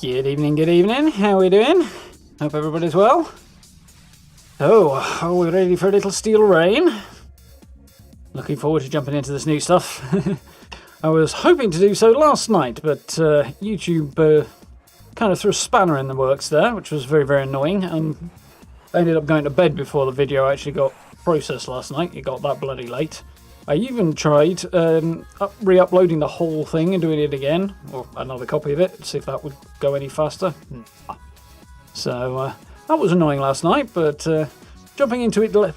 Good evening, how are we doing? Hope everybody's well. Oh, are we ready for a little steel rain? Looking forward to jumping into this new stuff. I was hoping to do so last night, but YouTube kind of threw a spanner in the works there, which was very, very annoying, and I ended up going to bed before the video actually got processed last night. It got that bloody late. I even tried re-uploading the whole thing and doing it again, or another copy of it, to see if that would go any faster. So that was annoying last night, but jumping into it a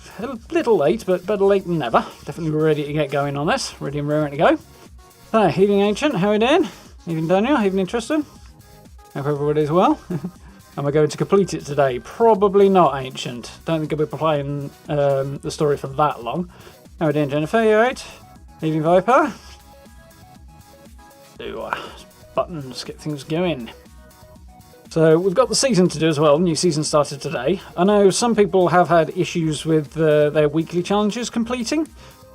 little late, but better late than never. Definitely ready to get going on this, ready and raring to go. So, Evening Ancient, how are you doing? Evening Daniel, evening Tristan. Hope everybody's well. Am I going to complete it today? Probably not, Ancient. Don't think I'll be playing the story for that long. How are you doing, Jennifer? You alright? Evening Viper. Do buttons, get things going. So we've got the season to do as well. New season started today. I know some people have had issues with their weekly challenges completing,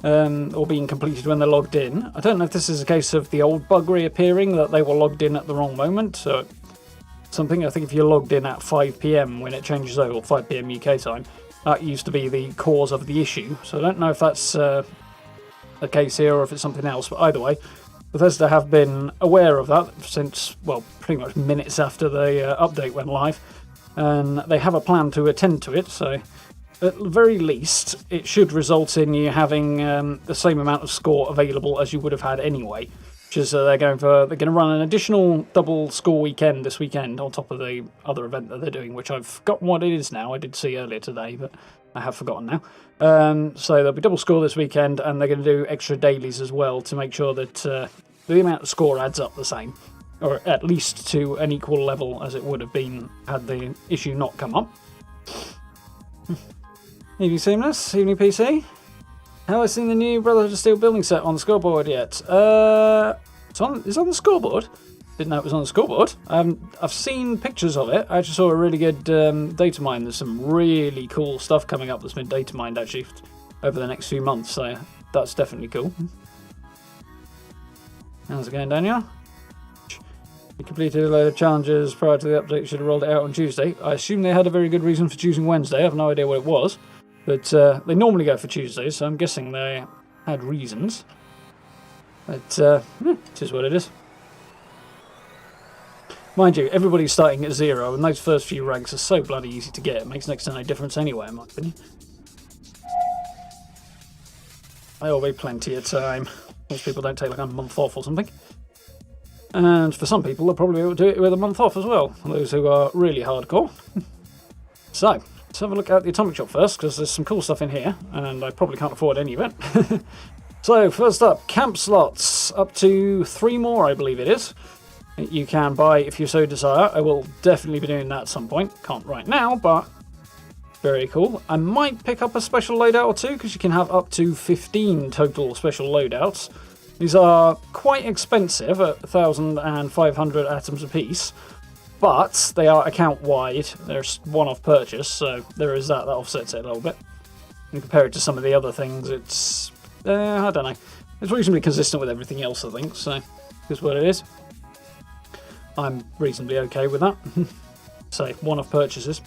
or being completed when they're logged in. I don't know if this is a case of the old bug reappearing, that they were logged in at the wrong moment. So something, I think if you're logged in at 5 PM when it changes over, or 5 PM UK time, that used to be the cause of the issue. So I don't know if that's the case here or if it's something else, but either way, Bethesda have been aware of that since, well, pretty much minutes after the update went live, and they have a plan to attend to it. So at the very least, it should result in you having the same amount of score available as you would have had anyway. which is they're going to run an additional double score weekend this weekend on top of the other event that they're doing, which I've forgotten what it is now. I did see earlier today, but I have forgotten now. So there'll be double score this weekend, and they're going to do extra dailies as well to make sure that the amount of score adds up the same, or at least to an equal level as it would have been had the issue not come up. Evening Seamless, evening PC. Have I seen the new Brotherhood of Steel building set on the scoreboard yet? It's on the scoreboard? Didn't know it was on the scoreboard. I've seen pictures of it. I actually saw a really good data mine. There's some really cool stuff coming up that's been data mined actually over the next few months, so that's definitely cool. How's it going, Daniel? You completed a load of challenges prior to the update. Should have rolled it out on Tuesday. I assume they had a very good reason for choosing Wednesday. I have no idea what it was. But they normally go for Tuesdays, so I'm guessing they had reasons. But it is what it is. Mind you, everybody's starting at 0, and those first few ranks are so bloody easy to get. It makes next to no difference anyway, in my opinion. There'll be plenty of time. Most people don't take like a month off or something. And for some people, they'll probably be able to do it with a month off as well, for those who are really hardcore. So, let's have a look at the atomic shop first, because there's some cool stuff in here, and I probably can't afford any of it. So, first up, camp slots. Up to 3 more, I believe it is. You can buy if you so desire. I will definitely be doing that at some point. Can't right now, but very cool. I might pick up a special loadout or two, because you can have up to 15 total special loadouts. These are quite expensive at 1,500 atoms apiece, but they are account-wide. They're one-off purchase, so there is that. That offsets it a little bit. And compared to some of the other things, it's... I don't know. It's reasonably consistent with everything else, I think, so here's what it is. I'm reasonably okay with that. So, one-off purchases.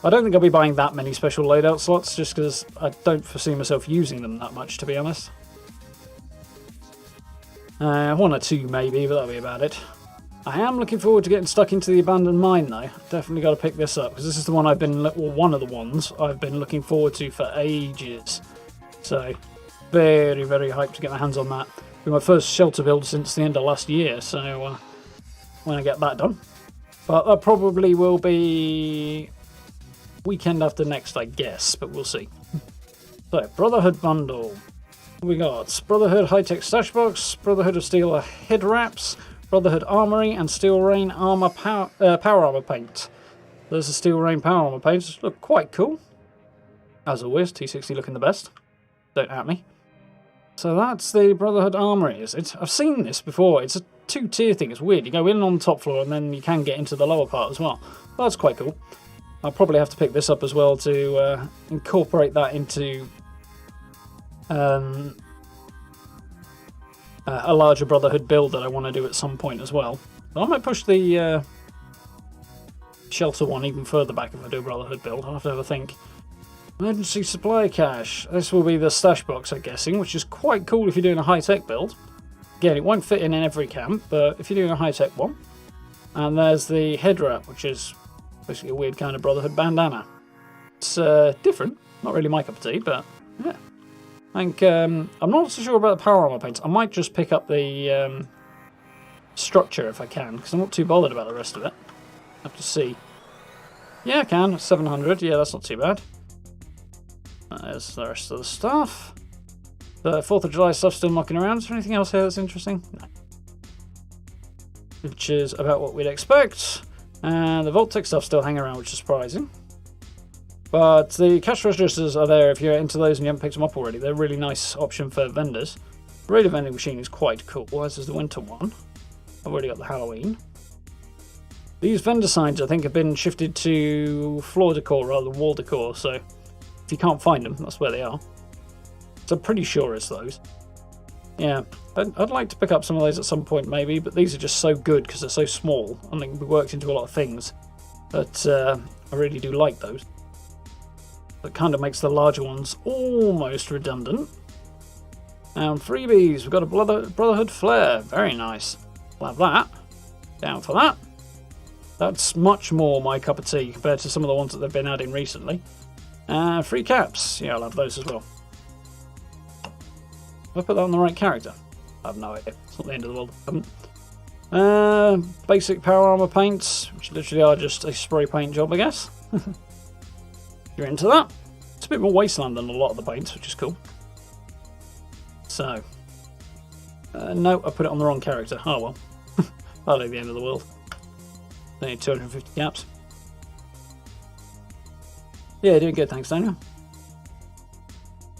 I don't think I'll be buying that many special loadout slots, just because I don't foresee myself using them that much, to be honest. 1 or 2 maybe, but that'll be about it. I am looking forward to getting stuck into the abandoned mine though. Definitely got to pick this up, because this is the one I've been, or one of the ones I've been looking forward to for ages. So, very, very hyped to get my hands on that. It'll be my first shelter build since the end of last year, so when I get that done. But that probably will be weekend after next, I guess, but we'll see. So, Brotherhood bundle. We got Brotherhood high-tech stash box, Brotherhood of Steel head wraps, Brotherhood armory, and Steel Rain armor power armor paint. There's the Steel Rain power armor paints. Look quite cool. As always, T60 looking the best. Don't at me. So that's the Brotherhood armory, is it? I've seen this before. It's a 2-tier thing. It's weird. You go in on the top floor, and then you can get into the lower part as well. That's quite cool. I'll probably have to pick this up as well to incorporate that into a larger Brotherhood build that I want to do at some point as well. So I might push the shelter one even further back if I do a Brotherhood build. I'll have to have a think. Emergency supply cache. This will be the stash box, I'm guessing, which is quite cool if you're doing a high-tech build. Again, it won't fit in every camp, but if you're doing a high-tech one. And there's the head wrap, which is basically a weird kind of Brotherhood bandana. It's different. Not really my cup of tea, but yeah. I think, I'm not so sure about the power armor paints. I might just pick up the structure if I can, because I'm not too bothered about the rest of it. I have to see. Yeah, I can. 700. Yeah, that's not too bad. There's the rest of the stuff. The 4th of July stuff still knocking around. Is there anything else here that's interesting? No. Which is about what we'd expect. And the Vault-Tec stuff still hanging around, which is surprising. But the cash registers are there if you're into those and you haven't picked them up already. They're a really nice option for vendors. The radar vending machine is quite cool, as is the winter one. I've already got the Halloween. These vendor signs, I think, have been shifted to floor decor rather than wall decor, so if you can't find them, that's where they are. So I'm pretty sure it's those. Yeah, I'd like to pick up some of those at some point maybe, but these are just so good because they're so small and they can be worked into a lot of things. But I really do like those. That kind of makes the larger ones almost redundant. And freebies, we've got a Brotherhood flare, very nice. We'll have that. Down for that. That's much more my cup of tea compared to some of the ones that they've been adding recently. Free caps, yeah, I'll have those as well. Have I put that on the right character? I have no idea. It's not the end of the world. Basic power armor paints, which literally are just a spray paint job, I guess. You're into that. It's a bit more wasteland than a lot of the paints, which is cool. So, no, I put it on the wrong character. Oh well. Hardly the end of the world. Only 250 caps. Yeah, doing good, thanks, Daniel.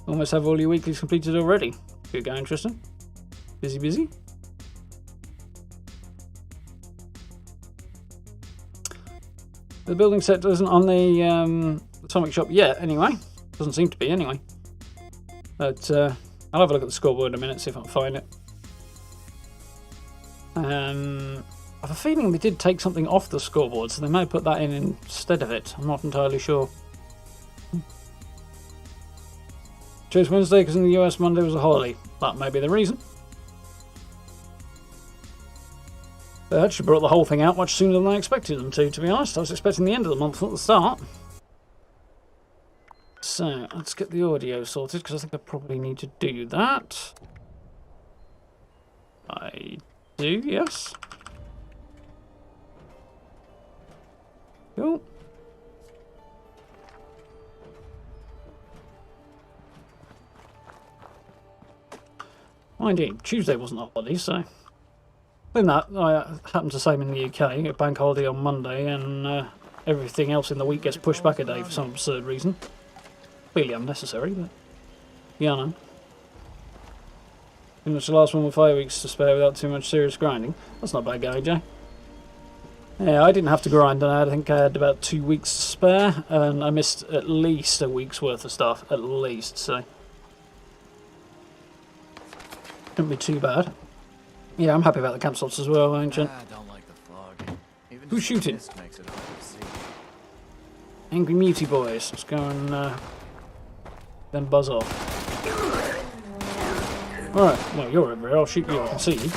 Almost have all your weeklies completed already. Good going, Tristan. Busy. The building sector isn't on the atomic shop yet, anyway. Doesn't seem to be, anyway. But I'll have a look at the scoreboard in a minute, see if I can find it. I have a feeling they did take something off the scoreboard, so they may have put that in instead of it. I'm not entirely sure. Chose Wednesday because in the US Monday was a holiday. That may be the reason. They actually brought the whole thing out much sooner than I expected them to be honest. I was expecting the end of the month at the start. So, let's get the audio sorted, because I think I probably need to do that. I do, yes. Cool. Mind you, Tuesday wasn't a holiday, so... Then that happens the same in the UK. You get bank holiday on Monday, and everything else in the week gets pushed back a day for some absurd reason. Really unnecessary, but yeah, I know. Pretty much the last one with 5 weeks to spare without too much serious grinding. That's not bad going, Jay. Yeah, I didn't have to grind, and I think I had about 2 weeks to spare, and I missed at least a week's worth of stuff, at least, so couldn't be too bad. Yeah, I'm happy about the camp slots as well, Ancient. I don't like the fog. Even Who's shooting? makes it hard to see. Angry Muty boys. Let's go and then buzz off. Alright, well, you're over here. I'll shoot you. I can see you.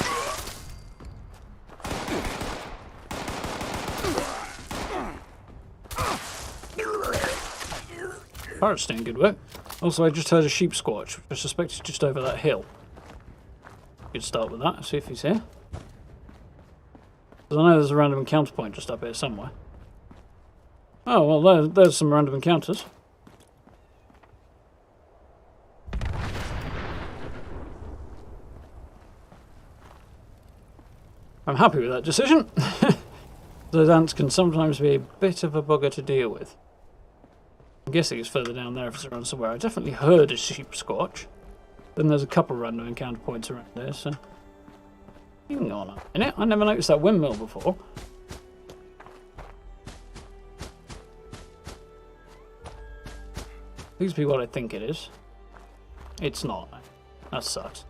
Pirate's doing good work. Also, I just heard a sheep squatch, which I suspect is just over that hill. Could start with that, see if he's here. Because I know there's a random encounter point just up here somewhere. Oh, well, there's some random encounters. I'm happy with that decision. Those ants can sometimes be a bit of a bugger to deal with. I'm guessing it's further down there if it's around somewhere. I definitely heard a sheep squatch. Then there's a couple random encounter points around there, so... Hang on a minute, I never noticed that windmill before. Please be what I think it is. It's not. That sucks.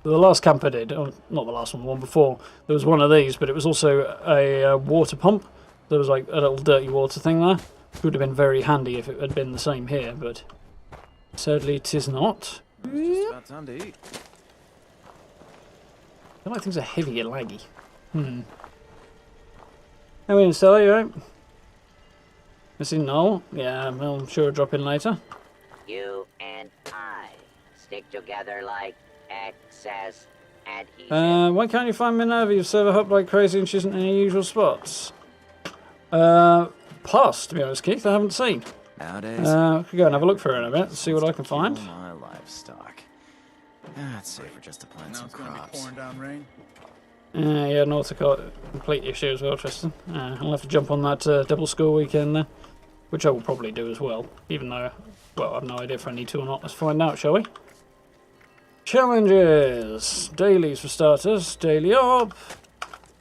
The last camp I did, oh, not the last one, the one before, there was one of these, but it was also a water pump. There was like a little dirty water thing there. It would have been very handy if it had been the same here, but sadly it is not. It's just about time to eat. I feel like things are heavy and laggy. How are you, Stella? You right? Missing Noel? Yeah, well, I'm sure I'll drop in later. You and I stick together like excess adhesion. Why can't you find Minerva? You've server hopped like crazy and she isn't in her usual spots. Pass, to be honest, Keith. I haven't seen. Nowadays, I could go and have a look for her in a bit, see what I can find. my livestock. It's safer just to plant some crops. Pouring down rain. Yeah, Nautica complete issue as well, Tristan. I'll have to jump on that double score weekend there, which I will probably do as well, even though, well, I have no idea if I need to or not. Let's find out, shall we? Challenges! Dailies for starters. Daily up.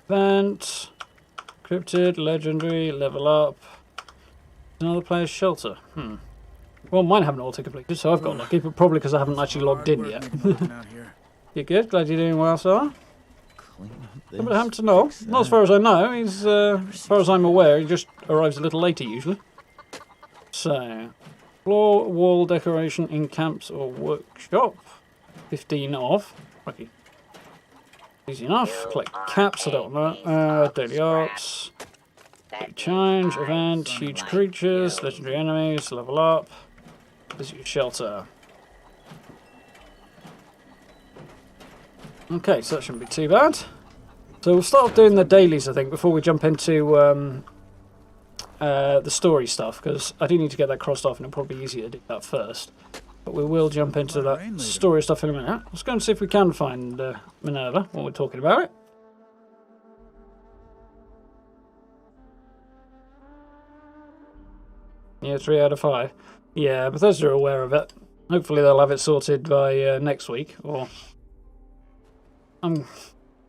Event. Cryptid, legendary, level up. Another player's shelter. Well, mine haven't auto completed, so I've got lucky, but probably because I haven't actually logged in yet. You good? Glad you're doing well, sir. Somebody happened to know. Not as far as I know. He's, as far as I'm aware, he just arrives a little later usually. So, floor, wall decoration in camps or workshop. 15 off. Okay. Easy enough. Collect caps, I don't know. Daily arts. Change, event, huge creatures, legendary enemies, level up. Visit your shelter. Okay, so that shouldn't be too bad. So we'll start off doing the dailies, I think, before we jump into the story stuff, because I do need to get that crossed off, and it'll probably be easier to do that first. But we will jump into that story stuff in a minute. Let's go and see if we can find Minerva while we're talking about it. Yeah, 3 out of 5. Yeah, Bethesda are aware of it. Hopefully they'll have it sorted by next week, or... I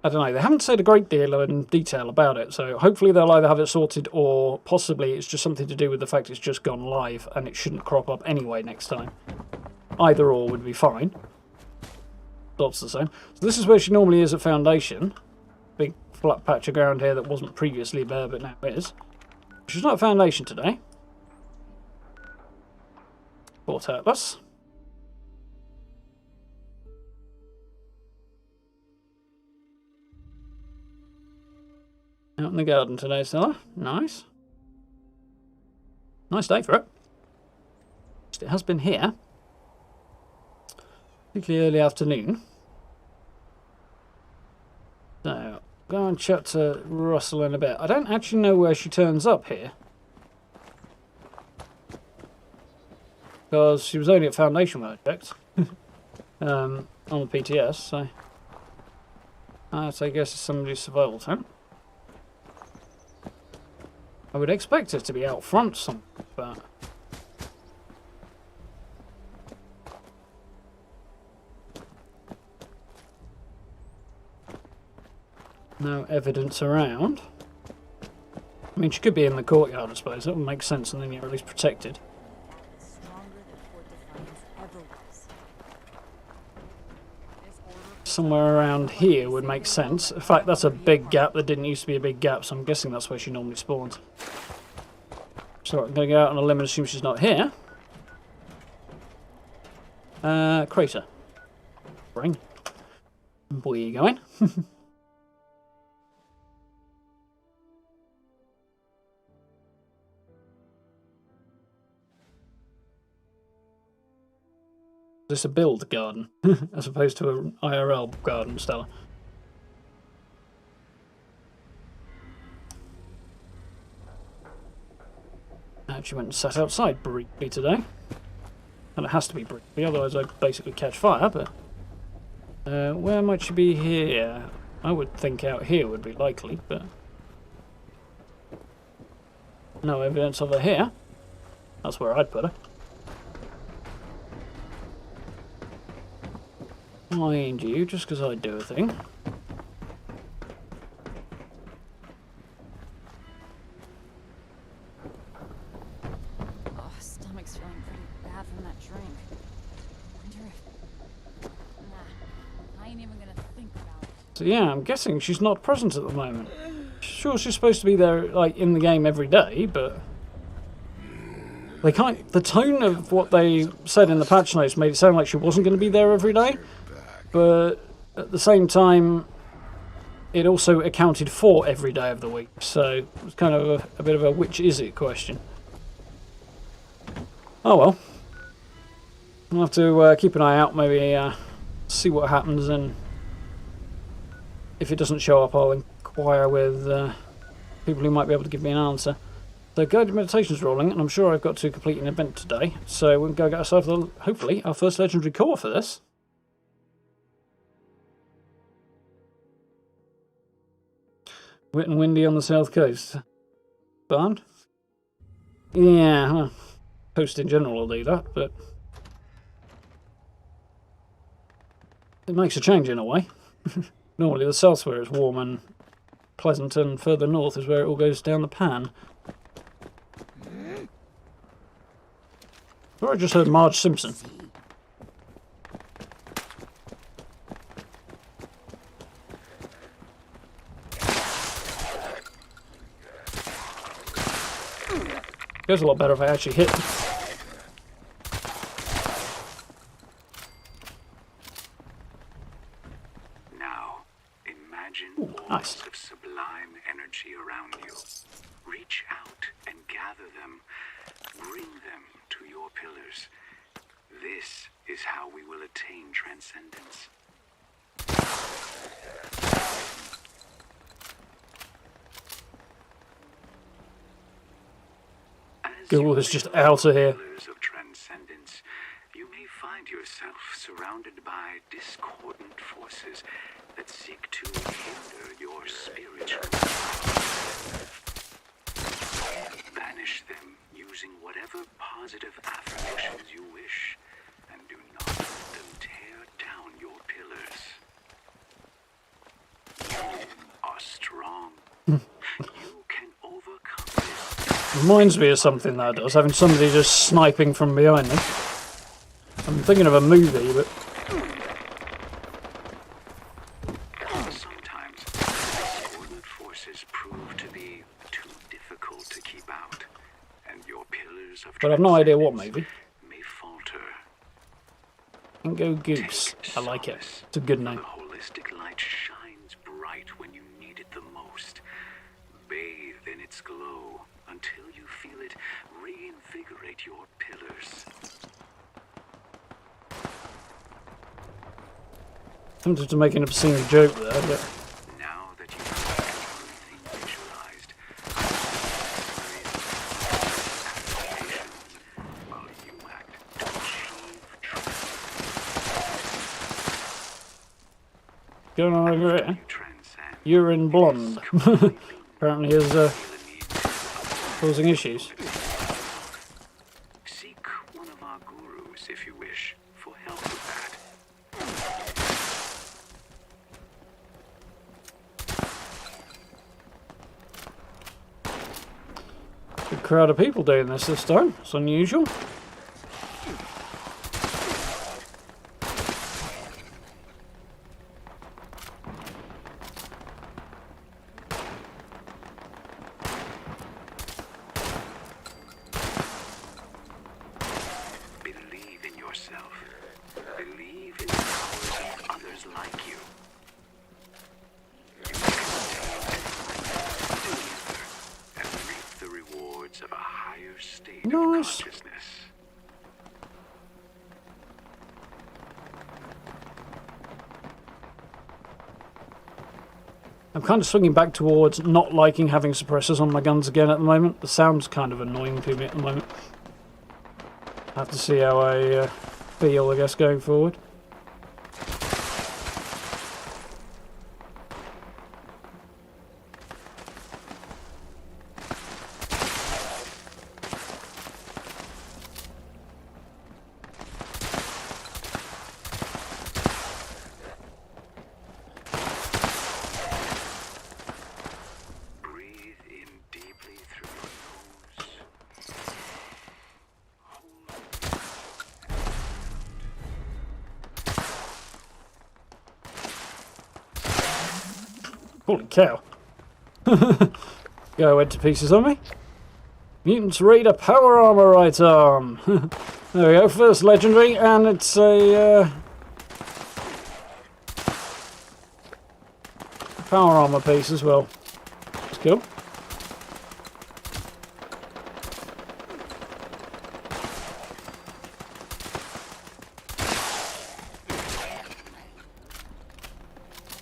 don't know, they haven't said a great deal in detail about it, so hopefully they'll either have it sorted or possibly it's just something to do with the fact it's just gone live and it shouldn't crop up anyway next time. Either or would be fine. Dot's the same. So this is where she normally is at Foundation. Big flat patch of ground here that wasn't previously there but now is. She's not at Foundation today. Port Atlas. Out in the garden today, Stella. Nice. Nice day for it. It has been here. Particularly early afternoon. So, go and chat to Russell in a bit. I don't actually know where she turns up here. Because she was only at Foundation when I checked. On the PTS, so... I guess it's somebody's survival tent. I would expect it to be out front somewhere, but... no evidence around. I mean, she could be in the courtyard, I suppose. That would make sense, and then you're at least protected. Somewhere around here would make sense. In fact, that's a big gap that didn't used to be a big gap, so I'm guessing that's where she normally spawns. So I'm going to go out on a limb and assume she's not here. Crater. Bring. Where are you going? This a build garden as opposed to an IRL garden, Stella. I actually went and sat outside briefly today. And it has to be briefly, otherwise I'd basically catch fire, but... where might she be here? I would think out here would be likely, but... no evidence of her here. That's where I'd put her. Mind you, just because I do a thing. Oh, stomach's feeling pretty bad from that drink. Wonder if... nah, I ain't even gonna think about it. So yeah, I'm guessing she's not present at the moment. Sure, she's supposed to be there, like, in the game every day, but... they can't... the tone of what they said in the patch notes made it sound like she wasn't going to be there every day. But at the same time, it also accounted for every day of the week. So it's kind of a bit of a which is it question. Oh well. I'll have to keep an eye out, maybe see what happens, and if it doesn't show up, I'll inquire with people who might be able to give me an answer. The guided meditation's rolling, and I'm sure I've got to complete an event today. So we'll go get ourselves, hopefully, our first legendary core for this. Wet and windy on the south coast. Bond? Yeah, well, coast in general will do that, but... it makes a change in a way. Normally the south's where it's warm and pleasant, and further north is where it all goes down the pan. Or I just heard Marge Simpson. Goes a lot better if I actually hit them. Now, imagine nice. balls of sublime energy around you. Reach out and gather them. Bring them to your pillars. This is how we will attain transcendence. school is just out of here. Pillars of transcendence, you may find yourself surrounded by discordant forces that seek to hinder your spiritual life. Banish them using whatever positive affirmations you wish, and do not let them tear down your pillars. You are strong. You can overcome this. Reminds me of something that does, having somebody just sniping from behind me. I'm thinking of a movie, but... Sometimes discordant forces prove to be too difficult to keep out, and your pillars of But I've no idea what transcendence movie. may falter. Go Goose. I like it. It's a good The name. holistic light shines bright when you need it the most. Bathe in its glow until you feel it reinvigorate your pillars. Tempted to make an obscene joke there, but... Now that you have everything visualized, while you act to achieve truth, Going on over here. you transcend. Urine blonde. Apparently is causing issues. Seek one of our gurus if you wish for help with that. Good crowd of people doing this time. It's unusual. Believe in yourself. Believe in the powers of others like you. You can together and reap the rewards of a higher state of Nice. consciousness. I'm kind of swinging back towards not liking having suppressors on my guns again at the moment. The sound's kind of annoying to me at the moment. I have to see how I feel, I guess, going forward. Breathe in deeply through your nose. Holy cow. Go went to pieces on me. Mutants raid a power armor right arm. There we go, first legendary, and it's a power armor piece as well. That's cool.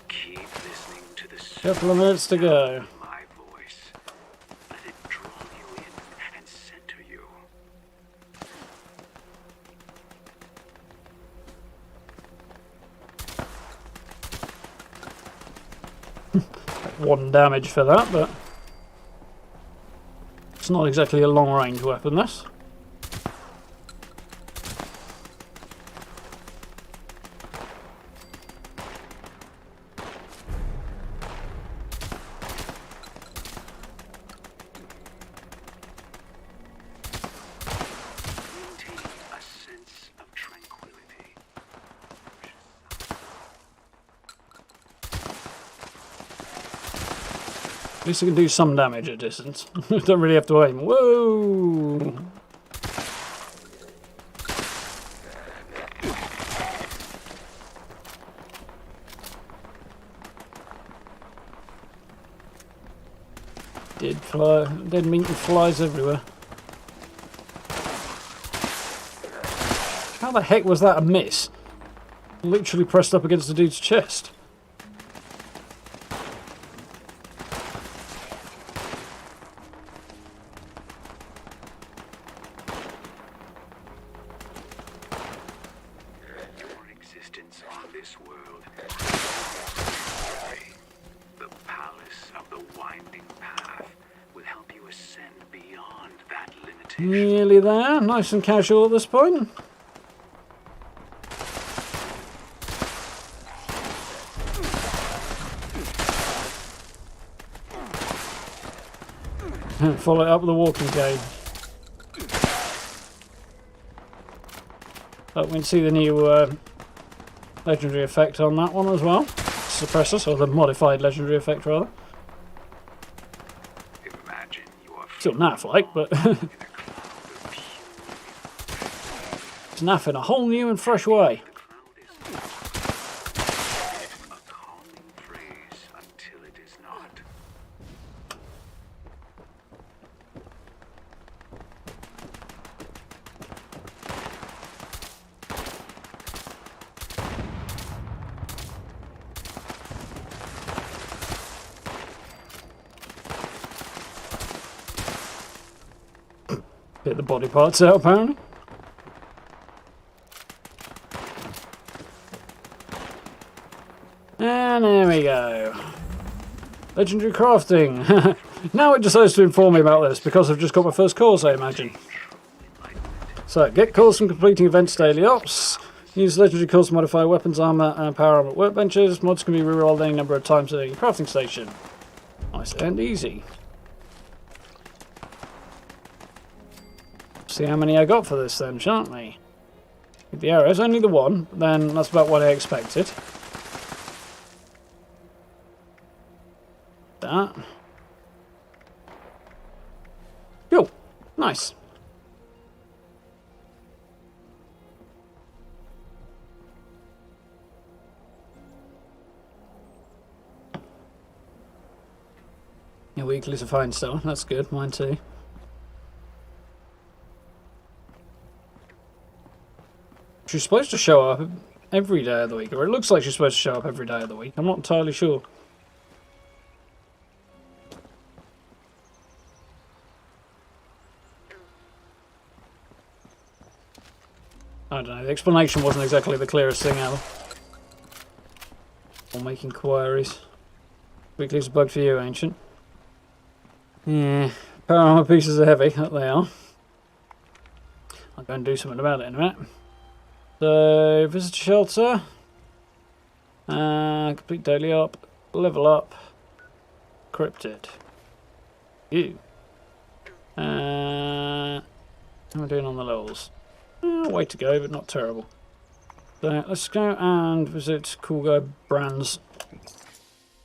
Keep listening to the Couple of minutes to go. my voice. Let it draw you in and center you. One damage for that, but it's not exactly a long range weapon, this. Maintain a sense of tranquility. At least I can do some damage at distance. Don't really have to aim. Whoa! Dead meat and flies everywhere. How the heck was that a miss? Literally pressed up against the dude's chest. Nearly there. Nice and casual at this point. Follow it up with a walking cane. Oh, we can see the new legendary effect on that one as well. Suppressor, or the modified legendary effect rather. Imagine you are Still naff-like, but it's naff in a whole new and fresh way. a calming phrase until it is not. Get the body parts out apparently. And there we go. Legendary crafting. Now it decides to inform me about this because I've just got my first course, I imagine. So, get calls from completing events daily ops. Use legendary calls to modify weapons, armor, and power armor workbenches. Mods can be rerolled any number of times at any crafting station. Nice and easy. See how many I got for this then, shan't we? With the arrows, only the one, then that's about what I expected. That. Cool. Nice. Your weeklies are fine still. That's good. Mine too. She's supposed to show up every day of the week, or it looks like she's supposed to show up every day of the week. I'm not entirely sure. I don't know, the explanation wasn't exactly the clearest thing ever. Or making queries. Weekly's a bug for you, Ancient. Yeah, power armor pieces are heavy, that they are. I'll go and do something about it in a minute. So, visit shelter. Complete daily op. Level up. Cryptid. You. How am I doing on the levels? Way to go, but not terrible. So let's go and visit Cool Guy Brand's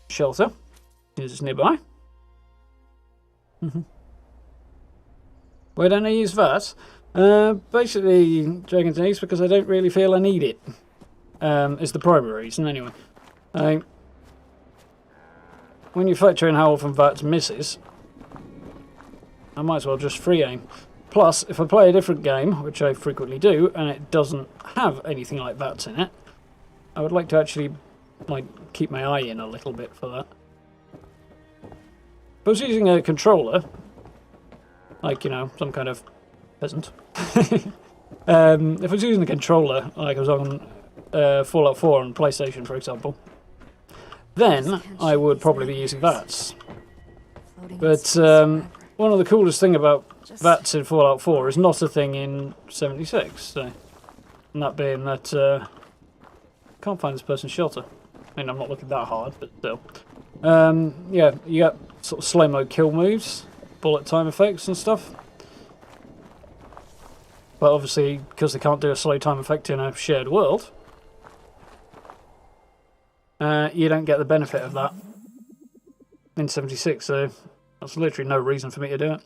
shelter. It's nearby. Why don't I use that? Basically, Dragon's Knees, because I don't really feel I need it. Is the primary reason, anyway. When you factor in how often VATS misses, I might as well just free aim. Plus, if I play a different game, which I frequently do, and it doesn't have anything like VATS in it, I would like to actually, like, keep my eye in a little bit for that. If I was using a controller, like, you know, some kind of peasant. If I was using a controller, like I was on Fallout 4 on PlayStation, for example, then I would probably be using VATS. But one of the coolest thing about VATS in Fallout 4 is not a thing in 76. So, and that being that can't find this person's shelter. I mean, I'm not looking that hard, but still. Yeah, you got sort of slow-mo kill moves, bullet time effects and stuff. But obviously, because they can't do a slow time effect in a shared world, you don't get the benefit of that in 76, so that's literally no reason for me to do it.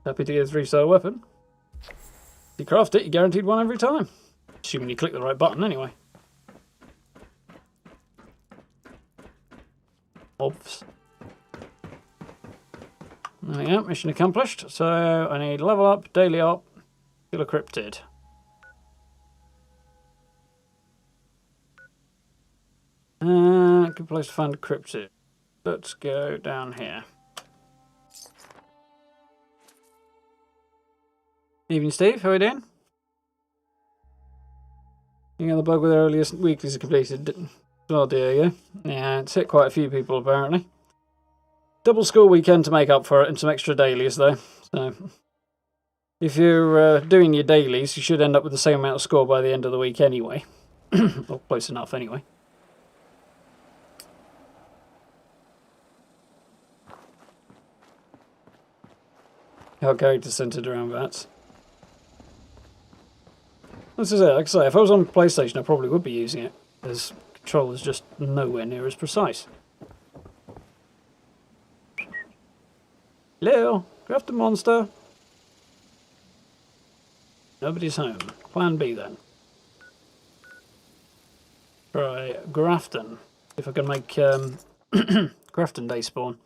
Happy to get a 3-star weapon. If you craft it, you're guaranteed one every time. Assuming you click the right button anyway. Obvs. There we go, mission accomplished. So I need level up, daily op, kill a cryptid. Good place to find a cryptid. Let's go down here. Evening, Steve. How are you doing? You got the bug with the earliest weeklies are completed. Well, dear you. Yeah, it's hit quite a few people apparently. double score weekend to make up for it and some extra dailies though. So if you're doing your dailies, you should end up with the same amount of score by the end of the week anyway. Or close enough anyway. Our character centered around that. This is it. Like I say, if I was on PlayStation, I probably would be using it, as control is just nowhere near as precise. Hello, Grafton monster. Nobody's home. Plan B then. Try Grafton. If I can make Grafton Day spawn.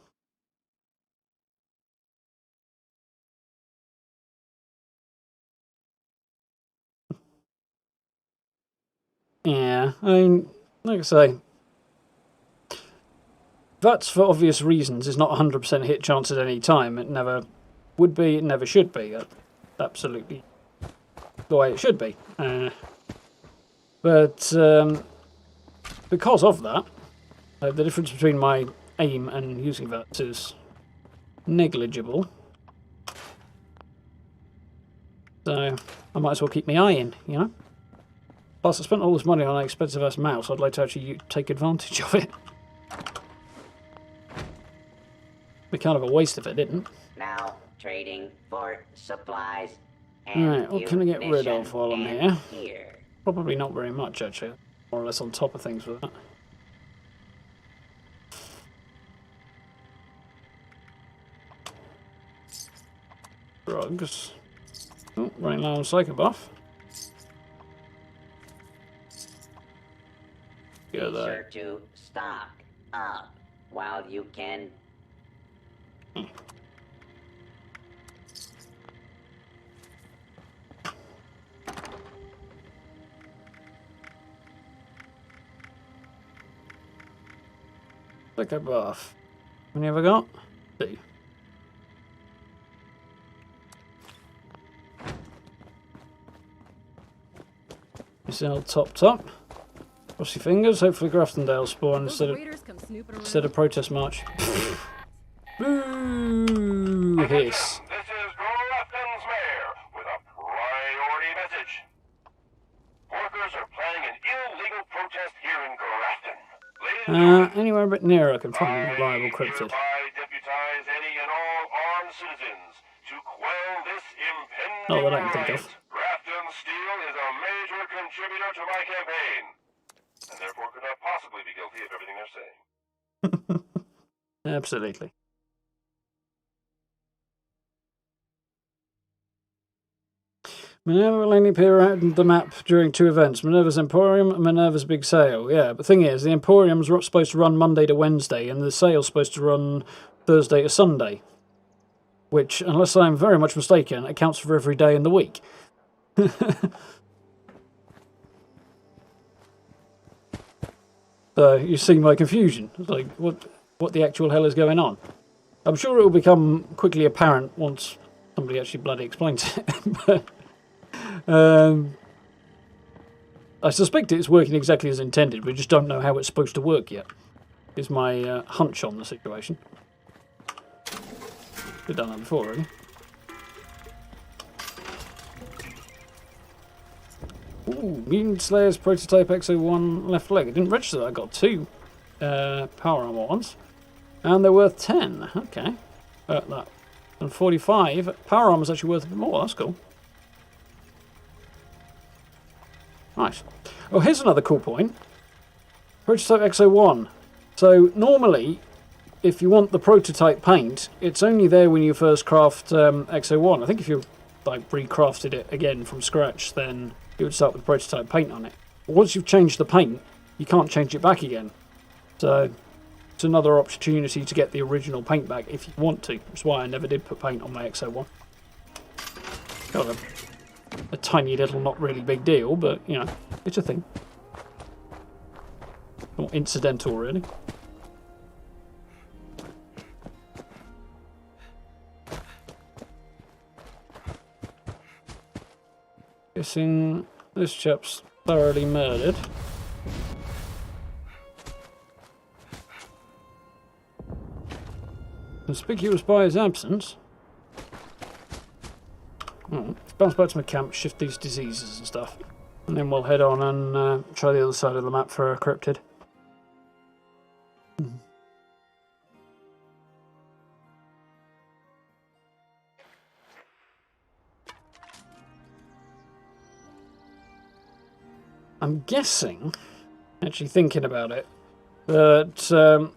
Yeah, I mean, like I say, that's for obvious reasons. It's not 100% hit chance at any time. It never would be, it never should be. That's absolutely the way it should be. But because of that, the difference between my aim and using that is negligible. So I might as well keep my eye in, you know? Plus, I spent all this money on an expensive-ass mouse. I'd like to actually take advantage of it. Be kind of a waste if I didn't. Now, trading for supplies Alright, what can I get rid of while I'm here? Probably not very much, actually. More or less on top of things with that. Drugs. Oh, running low on Psycho Buff. Be sure to stock up while you can. Psycho Buff. How many have I got? 2. This old top. Cross your fingers, hopefully Graftondale spawn instead of Protest March. Boo! Hiss. This is Grafton's mayor with a priority message. Workers are planning an illegal protest here in Grafton. Anywhere a bit nearer I can find a reliable cryptid. Deputize any and all armed citizens to quell this impending Not that I can think of. Brotherhood of Steel is a major contributor to my campaign, and therefore could not possibly be guilty of everything they're saying. Absolutely. Minerva will only appear around the map during 2 events, Minerva's Emporium and Minerva's Big Sale. Yeah, but the thing is, the Emporium's supposed to run Monday to Wednesday, and the sale's supposed to run Thursday to Sunday. Which, unless I'm very much mistaken, accounts for every day in the week. So, you see my confusion. It's like, what the actual hell is going on? I'm sure it will become quickly apparent once somebody actually bloody explains it. But I suspect it's working exactly as intended. We just don't know how it's supposed to work yet. Is my hunch on the situation. We've done that before, really. Ooh, Mutant Slayer's Prototype X01 left leg. I didn't register that. I got 2 power armor ones. And they're worth 10. Okay. That. And 45. Power armor's actually worth a bit more. That's cool. Nice. Oh, here's another cool point. Prototype X01. So, normally, if you want the prototype paint, it's only there when you first craft X01. I think if you like recrafted it again from scratch, then you would start with prototype paint on it. But once you've changed the paint, you can't change it back again. So it's another opportunity to get the original paint back if you want to. That's why I never did put paint on my X01. Kind of a tiny little, not really big deal, but you know, it's a thing. Not incidental, really. Guessing this chap's thoroughly murdered. Conspicuous by his absence. Bounce back to my camp, shift these diseases and stuff. And then we'll head on and try the other side of the map for a cryptid. I'm guessing, actually thinking about it, that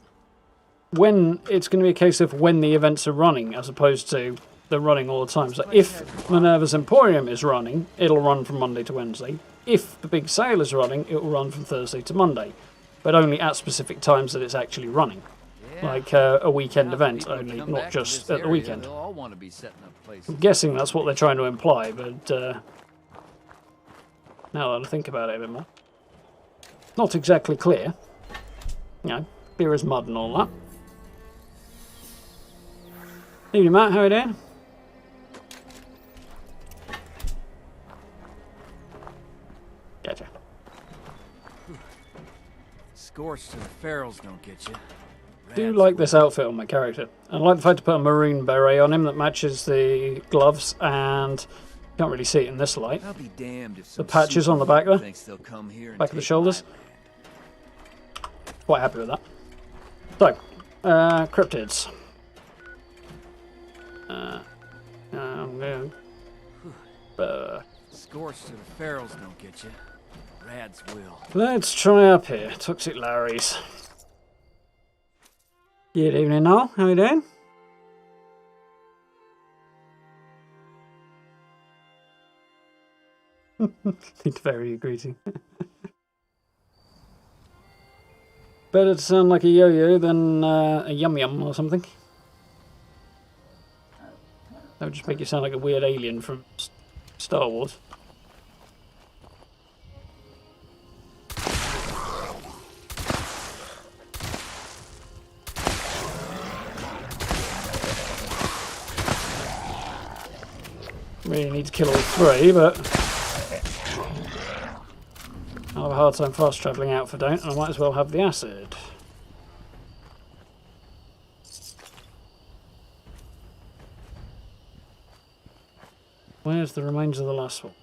when it's going to be a case of when the events are running as opposed to they're running all the time. So if Minerva's Emporium is running, it'll run from Monday to Wednesday. If the big sale is running, it will run from Thursday to Monday. But only at specific times that it's actually running. Like a weekend event only, not just at the weekend. I'm guessing that's what they're trying to imply, but now that I think about it a bit more. Not exactly clear. You know, beer is mud and all that. Evening, Matt, how are you doing? Gotcha. Scorched to the ferals don't get you. I do like this outfit on my character. I like the fact to put a maroon beret on him that matches the gloves, and can't really see it in this light. I'll be damned if The patches on the back there, back of the shoulders. My Quite happy with that. So, cryptids. Scorched to the ferals don't get you. Rads will. Let's try up here. Toxic Larrys. Good evening, Noel. How are you doing? It's very greeting. Better to sound like a yo-yo than a yum-yum or something. That would just make you sound like a weird alien from Star Wars. Really need to kill all three, but I'll have a hard time fast travelling out if I don't, and I might as well have the acid. Where's the remains of the last one?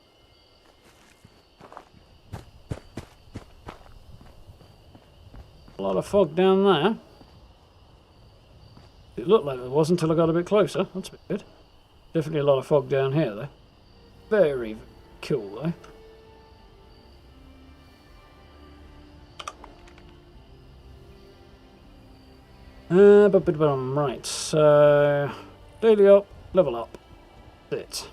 A lot of fog down there. It looked like there was until I got a bit closer. That's a bit good. Definitely a lot of fog down here, though. Very cool, though. Right, so daily up, level up. That's it.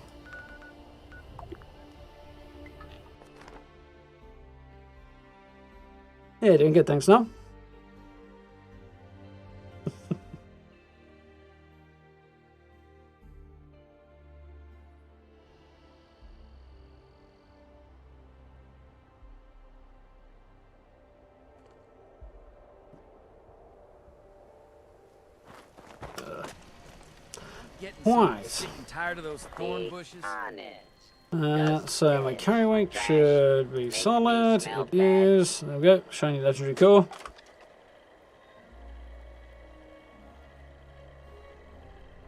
Yeah, doing good, thanks, now. Right. Tired of those thorn bushes? So my carry weight should be solid. It is. There we go. Shiny legendary core.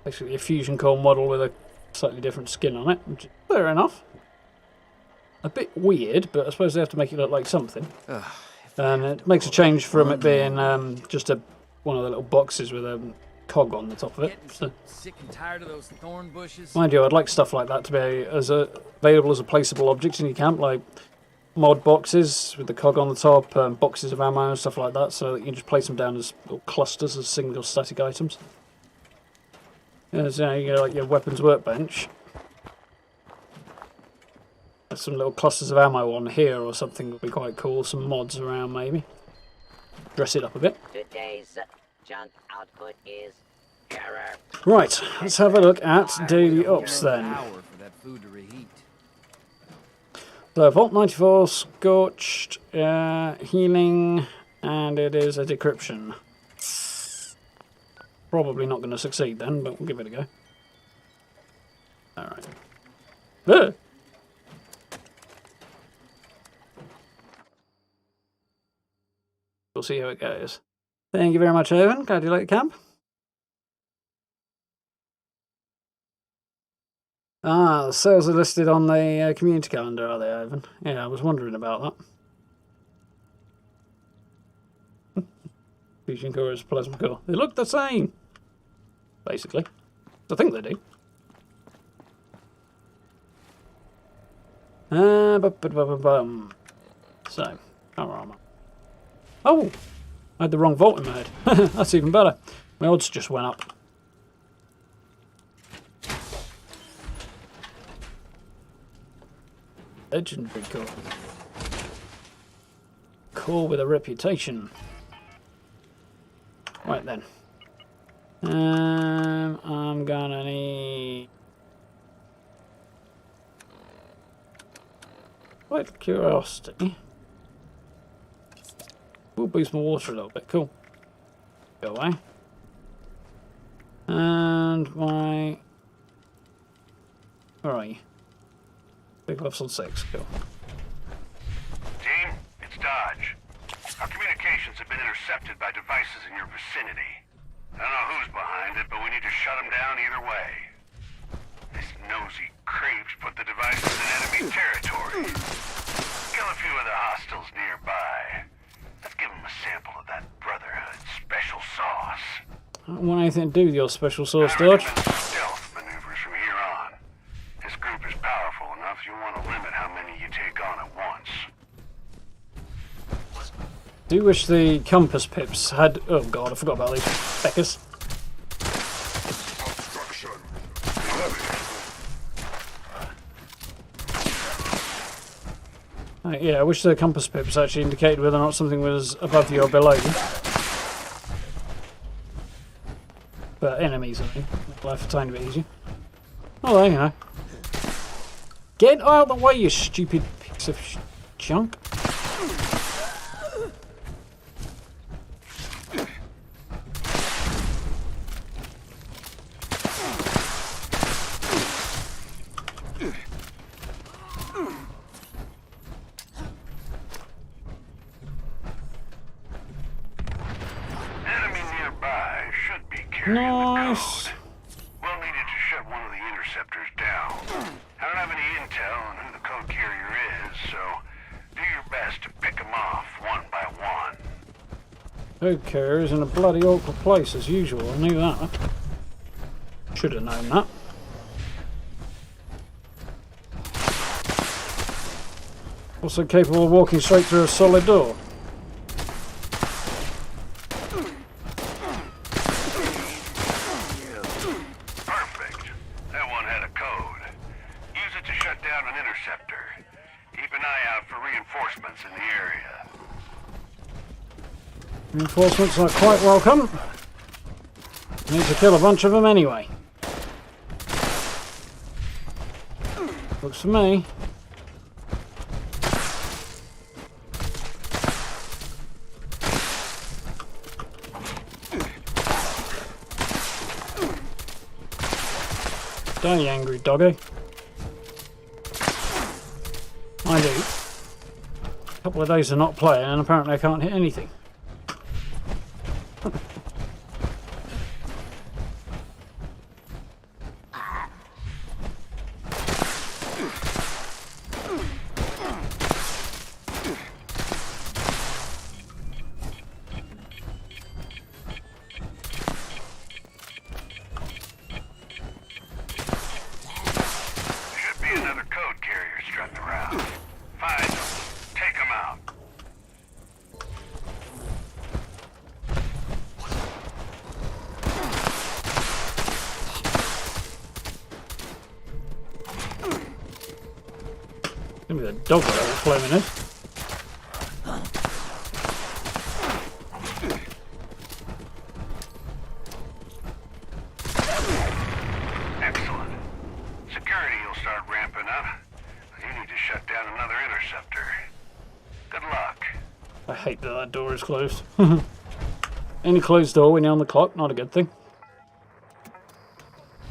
Basically a fusion core model with a slightly different skin on it, which is fair enough. A bit weird, but I suppose they have to make it look like something. And it makes a change from it being just one of the little boxes with a cog on the top of it. So, Sick and tired of those thorn bushes? mind you, I'd like stuff like that to be available as a placeable object in your camp, like mod boxes with the cog on the top, boxes of ammo and stuff like that, so that you can just place them down as little clusters as single static items. So you know, like your weapons workbench. There's some little clusters of ammo on here or something would be quite cool. Some mods around maybe. Dress it up a bit. Today's junk output is error. Right, let's have a look at daily ops then. Hour for that food to reheat. So Vault 94, Scorched, Healing, and it is a decryption. Probably not going to succeed then, but we'll give it a go. Alright. We'll see how it goes. Thank you very much, Owen. Glad you like the camp. Ah, the sales are listed on the community calendar, are they, Ivan? Yeah, I was wondering about that. Fusion cores, plasma core. They look the same, basically. I think they do. So, power armor. Oh! I had the wrong vault in my head. That's even better. My odds just went up. Legendary core. Core with a reputation. Right then. I'm gonna need... Vital curiosity. Will boost my water a little bit. Cool. Go away. And my... Where are you? Big gloves on 6. Cool. Team, it's Dodge. Our communications have been intercepted by devices in your vicinity. I don't know who's behind it, but we need to shut them down either way. These nosy creeps put the devices in enemy territory. Kill a few of the hostiles nearby. Let's give them a sample of that Brotherhood special sauce. I don't want anything to do with your special sauce, I Dodge. recommend some stealth maneuvers from here on. This group is powerful enough you want to limit how many you take on at once. Do wish the compass pips had... Oh god, I forgot about these feckers. Yeah, I wish the compass pips actually indicated whether or not something was above you or below you. But enemies, I think. Make life a tiny bit easier. Oh, there you go. Get out of the way, you stupid piece of junk. Nice. We'll need it to shut one of the interceptors down. I don't have any intel on who the code carrier is, so do your best to pick them off one by one. Code carrier's in a bloody awkward place as usual. I knew that. Should have known that. Also capable of walking straight through a solid door. Reinforcements are quite welcome. Need to kill a bunch of them anyway. Looks for me. Die, you angry doggo. I do. A couple of days of not playing and apparently I can't hit anything. Gonna be the dog that was flaming it. Excellent. Security will start ramping up. You need to shut down another interceptor. Good luck. I hate that that door is closed. Any closed door when you're on the clock, not a good thing.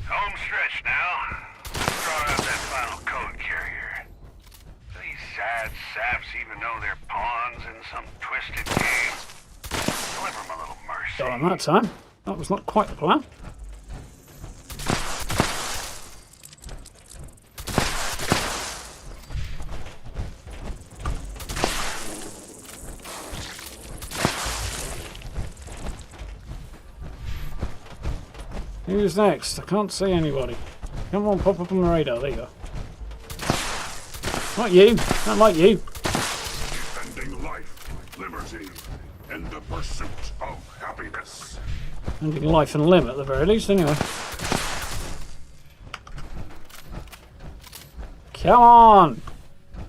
Home stretch now. Let's draw out that final code carrier. Do these sad saps even know they're pawns in some twisted game? Deliver them a little mercy. Got on that time. That was not quite the plan. Who's next? I can't see anybody. Come on, pop up on the radar. There you go. Not you. Not like you. Defending life, liberty, and the pursuit of happiness. Ending life and limb at the very least, anyway. Come on!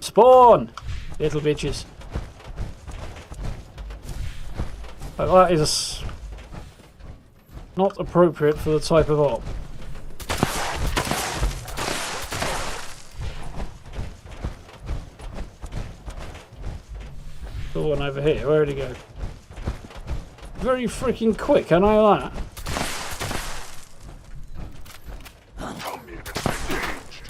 Spawn! Little bitches. But that is not appropriate for the type of op. The one over here, where'd he go? Very freaking quick, I know that. Communists engaged.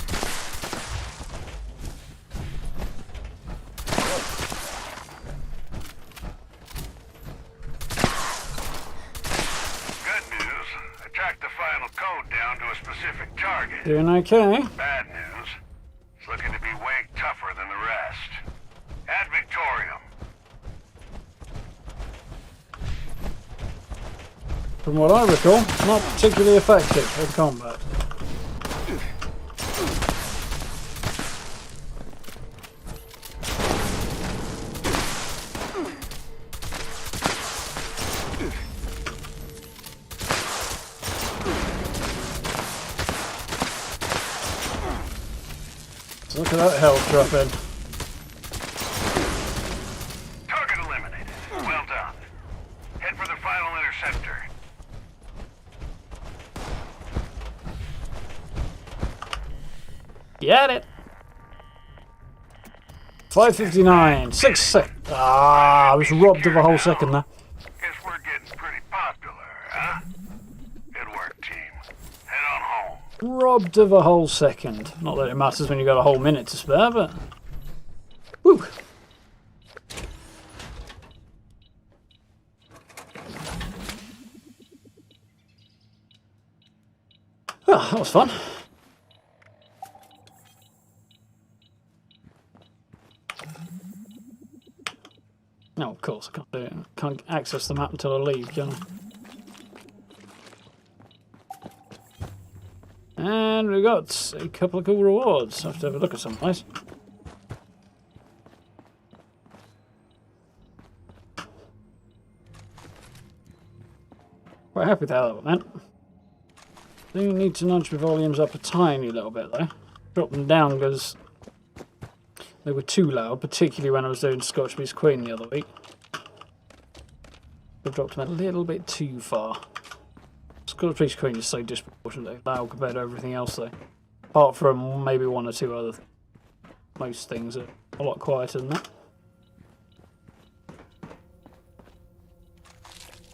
Good news. I tracked the final code down to a specific target. Doing okay. Bad news. It's looking to be way tougher than the rest. Ad Victorium. From what I recall, not particularly effective in combat. So look at that health drop in. Target eliminated. Well done. Head for the final interceptor. Get it! 5:59. 6 sec. Ah, I was robbed of a whole second there. Guess we're getting pretty popular, huh? Good work, team. Head on home. Robbed of a whole second. Not that it matters when you've got a whole minute to spare, but... Woo! Oh, that was fun. No, of course I can't do it. I can't access the map until I leave, can I? And we got a couple of cool rewards. I have to have a look at some place. Quite happy with how that went. Do need to nudge my volumes up a tiny little bit though. Drop them down because they were too loud, particularly when I was doing Scotch Beast Queen the other week. I dropped them a little bit too far. Scotch Beast Queen is so disproportionately loud compared to everything else though. Apart from maybe one or two other most things are a lot quieter than that.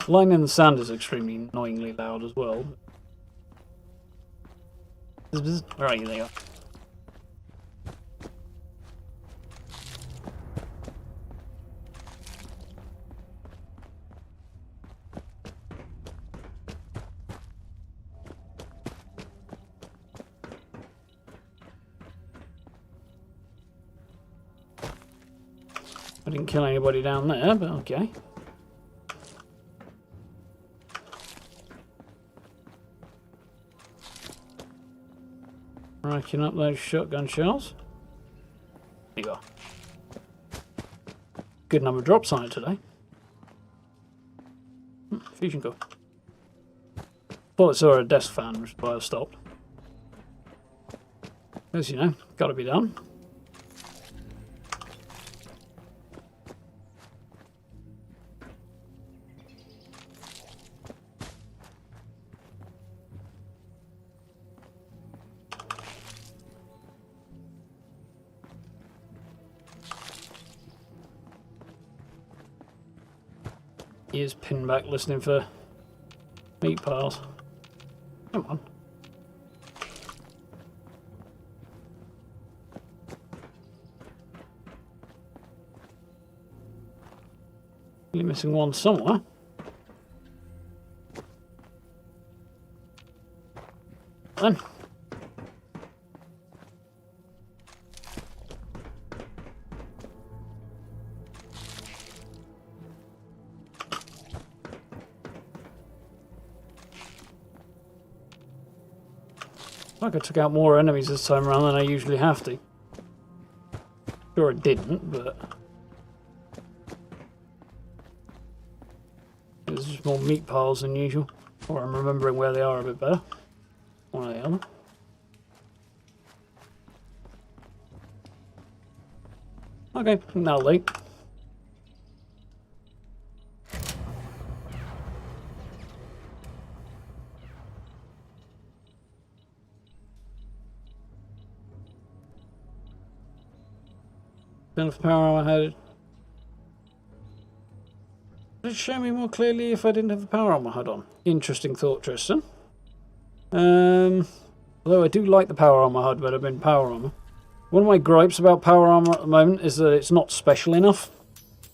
Line in the Sand is extremely annoyingly loud as well. Where are you? There you are. I didn't kill anybody down there, but okay. Racking up those shotgun shells. There you go. Good number of drops on it today. Fusion core. Thought I saw a desk fan, which is why I stopped. As you know, gotta be done. He is pinned back listening for meat piles. Come on. You're missing one somewhere. Then. Like I took out more enemies this time around than I usually have to. Sure it didn't, but... There's just more meat piles than usual. Or I'm remembering where they are a bit better. One or the other. Okay, now late. Enough power I had. Would it show me more clearly if I didn't have the power armor HUD on? Interesting thought, Tristan. Although I do like the power armor HUD better than power armor. One of my gripes about power armor at the moment is that it's not special enough.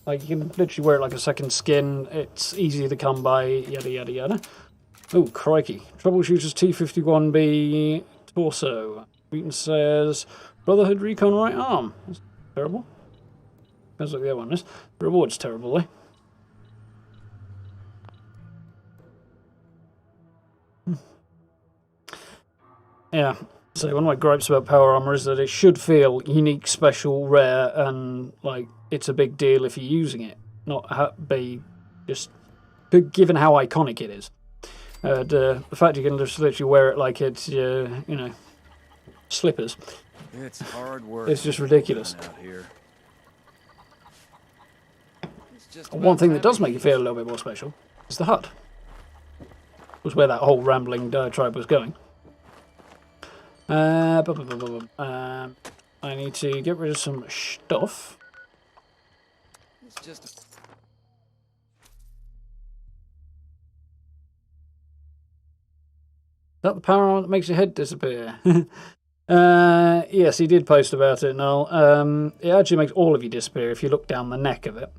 Like, you can literally wear it like a second skin, it's easy to come by, yada yada yada. Oh, crikey. Troubleshooters T51B torso. Wheaton says, Brotherhood Recon right arm. That's terrible. Depends what the other one is. The reward's terrible, eh? Yeah. So one of my gripes about power armor is that it should feel unique, special, rare, and like it's a big deal if you're using it, not be just given how iconic it is. The fact you can just literally wear it like it's you know, slippers. It's hard work. It's just ridiculous. Out here. One thing that does make it feel a little bit more special is the HUD. Was where that whole rambling diatribe was going. I need to get rid of some stuff. It's just Is that the power armor that makes your head disappear? Yes, he did post about it, Noel. It actually makes all of you disappear if you look down the neck of it.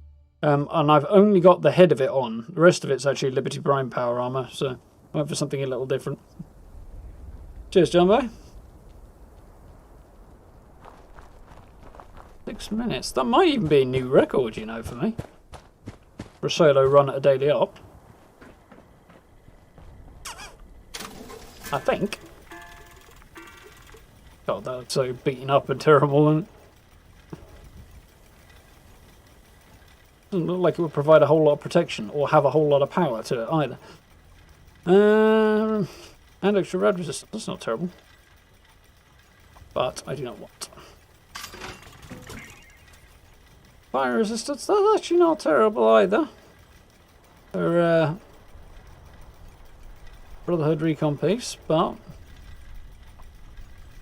And I've only got the head of it on. The rest of it's actually Liberty Prime power armor, so I went for something a little different. Cheers, Jumbo. 6 minutes. That might even be a new record, you know, for me. For a solo run at a daily op. I think. God, that's so beaten up and terrible, and doesn't look like it would provide a whole lot of protection or have a whole lot of power to it either. And extra rad resistance. That's not terrible. But I do not want. Fire resistance. That's actually not terrible either. For Brotherhood Recon piece, but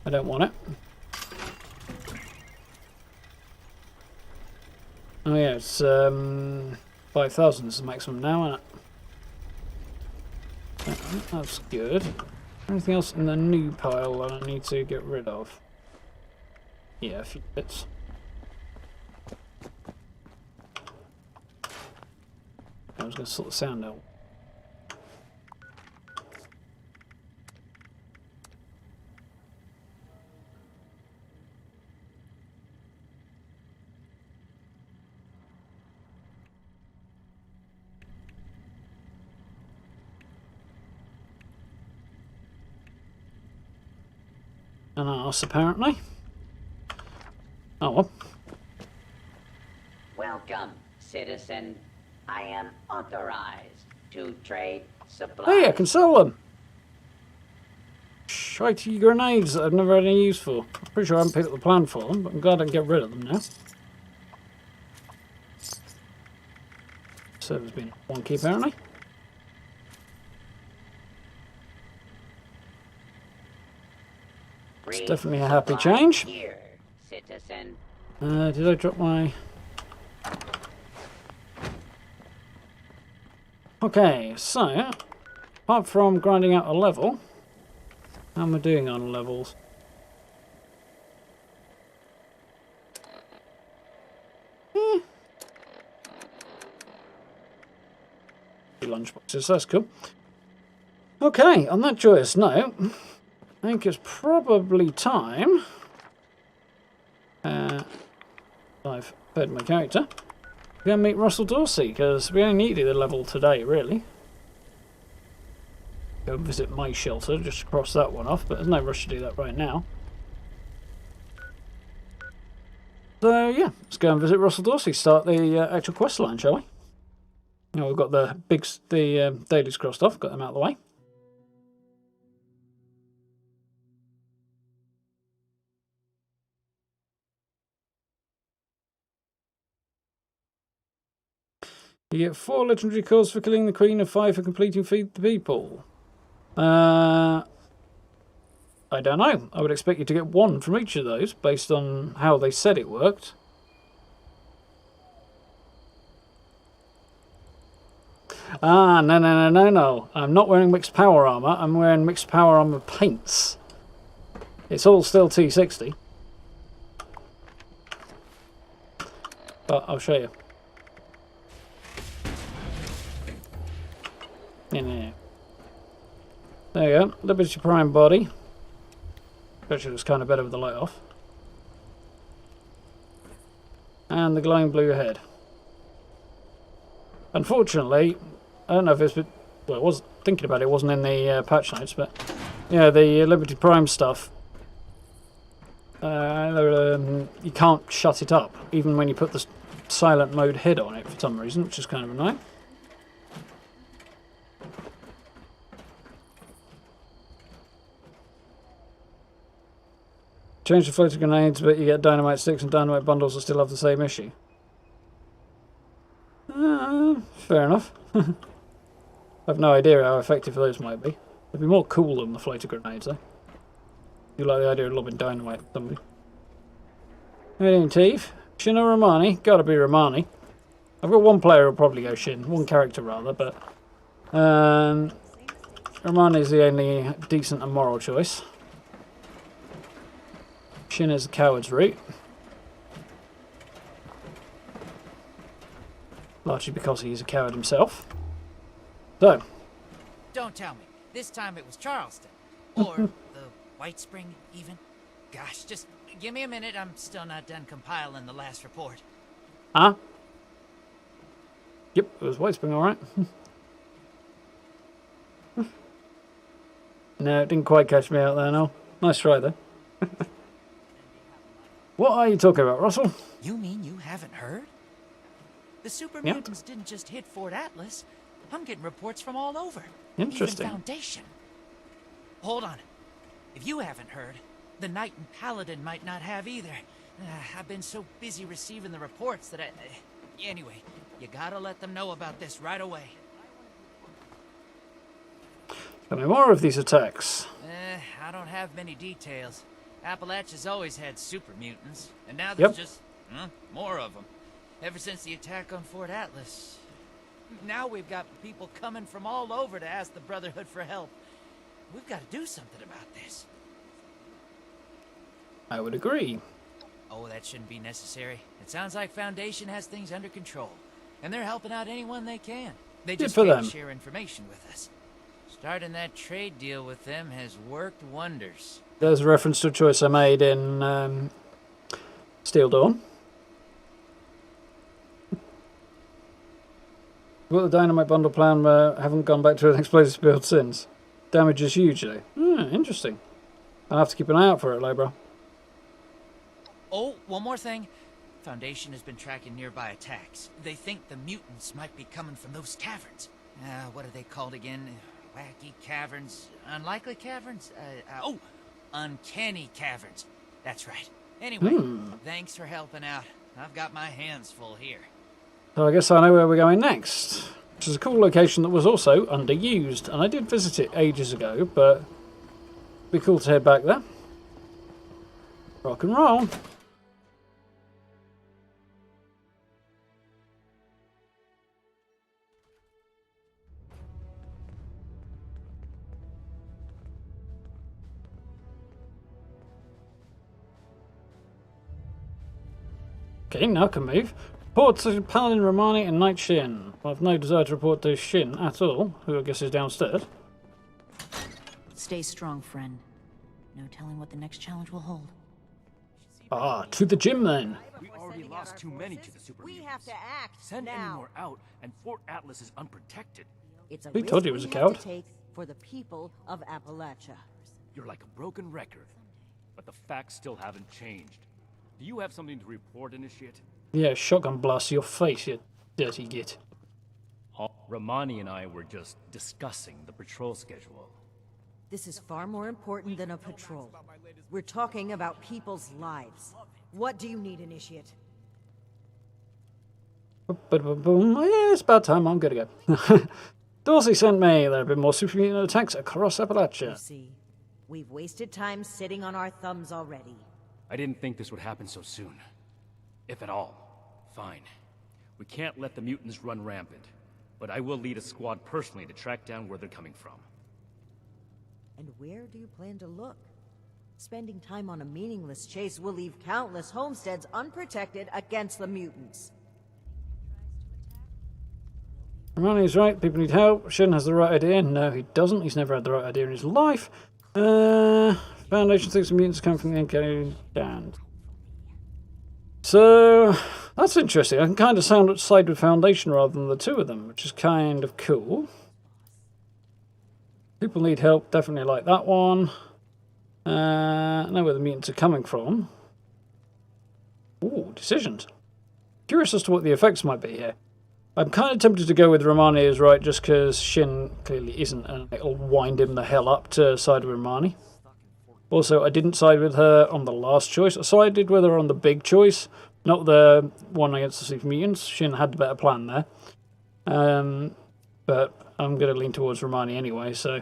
I don't want it. Oh yeah, it's 5,000 is the maximum now, isn't it? That's good. Anything else in the new pile that I need to get rid of? Yeah, a few bits. I was going to sort the sound out. An arse, apparently. Oh well. Welcome, citizen. I am authorized to trade supplies. Hey, I can sell them! Shitey grenades that I've never had any use for. I'm pretty sure I haven't picked up the plan for them, but I'm glad I can get rid of them now. Server's been wonky, apparently. It's definitely a happy change. Here, citizen. Did I drop my... Okay, so, apart from grinding out a level, how am I doing on levels? Lunchboxes, that's cool. Okay, on that joyous note, I think it's probably time. I've fed my character. We're going to meet Russell Dorsey, because we only needed a level today, really. Go and visit my shelter, just cross that one off, but there's no rush to do that right now. So yeah, let's go and visit Russell Dorsey, start the actual quest line, shall we? Now we've got the dailies crossed off, got them out of the way. You get 4 legendary cores for killing the Queen and 5 for completing Feed the People. I don't know. I would expect you to get 1 from each of those, based on how they said it worked. Ah, no. I'm not wearing mixed power armor. I'm wearing mixed power armor paints. It's all still T60. But I'll show you. Yeah. There you go. Liberty Prime body. Actually looks kind of better with the light off. And the glowing blue head. Unfortunately, I don't know if it's been, well, it was thinking about it. It wasn't in the patch notes, but yeah, the Liberty Prime stuff. You can't shut it up, even when you put the silent mode head on it for some reason, which is kind of annoying. Change the floating grenades, but you get dynamite sticks and dynamite bundles that still have the same issue. Fair enough. I've no idea how effective those might be. They'd be more cool than the floating grenades, though. You like the idea of lobbing dynamite at somebody. Medium Teeth. Shin or Romani? Gotta be Romani. I've got one player who'll probably go Shin. One character, rather, but... Romani's the only decent and moral choice. Shin is the coward's route. Largely because he's a coward himself. So. Don't tell me. This time it was Charleston. Or the White Spring, even. Gosh, just give me a minute. I'm still not done compiling the last report. Huh? Yep, it was White Spring, alright. No, it didn't quite catch me out there, no. Nice try, though. What are you talking about, Russell? You mean you haven't heard? The super mutants didn't just hit Fort Atlas. I'm getting reports from all over. Interesting. Even Foundation. Hold on. If you haven't heard, the Knight and Paladin might not have either. I've been so busy receiving the reports that anyway, you gotta let them know about this right away. Tell me more of these attacks. I don't have many details. Appalachia's always had super mutants, and now there's just more of them. Ever since the attack on Fort Atlas. Now we've got people coming from all over to ask the Brotherhood for help. We've got to do something about this. I would agree. Oh, that shouldn't be necessary. It sounds like Foundation has things under control, and they're helping out anyone they can. They just can't share information with us. Starting that trade deal with them has worked wonders. There's a reference to a choice I made in Steel Dawn. Well, the dynamite bundle plan haven't gone back to an explosive build since. Damage is huge, though. Interesting. I'll have to keep an eye out for it, Labra. Oh, one more thing. Foundation has been tracking nearby attacks. They think the mutants might be coming from those caverns. What are they called again? Wacky caverns? Unlikely caverns? Uncanny caverns. That's right. Anyway, thanks for helping out. I've got my hands full here. So I guess I know where we're going next. Which is a cool location that was also underused. And I did visit it ages ago, but it'd be cool to head back there. Rock and roll. Okay, now I can move. Report to Paladin Romani and Knight Xion. I have no desire to report to Xion at all, who I guess is downstairs. Stay strong, friend. No telling what the next challenge will hold. Ah, to the gym then. We already lost too many to the super mutants. We have to act Send now. any more out, and Fort Atlas is unprotected. It's a Who risk told you he we was a have coward? to take, for the people of Appalachia. You're like a broken record, but the facts still haven't changed. Do you have something to report, Initiate? Yeah, shotgun blast to your face, you dirty git. Romani and I were just discussing the patrol schedule. This is far more important than a patrol. We're talking about people's lives. What do you need, Initiate? Boom. Yeah, it's about time. I'm good to go. Dorsey sent me. There have been more super mutant attacks across Appalachia. You see, we've wasted time sitting on our thumbs already. I didn't think this would happen so soon. If at all. Fine. We can't let the mutants run rampant. But I will lead a squad personally to track down where they're coming from. And where do you plan to look? Spending time on a meaningless chase will leave countless homesteads unprotected against the mutants. Romani's right. People need help. Xion has the right idea. No, he doesn't. He's never had the right idea in his life. Foundation thinks the mutants come from the Uncanny Caverns. So that's interesting. I can kind of side with Foundation rather than the two of them, which is kind of cool. People need help. Definitely like that one. I know where the mutants are coming from. Ooh, decisions. Curious as to what the effects might be here. I'm kind of tempted to go with Romani is right, just because Xion clearly isn't, and it'll wind him the hell up to side with Romani. Also, I didn't side with her on the last choice. I sided with her on the big choice, not the one against the super mutants. Xion had the better plan there. But I'm going to lean towards Romani anyway, so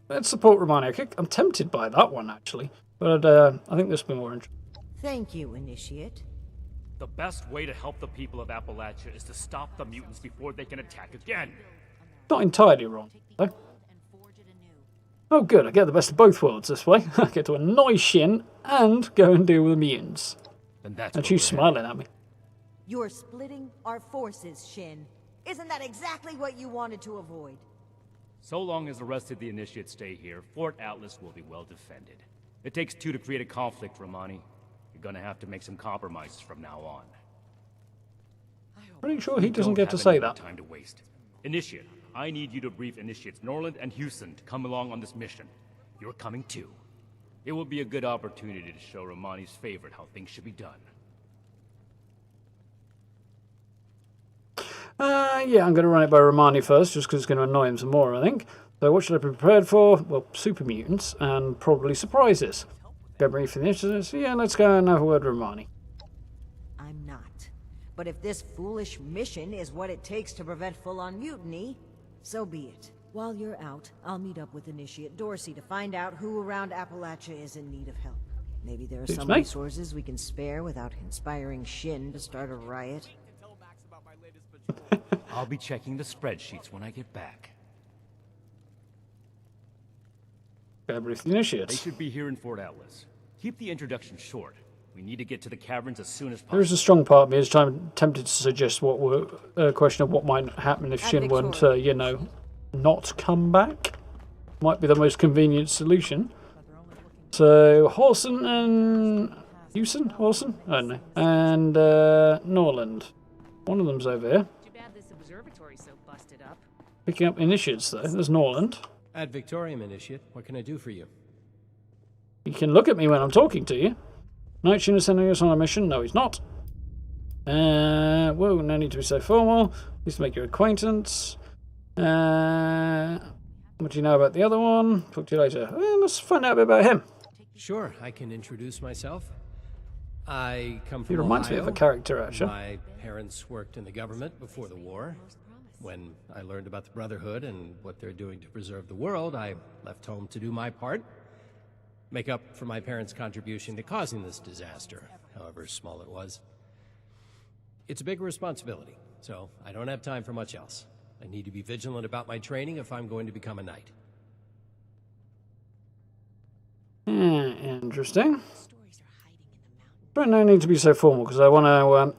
let's support Romani. I'm tempted by that one, actually, but I think this will be more interesting. Thank you, Initiate. The best way to help the people of Appalachia is to stop the mutants before they can attack again. Not entirely wrong, though. Oh good, I get the best of both worlds this way. I get to annoy Xion and go and deal with the mutants. And she's smiling at me. You're splitting our forces, Xion. Isn't that exactly what you wanted to avoid? So long as the rest of the Initiates stay here, Fort Atlas will be well defended. It takes two to create a conflict, Romani. You're gonna have to make some compromises from now on. Pretty sure he doesn't get to say that. Time to waste. Initiate, I need you to brief Initiates Norland and Xion to come along on this mission. You're coming too. It will be a good opportunity to show Romani's favorite how things should be done. Yeah, I'm going to run it by Romani first, just because it's going to annoy him some more, I think. So what should I be prepared for? Well, super mutants, and probably surprises. Go brief Initiates. Yeah, let's go and have a word with Romani. I'm not. But if this foolish mission is what it takes to prevent full-on mutiny, so be it. While you're out, I'll meet up with Initiate Dorsey to find out who around Appalachia is in need of help. Maybe there are some resources we can spare without inspiring Xion to start a riot. I'll be checking the spreadsheets when I get back. Go brief the Initiates. They should be here in Fort Atlas. Keep the introduction short. We need to get to the caverns as soon as possible. There is a strong part of me is tempted to suggest what were a question of what might happen if Xion were to, you know, not come back. Might be the most convenient solution. So Horson and Horson? I don't know. And Norland. One of them's over here. Too bad this observatory's so busted up. Picking up Initiates though. There's Norland. Ad Victorium, Initiate. What can I do for you? You can look at me when I'm talking to you. Night Xion is sending us on a mission. No, he's not. Whoa, no need to be so formal. Please make your acquaintance. What do you know about the other one? Talk to you later. Well, let's find out a bit about him. Sure, I can introduce myself. I come He from reminds Ohio. me of a character, actually. My parents worked in the government before the war. When I learned about the Brotherhood and what they're doing to preserve the world, I left home to do my part. Make up for my parents' contribution to causing this disaster, however small it was. It's a big responsibility, so I don't have time for much else. I need to be vigilant about my training if I'm going to become a knight. Interesting. But no need to be so formal, because I want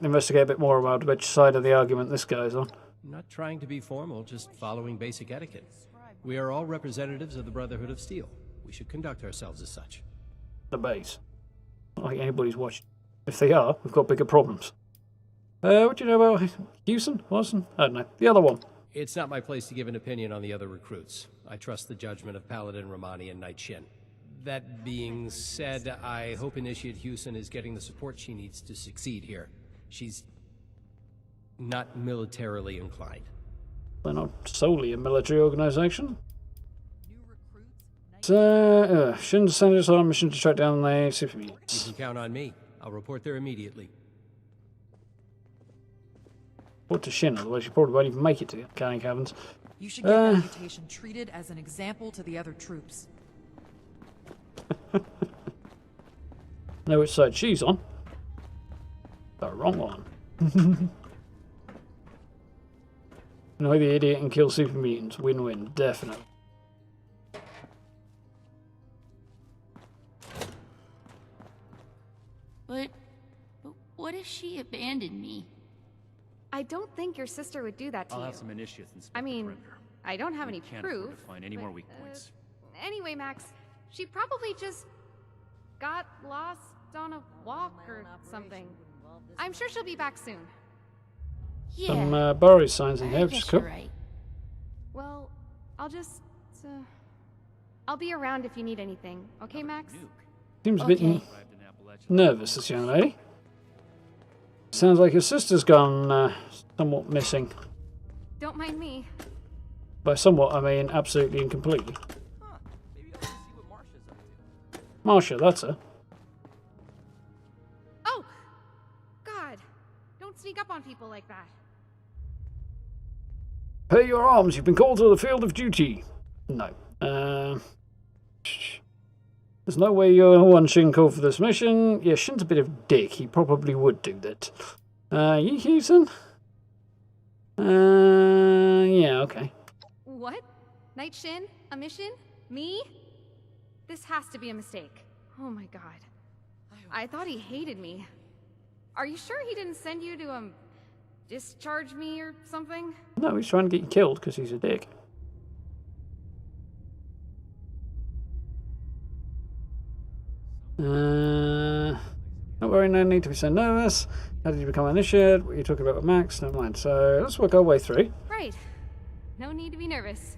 to investigate a bit more about which side of the argument this guy's on. I'm not trying to be formal, just following basic etiquette. We are all representatives of the Brotherhood of Steel. We should conduct ourselves as such. The base. Not like anybody's watching. If they are, we've got bigger problems. What do you know about Xion? Horson? I don't know. The other one. It's not my place to give an opinion on the other recruits. I trust the judgment of Paladin Romani and Knight Xion. That being said, I hope Initiate Xion is getting the support she needs to succeed here. She's not militarily inclined. They're not solely a military organization. So, Xion sent us on a mission to track down the super You mutants. can count on me. I'll report there immediately. Report to Xion, otherwise you probably won't even make it to Uncanny Caverns. You should get that mutation treated as an example to the other troops. Know which side she's on. The wrong one. Annoy the idiot and kill super mutants. Win-win, definitely. But what if she abandoned me? I don't think your sister would do that to you. I'll have some initiates inspect I mean, the perimeter. I don't have any Can't proof. afford to find any but, more weak points. Anyway, Max, she probably just got lost on a walk or something. I'm sure she'll be back soon. Yeah. Some Boris signs in here, which is guess cool. you're right. Well, I'll be around if you need anything. Okay, Max? Seems a bit Okay. nervous, this young lady. Sounds like her sister's gone somewhat missing. Don't mind me. By somewhat, I mean absolutely and completely. Maybe I'll go see what Marsha's up to. Marsha, that's her. Oh! God! Don't sneak up on people like that. Pay your arms, you've been called to the field of duty. No. There's no way you're one Xion called for this mission. Yeah, Xion's a bit of a dick. He probably would do that. You, Houston? Yeah, okay. What? Knight Xion? A mission? Me? This has to be a mistake. Oh my god. I thought he hated me. Are you sure he didn't send you to, discharge me or something? No, he's trying to get you killed because he's a dick. Don't worry, no need to be so nervous. How did you become an initiate? What are you talking about with Max? Never mind. So let's work our way through. Right. No need to be nervous.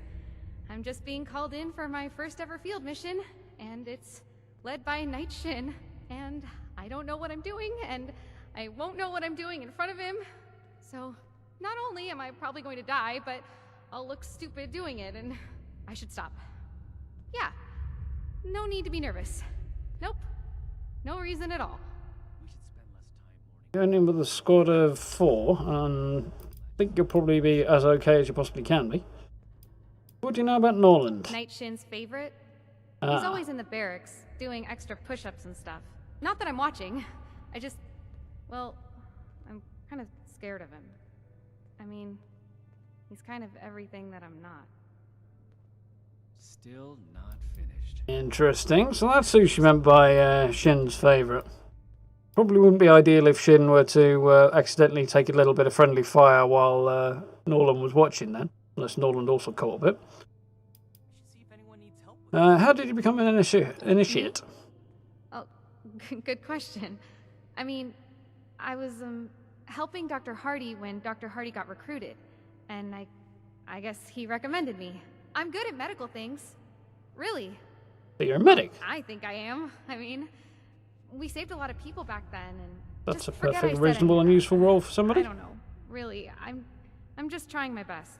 I'm just being called in for my first ever field mission, and it's led by Knight Xion, and I don't know what I'm doing, and I won't know what I'm doing in front of him. So, not only am I probably going to die, but I'll look stupid doing it, and I should stop. Yeah. No need to be nervous. Nope. No reason at all. Going in with a squad of 4, and I think you'll probably be as okay as you possibly can be. What do you know about Norland? Knight Shin's favorite? He's always in the barracks, doing extra push-ups and stuff. Not that I'm watching. I just... well, I'm kind of scared of him. I mean, he's kind of everything that I'm not. Still not finished. Interesting. So that's who she meant by Shin's favourite. Probably wouldn't be ideal if Xion were to accidentally take a little bit of friendly fire while Norland was watching then. Unless Norland also caught a bit. How did you become an initiate? Oh, good question. I mean, I was helping Dr. Hardy when Dr. Hardy got recruited. And I guess he recommended me. I'm good at medical things. Really. But you're a medic. I think I am. I mean, we saved a lot of people back then, and That's just a forget I perfect, said reasonable, and any of useful role for that. somebody. I don't know. Really, I'm just trying my best.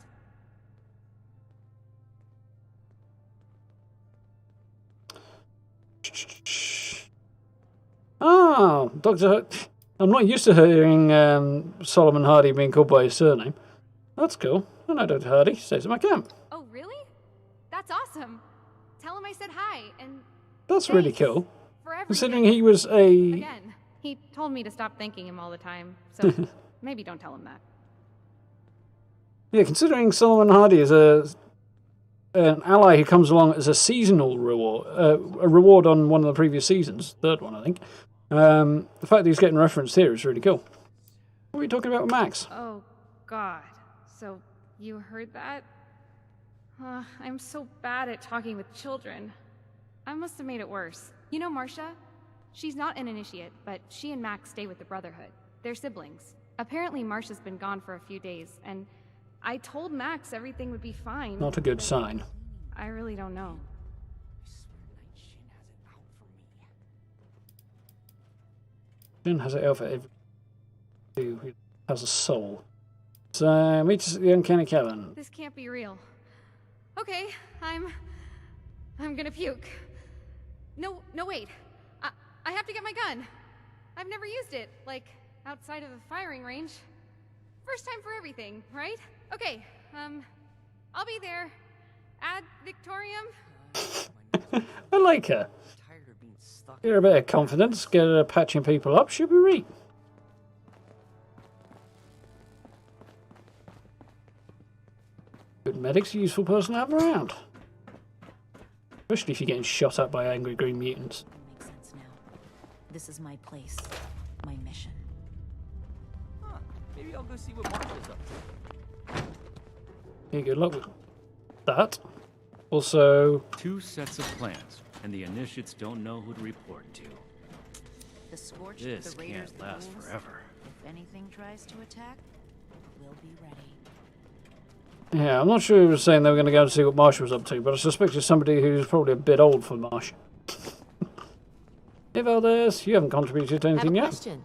Oh, Dr. I'm not used to hearing Solomon Hardy being called by his surname. That's cool. I know Dr. Hardy. Stays at my camp. Oh, really? That's awesome. Tell him I said hi, and That's really cool. for everything. Considering he was a... Again, he told me to stop thanking him all the time, so maybe don't tell him that. Yeah, considering Solomon Hardy is an ally who comes along as a seasonal reward, a reward on one of the previous seasons, third one, I think. The fact that he's getting referenced here is really cool. What are you talking about with Max? Oh, God. So, you heard that? I'm so bad at talking with children. I must have made it worse. You know Marcia? She's not an initiate, but she and Max stay with the Brotherhood. They're siblings. Apparently Marcia's been gone for a few days, and I told Max everything would be fine. Not a good sign. I really don't know. Xion has it out for everyone who has a soul. So, meet us at the Uncanny Caverns. This can't be real. Okay, I'm gonna puke. No, wait. I have to get my gun. I've never used it, like, outside of the firing range. First time for everything, right? Okay, I'll be there. Ad Victorium. I like her. Get her a bit of confidence, get her patching people up, she'll be right. Good medic's a useful person to have around. Especially if you're getting shot at by angry green mutants. Makes sense now. This is my place, my mission. Huh. Maybe I'll go see what Marsha's up to. Yeah, good luck with that. Also... 2 sets of plans, and the initiates don't know who to report to. The scorch This of the raiders can't last wounds. forever. If anything tries to attack, we'll be ready. Yeah, I'm not sure he was saying they were going to go and see what Marsha was up to, but I suspect it's somebody who's probably a bit old for Marsha. Hey Valdez, you haven't contributed to anything I have a yet. question.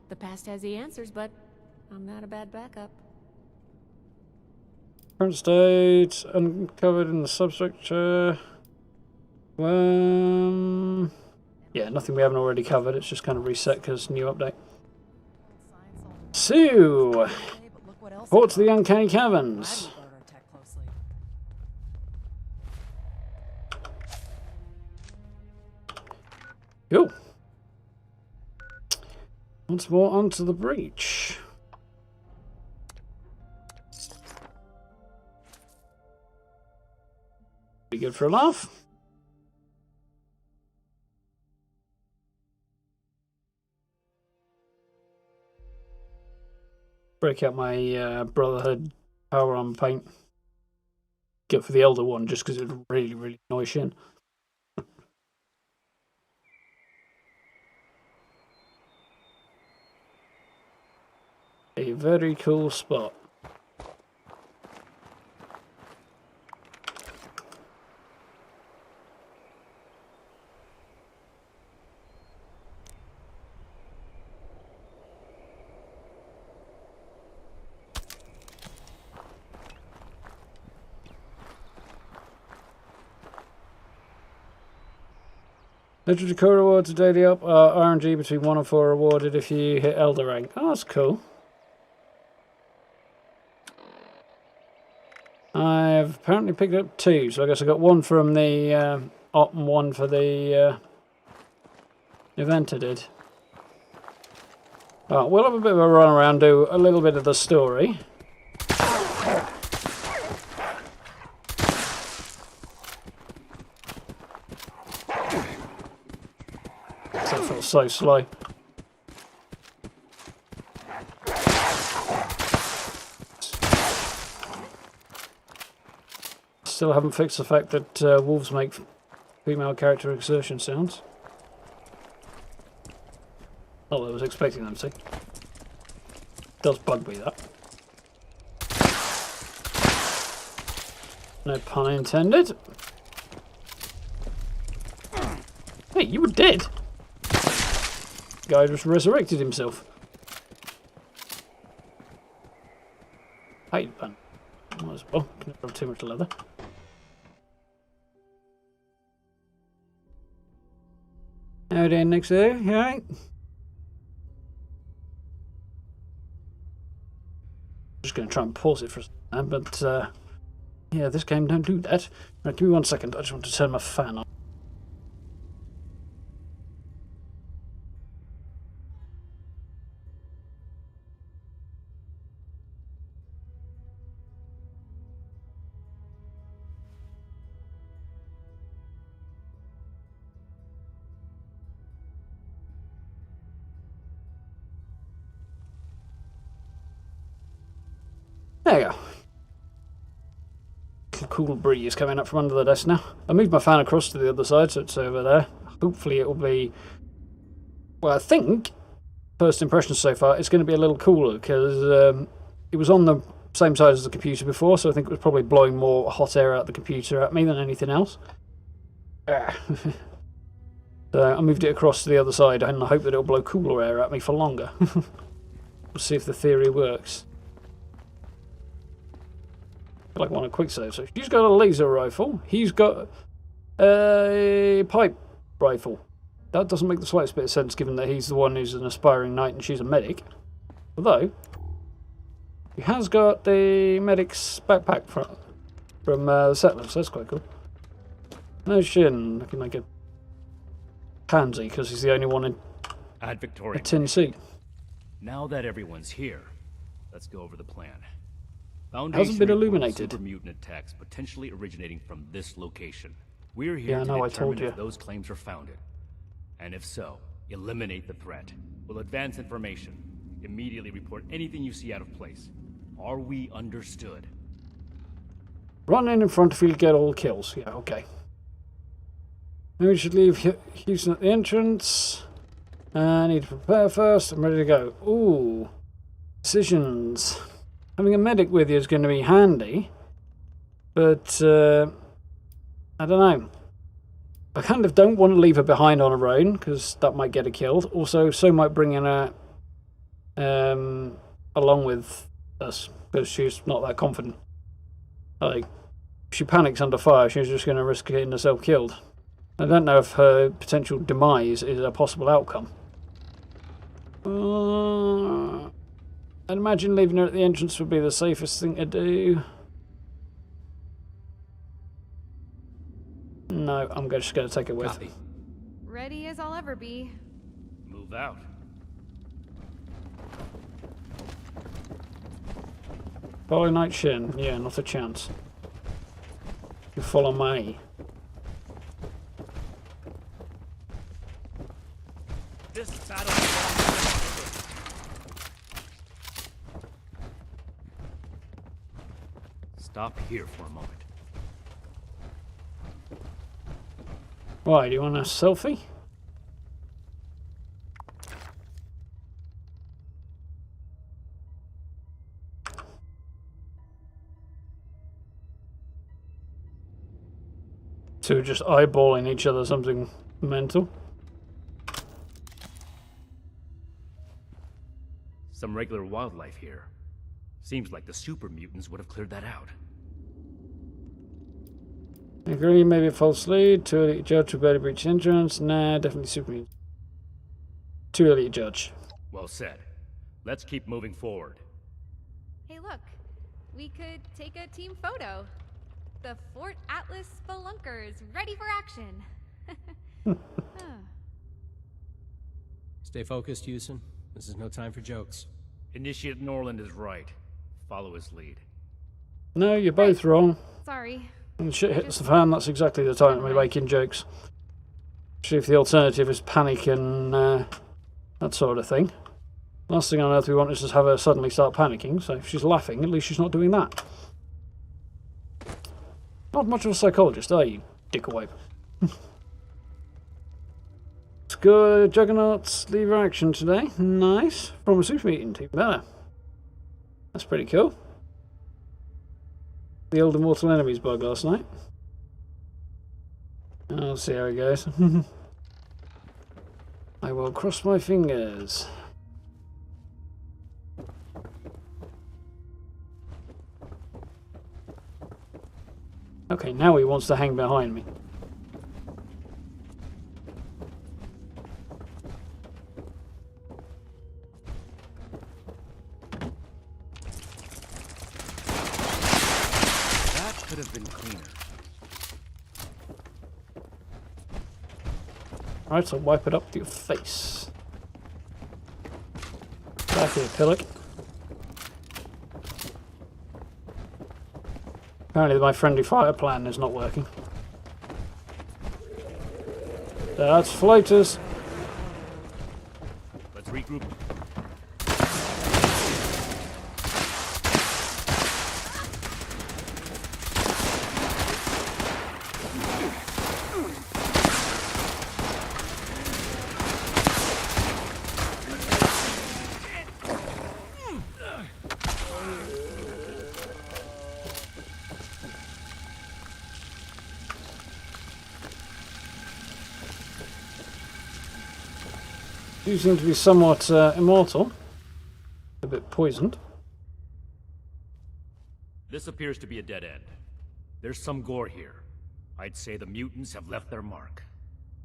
The past has the answers, but I'm not a bad backup. Current state, uncovered in the substructure. Yeah, nothing we haven't already covered, it's just kind of reset because new update. So, report to the Uncanny Caverns. Cool. Once more onto the breach. Be good for a laugh. Break out my Brotherhood power armor paint. Go for the elder one just because it would really, really annoy Xion. A very cool spot. Literature code rewards are daily up. RNG between 1 and 4 rewarded if you hit Elder rank. Oh, that's cool. I've apparently picked up 2, so I guess I got 1 from the op and 1 for the event I did. We'll have a bit of a run around, do a little bit of the story. That felt so slow. Still haven't fixed the fact that wolves make female character exertion sounds. Not that I was expecting them to. Does bug me, that. No pun intended. Hey, you were dead. Guy just resurrected himself. Hey, pun. Might as well. Can't have too much leather. How doing next there? You alright? Just going to try and pause it for a second, but yeah, this game don't do that. Right, give me 1 second. I just want to turn my fan on. There you go. Cool breeze coming up from under the desk now. I moved my fan across to the other side, so it's over there. Hopefully it will be... Well, I think, first impressions so far, it's going to be a little cooler, because it was on the same size as the computer before, so I think it was probably blowing more hot air out the computer at me than anything else. So I moved it across to the other side and I hope that it'll blow cooler air at me for longer. We'll see if the theory works. I like one a quick save. So she's got a laser rifle. He's got a pipe rifle. That doesn't make the slightest bit of sense given that he's the one who's an aspiring knight and she's a medic. Although, he has got the medic's backpack from the settlers. That's quite cool. No Xion, looking like a pansy because he's the only one in a tin suit. Now that everyone's here, let's go over the plan. Hasn't been illuminated. Super mutant attacks potentially originating from this location. We're here Yeah, to I determine told you. if those claims are founded. And if so, eliminate the threat. We'll advance information. Immediately report anything you see out of place. Are we understood? Run in front if you get all kills. Yeah, okay. Maybe we should leave Houston at the entrance. I need to prepare first. I'm ready to go. Ooh. Decisions. Having a medic with you is going to be handy. But, I don't know. I kind of don't want to leave her behind on her own, because that might get her killed. Also, so might bring in her along with us, because she's not that confident. Like, if she panics under fire, she's just going to risk getting herself killed. I don't know if her potential demise is a possible outcome. I'd imagine leaving her at the entrance would be the safest thing to do. No, I'm just going to take it with. Copy. Ready as I'll ever be. Move out. Follow Night Xion. Yeah, not a chance. You follow me. This battle. Stop here for a moment. Why, do you want a selfie? So we're just eyeballing each other, something mental. Some regular wildlife here. Seems like the super mutants would have cleared that out. Agree, maybe a false lead. Too early to judge. We better breach entrance. Nah, definitely super mutant. Too early to judge. Well said. Let's keep moving forward. Hey, look. We could take a team photo. The Fort Atlas Spelunkers, ready for action. Stay focused, Houston. This is no time for jokes. Initiate Norland is right. Follow his lead. No, you're both wrong. Sorry. When shit hits the fan, that's exactly the time to be making jokes. See if the alternative is panic and that sort of thing. Last thing on earth we want is to have her suddenly start panicking, so if she's laughing, at least she's not doing that. Not much of a psychologist, are you, dickwipe? It's good. Juggernauts leave action today. Nice. From a super meeting team. Better. That's pretty cool. The old immortal enemies bug last night. I'll see how it goes. I will cross my fingers. Okay, now he wants to hang behind me. That could have been cleaner. Alright, so wipe it up with your face. Back here, Pillock. Apparently my friendly fire plan is not working. That's floaters. Let's regroup. You seem to be somewhat immortal. A bit poisoned. This appears to be a dead end. There's some gore here. I'd say the mutants have left their mark.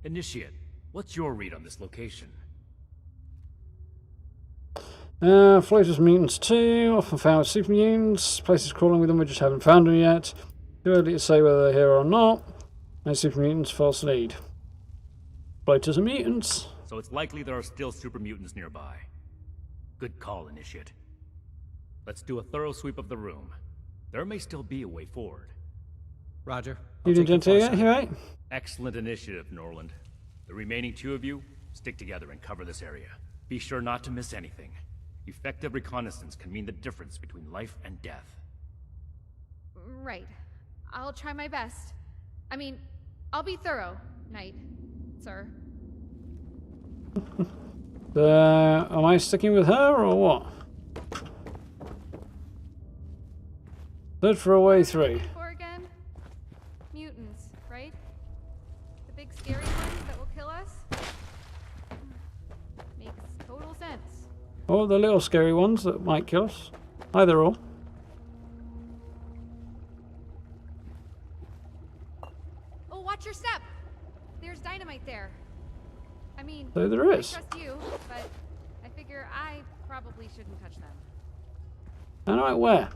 Initiate, what's your read on this location? Floaters mutants too, often found with super mutants. Places crawling with them, we just haven't found them yet. Too early to say whether they're here or not. No super mutants, false lead. Floaters are mutants. So it's likely there are still super mutants nearby. Good call, Initiate. Let's do a thorough sweep of the room. There may still be a way forward. Roger. You didn't do it, right? Excellent initiative, Norland. The remaining two of you, stick together and cover this area. Be sure not to miss anything. Effective reconnaissance can mean the difference between life and death. Right. I'll try my best. I mean, I'll be thorough, Knight, sir. Am I sticking with her or what? Look for a way through. For again? Mutants, right? The big scary ones that will kill us? Makes total sense. Or the little scary ones that might kill us. Either or. Oh, watch your step! There's dynamite there. I mean, So there is. I trust you, but I figure I probably shouldn't touch them. Dynamite where?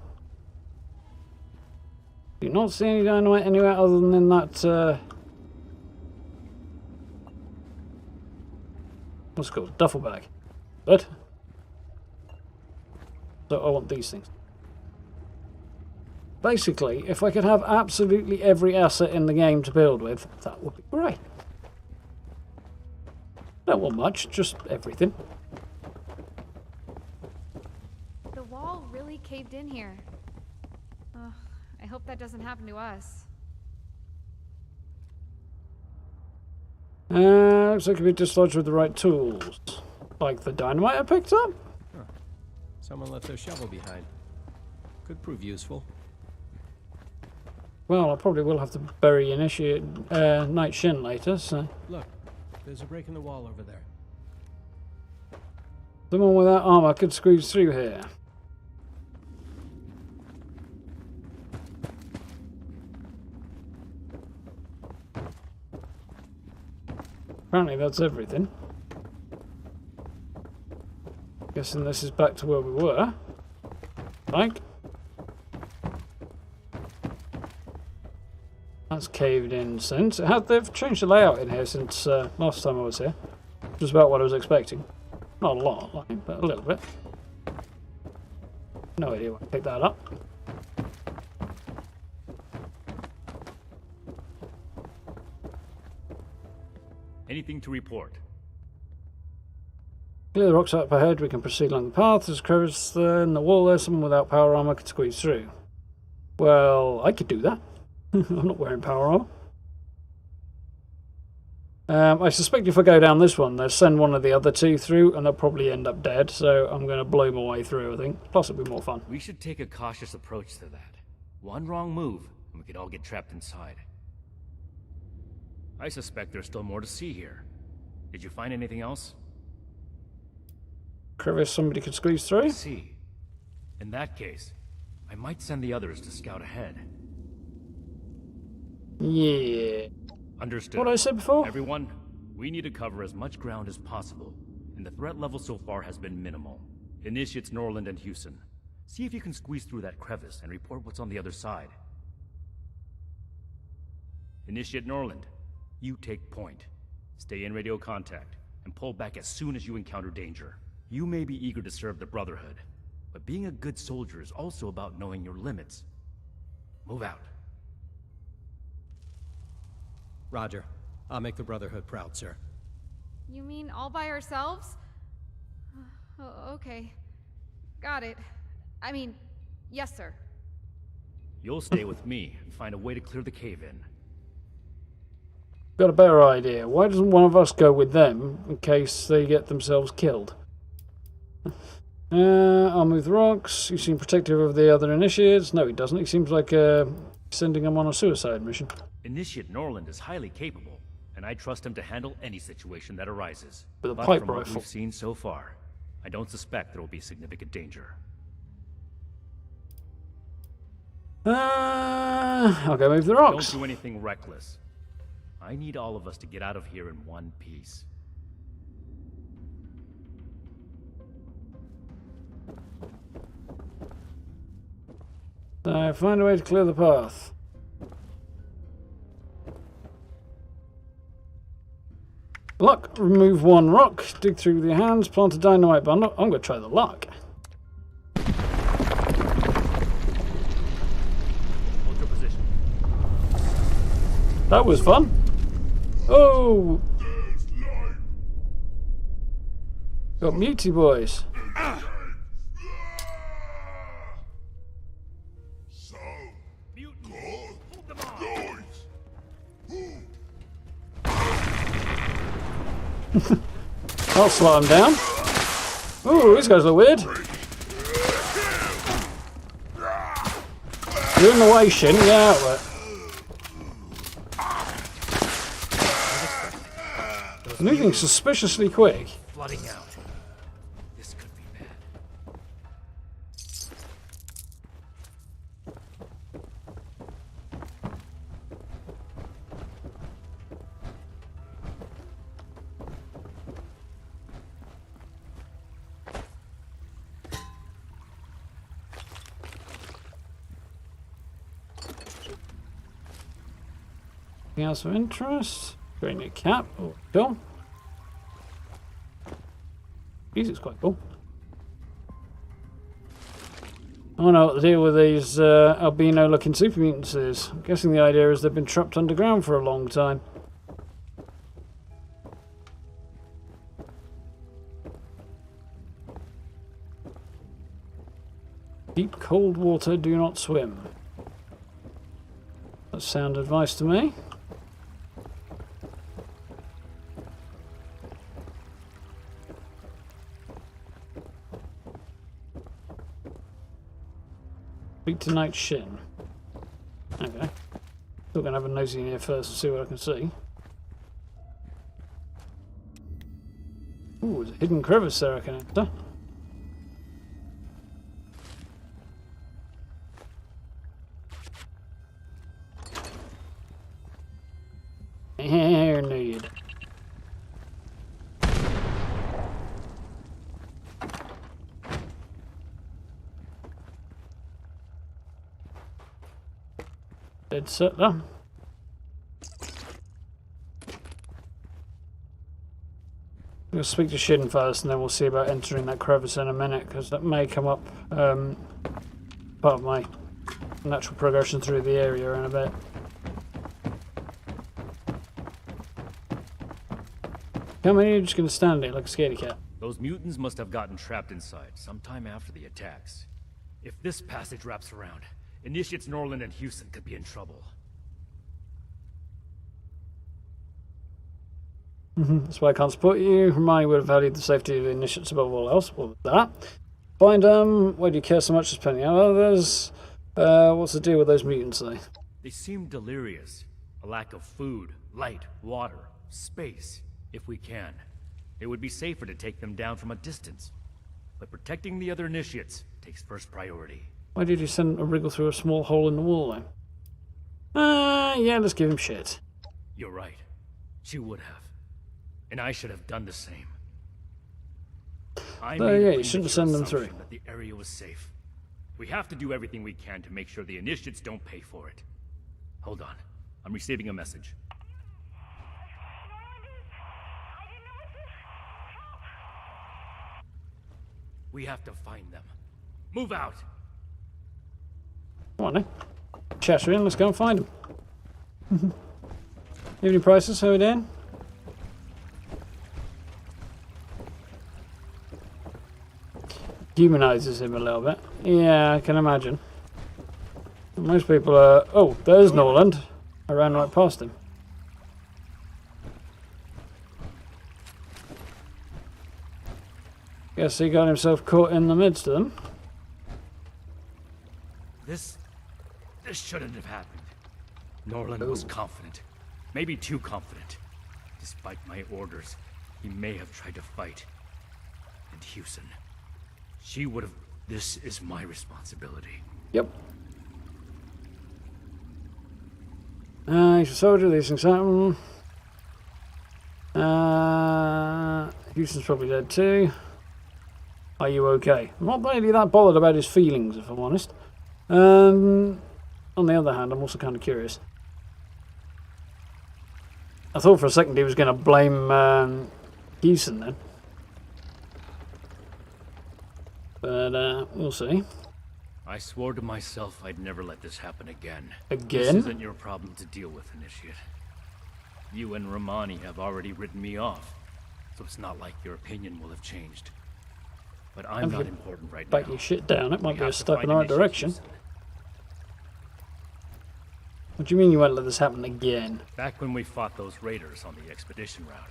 Do you not see any dynamite anywhere other than in that, what's it called? Duffel bag. But so I want these things. Basically, if I could have absolutely every asset in the game to build with, that would be great. Don't want much, just everything. The wall really caved in here. Ugh, I hope that doesn't happen to us. Looks like it could be dislodged with the right tools. Like the dynamite I picked up? Huh. Someone left their shovel behind. Could prove useful. Well, I probably will have to bury Initiate Night Shin later, so... Look, there's a break in the wall over there. Someone without armor could squeeze through here. Apparently that's everything. Guessing this is back to where we were. Like. That's caved in since. They've changed the layout in here since last time I was here. Which is about what I was expecting. Not a lot, like, but a little bit. No idea why I picked that up. Anything to report? Clear the rocks up ahead, we can proceed along the path. There's a crevice there in the wall there, someone without power armor could squeeze through. Well, I could do that. I'm not wearing power armor. I suspect if I go down this one, they'll send one of the other two through and they'll probably end up dead, so I'm going to blow my way through, I think. Plus it'll be more fun. We should take a cautious approach to that. One wrong move, and we could all get trapped inside. I suspect there's still more to see here. Did you find anything else? Crevice somebody could squeeze through? I see. In that case, I might send the others to scout ahead. Yeah. Understood. What I said before? Everyone, we need to cover as much ground as possible, and the threat level so far has been minimal. Initiates Norland and Xion. See if you can squeeze through that crevice and report what's on the other side. Initiate Norland, you take point. Stay in radio contact, and pull back as soon as you encounter danger. You may be eager to serve the Brotherhood, but being a good soldier is also about knowing your limits. Move out. Roger. I'll make the Brotherhood proud, sir. You mean all by ourselves? Oh, okay. Got it. I mean, yes, sir. You'll stay with me and find a way to clear the cave-in. Got a better idea. Why doesn't one of us go with them in case they get themselves killed? I'll move the rocks. You seem protective of the other initiates. No, he doesn't. He seems like sending them on a suicide mission. Initiate Norland is highly capable. and I trust him to handle any situation that arises. With a But pipe from what rifle. we've seen so far, I don't suspect there will be significant danger. I'll go move the rocks. Don't do anything reckless. I need all of us to get out of here in one piece. So, find a way to clear the path. Luck, remove one rock, dig through with your hands, plant a dynamite bundle. I'm going to try the luck. Hold your position. That was fun. Oh! Got muty boys. I'll slow him down. Ooh, these guys look weird. You're in the way, Shin. Get out of it. Moving suspiciously quick. Flooding out. This could be bad. Anything else of interest? Great new cap. Oh, cool. Music's quite cool. I don't know what the deal with these albino-looking super mutants is. I'm guessing the idea is they've been trapped underground for a long time. Deep cold water, do not swim. That's sound advice to me. Speak to Night Shin. Okay. Still gonna have a nosy in here first and see what I can see. Ooh, there's a hidden crevice there I can enter. Here, no you don't. Dead settler. We'll speak to Shin first and then we'll see about entering that crevice in a minute, because that may come up part of my natural progression through the area in a bit. How many are you just going to stand there like a scaredy cat? Those mutants must have gotten trapped inside sometime after the attacks. If this passage wraps around, Initiates Norland and Houston could be in trouble. That's why I can't support you. Hermione would have valued the safety of the Initiates above all else. What was that? Find why do you care so much as Penny? Oh, there's what's the deal with those mutants though? They seem delirious. A lack of food, light, water, space. If we can, it would be safer to take them down from a distance. But protecting the other Initiates takes first priority. Why did you send a wriggle through a small hole in the wall then? Yeah, let's give him shit. You're right. She would have. And I should have done the same. I Yeah, you shouldn't send them through. That the area was safe. We have to do everything we can to make sure the Initiates don't pay for it. Hold on. I'm receiving a message. We have to find them. Move out! Come on then. Cheshire in, let's go and find him. You have any prices? How are we doing? Humanizes him a little bit. Yeah, I can imagine. Most people are... Oh, there's Norland. I ran right past him. Guess he got himself caught in the midst of them. This shouldn't have happened. Norland was confident. Maybe too confident. Despite my orders, he may have tried to fight. And Xion, she would have... This is my responsibility. Yep. He's a soldier, these things happen. Houston's probably dead too. Are you okay? I'm not really that bothered about his feelings, if I'm honest. On the other hand, I'm also kind of curious. I thought for a second he was going to blame Houston then. But we'll see. I swore to myself I'd never let this happen again. Again? This isn't your problem to deal with, Initiate. You and Romani have already written me off, so it's not like your opinion will have changed. But I'm not important right now. Back your shit down. It might be a step in the right direction. What do you mean you won't let this happen again? Back when we fought those raiders on the expedition route,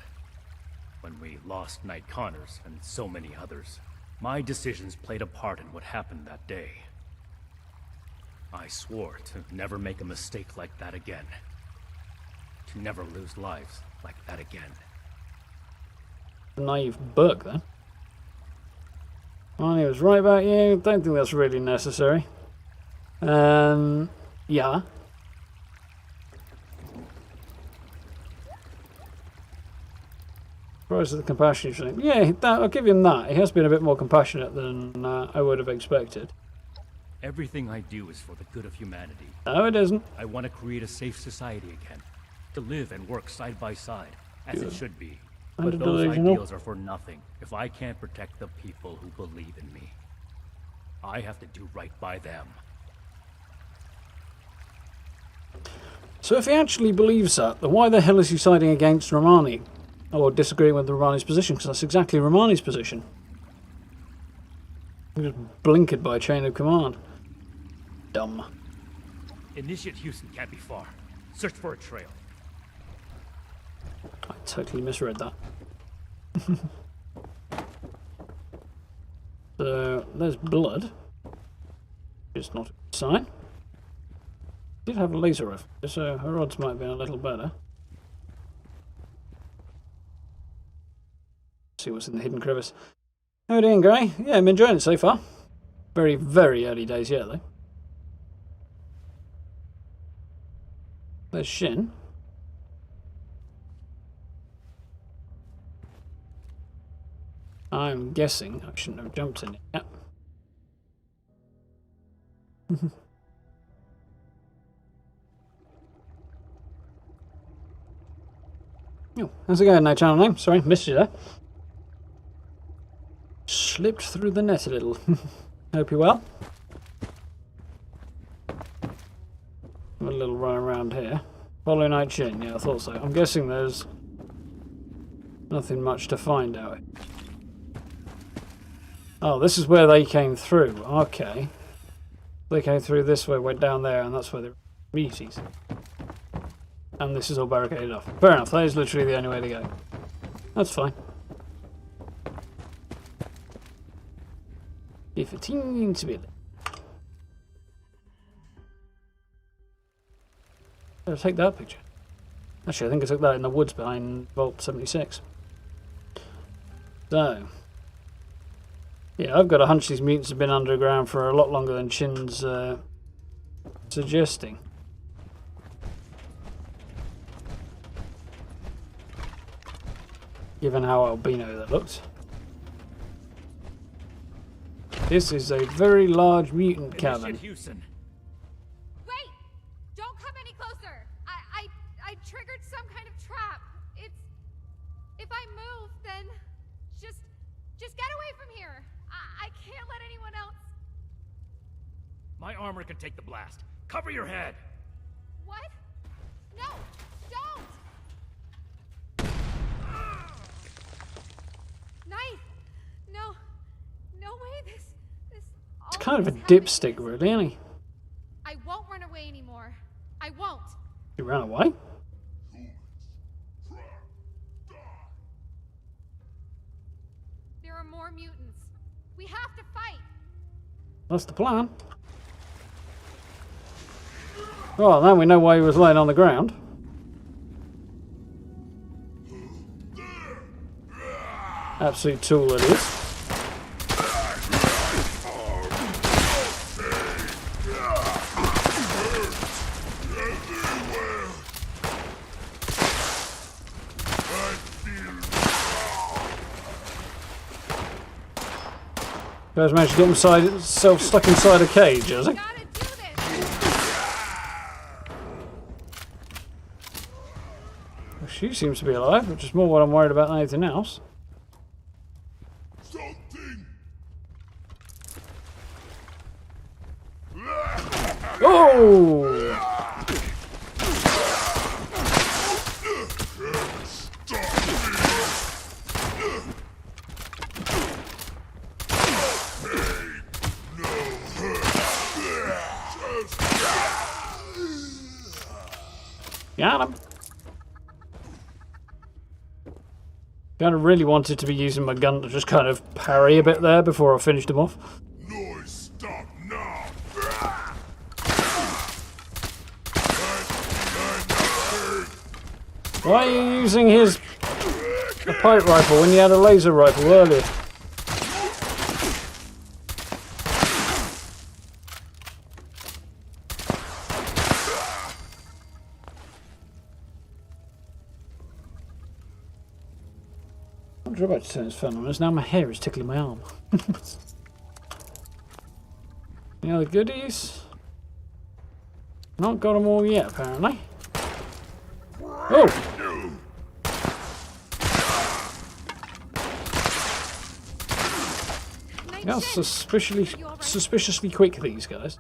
when we lost Knight Connors and so many others, my decisions played a part in what happened that day. I swore to never make a mistake like that again. To never lose lives like that again. A naive bug, then. Well, he was right about you. Don't think that's really necessary. Yeah. Surprised at the compassion you've shown. Yeah, I'll give him that. He has been a bit more compassionate than I would have expected. Everything I do is for the good of humanity. No, it isn't. I want to create a safe society again. To live and work side by side, as it should be. But those ideals are for nothing if I can't protect the people who believe in me. I have to do right by them. So if he actually believes that, then why the hell is he siding against Romani? Or disagreeing with Romani's position, because that's exactly Romani's position. He was blinkered by a chain of command. Dumb. Initiate Houston can't be far. Search for a trail. I totally misread that. So, there's blood. It's not a good sign. Did have a laser rifle, so her odds might have been a little better. See what's in the hidden crevice. How are you doing, Gray? Yeah, I'm enjoying it so far. Very, very early days yet, though. There's Shin. I'm guessing I shouldn't have jumped in it yet. Oh, how's it going? No channel name. Sorry, missed you there. Slipped through the net a little. Hope you're well. Have a little run around here. Follow Night Shin. Yeah, I thought so. I'm guessing there's nothing much to find out. Oh, this is where they came through. Okay. They came through this way, went down there, and that's where the meaties. And this is all barricaded off. Fair enough, that is literally the only way to go. That's fine. If it seems to be there. I'll take that picture. Actually, I think I took that in the woods behind Vault 76. So. Yeah, I've got a hunch these mutants have been underground for a lot longer than Shin's suggesting. Given how albino that looks. This is a very large mutant cavern. Wait! Don't come any closer! I triggered some kind of trap. It's... If I move, then... Just get away from here! I can't let anyone else... My armor can take the blast. Cover your head! What? No! Don't! Knife! No. No way this... It's kind of a dipstick, really, isn't he? I won't run away anymore. I won't. You ran away? There are more mutants. We have to fight. That's the plan. Well, now we know why he was laying on the ground. absolute tool it is. Guys managed to get himself stuck inside a cage, has he? Well, she seems to be alive, which is more what I'm worried about than anything else. Oh! Got him. Kind of really wanted to be using my gun to just kind of parry a bit there before I finished him off. Stop now. Why are you using a pipe rifle when you had a laser rifle earlier? I'm about to turn this phone on, as now my hair is tickling my arm. Any other goodies? Not got them all yet, apparently. Oh! Yeah, suspiciously quick, these guys.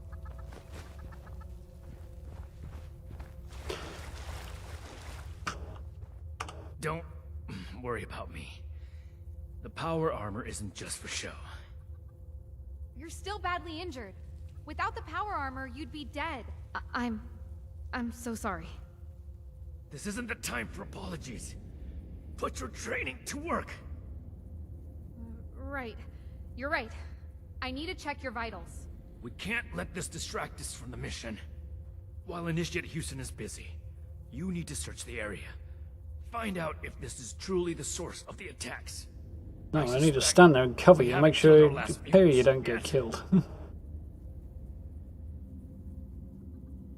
Don't worry about me. The power armor isn't just for show. You're still badly injured. Without the power armor, you'd be dead. I'm so sorry. This isn't the time for apologies. Put your training to work. Right. You're right. I need to check your vitals. We can't let this distract us from the mission. While Initiate Xion is busy, you need to search the area. Find out if this is truly the source of the attacks. No, I need to stand there and cover you, make sure you don't get killed.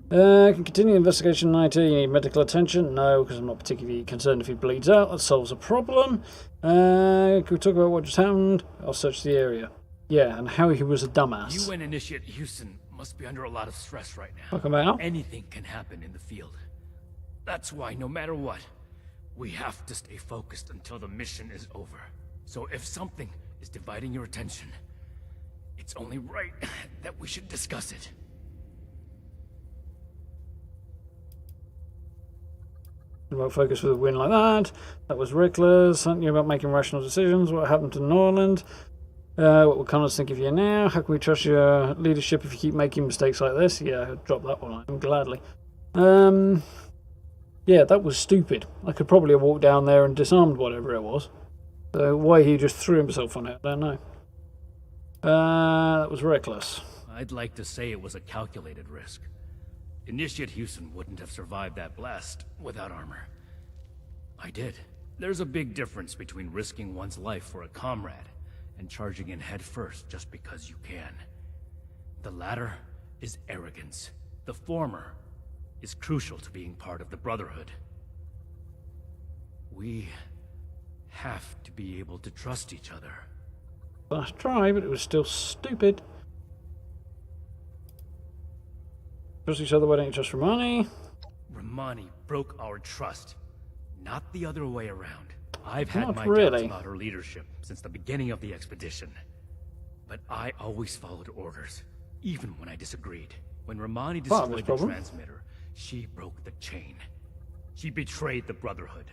Can continue investigation 90. You need medical attention? No, because I'm not particularly concerned if he bleeds out. That solves a problem. Can we talk about what just happened? I'll search the area. Yeah, and how he was a dumbass. You and Initiate Xion must be under a lot of stress right now. Talk about anything can happen in the field. That's why, no matter what, we have to stay focused until the mission is over. So if something is dividing your attention, it's only right that we should discuss it. About focus with a win like that. That was reckless. Something about making rational decisions. What happened to Norland? What will Connors think of you now? How can we trust your leadership if you keep making mistakes like this? Yeah, drop that one on gladly. Yeah, that was stupid. I could probably have walked down there and disarmed whatever it was. So why he just threw himself on it, I don't know. That was reckless. I'd like to say it was a calculated risk. Initiate Xion wouldn't have survived that blast without armor. I did. There's a big difference between risking one's life for a comrade and charging in head first just because you can. The latter is arrogance. The former is crucial to being part of the Brotherhood. We have to be able to trust each other. Last try, but it was still stupid. Trust each other, why don't you trust Romani? Romani broke our trust, not the other way around. I've had Not my really. doubts about her leadership since the beginning of the expedition. But I always followed orders, even when I disagreed. When Romani destroyed the transmitter, she broke the chain. She betrayed the Brotherhood.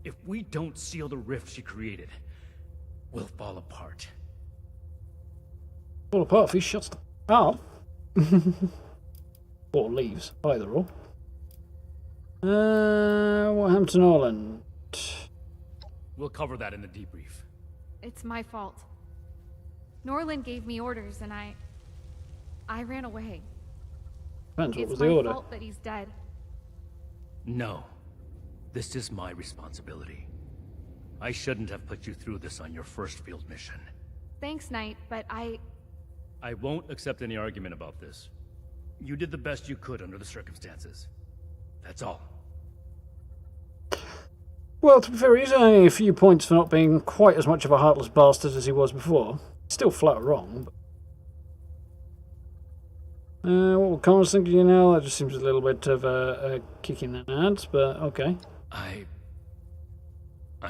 If we don't seal the rift she created, we'll fall apart. Fall apart if he shuts the off. Or leaves, either or. What happened to Norland? We'll cover that in the debrief. It's my fault. Norland gave me orders and I ran away. Depends, what It's was my the order? fault that he's dead. No. This is my responsibility. I shouldn't have put you through this on your first field mission. Thanks, Knight, but I won't accept any argument about this. You did the best you could under the circumstances. That's all. Well, to be fair, he's only a few points for not being quite as much of a heartless bastard as he was before. Still flat wrong. But... what will Connors think of you now? That just seems a little bit of a kick in the nuts, but okay. I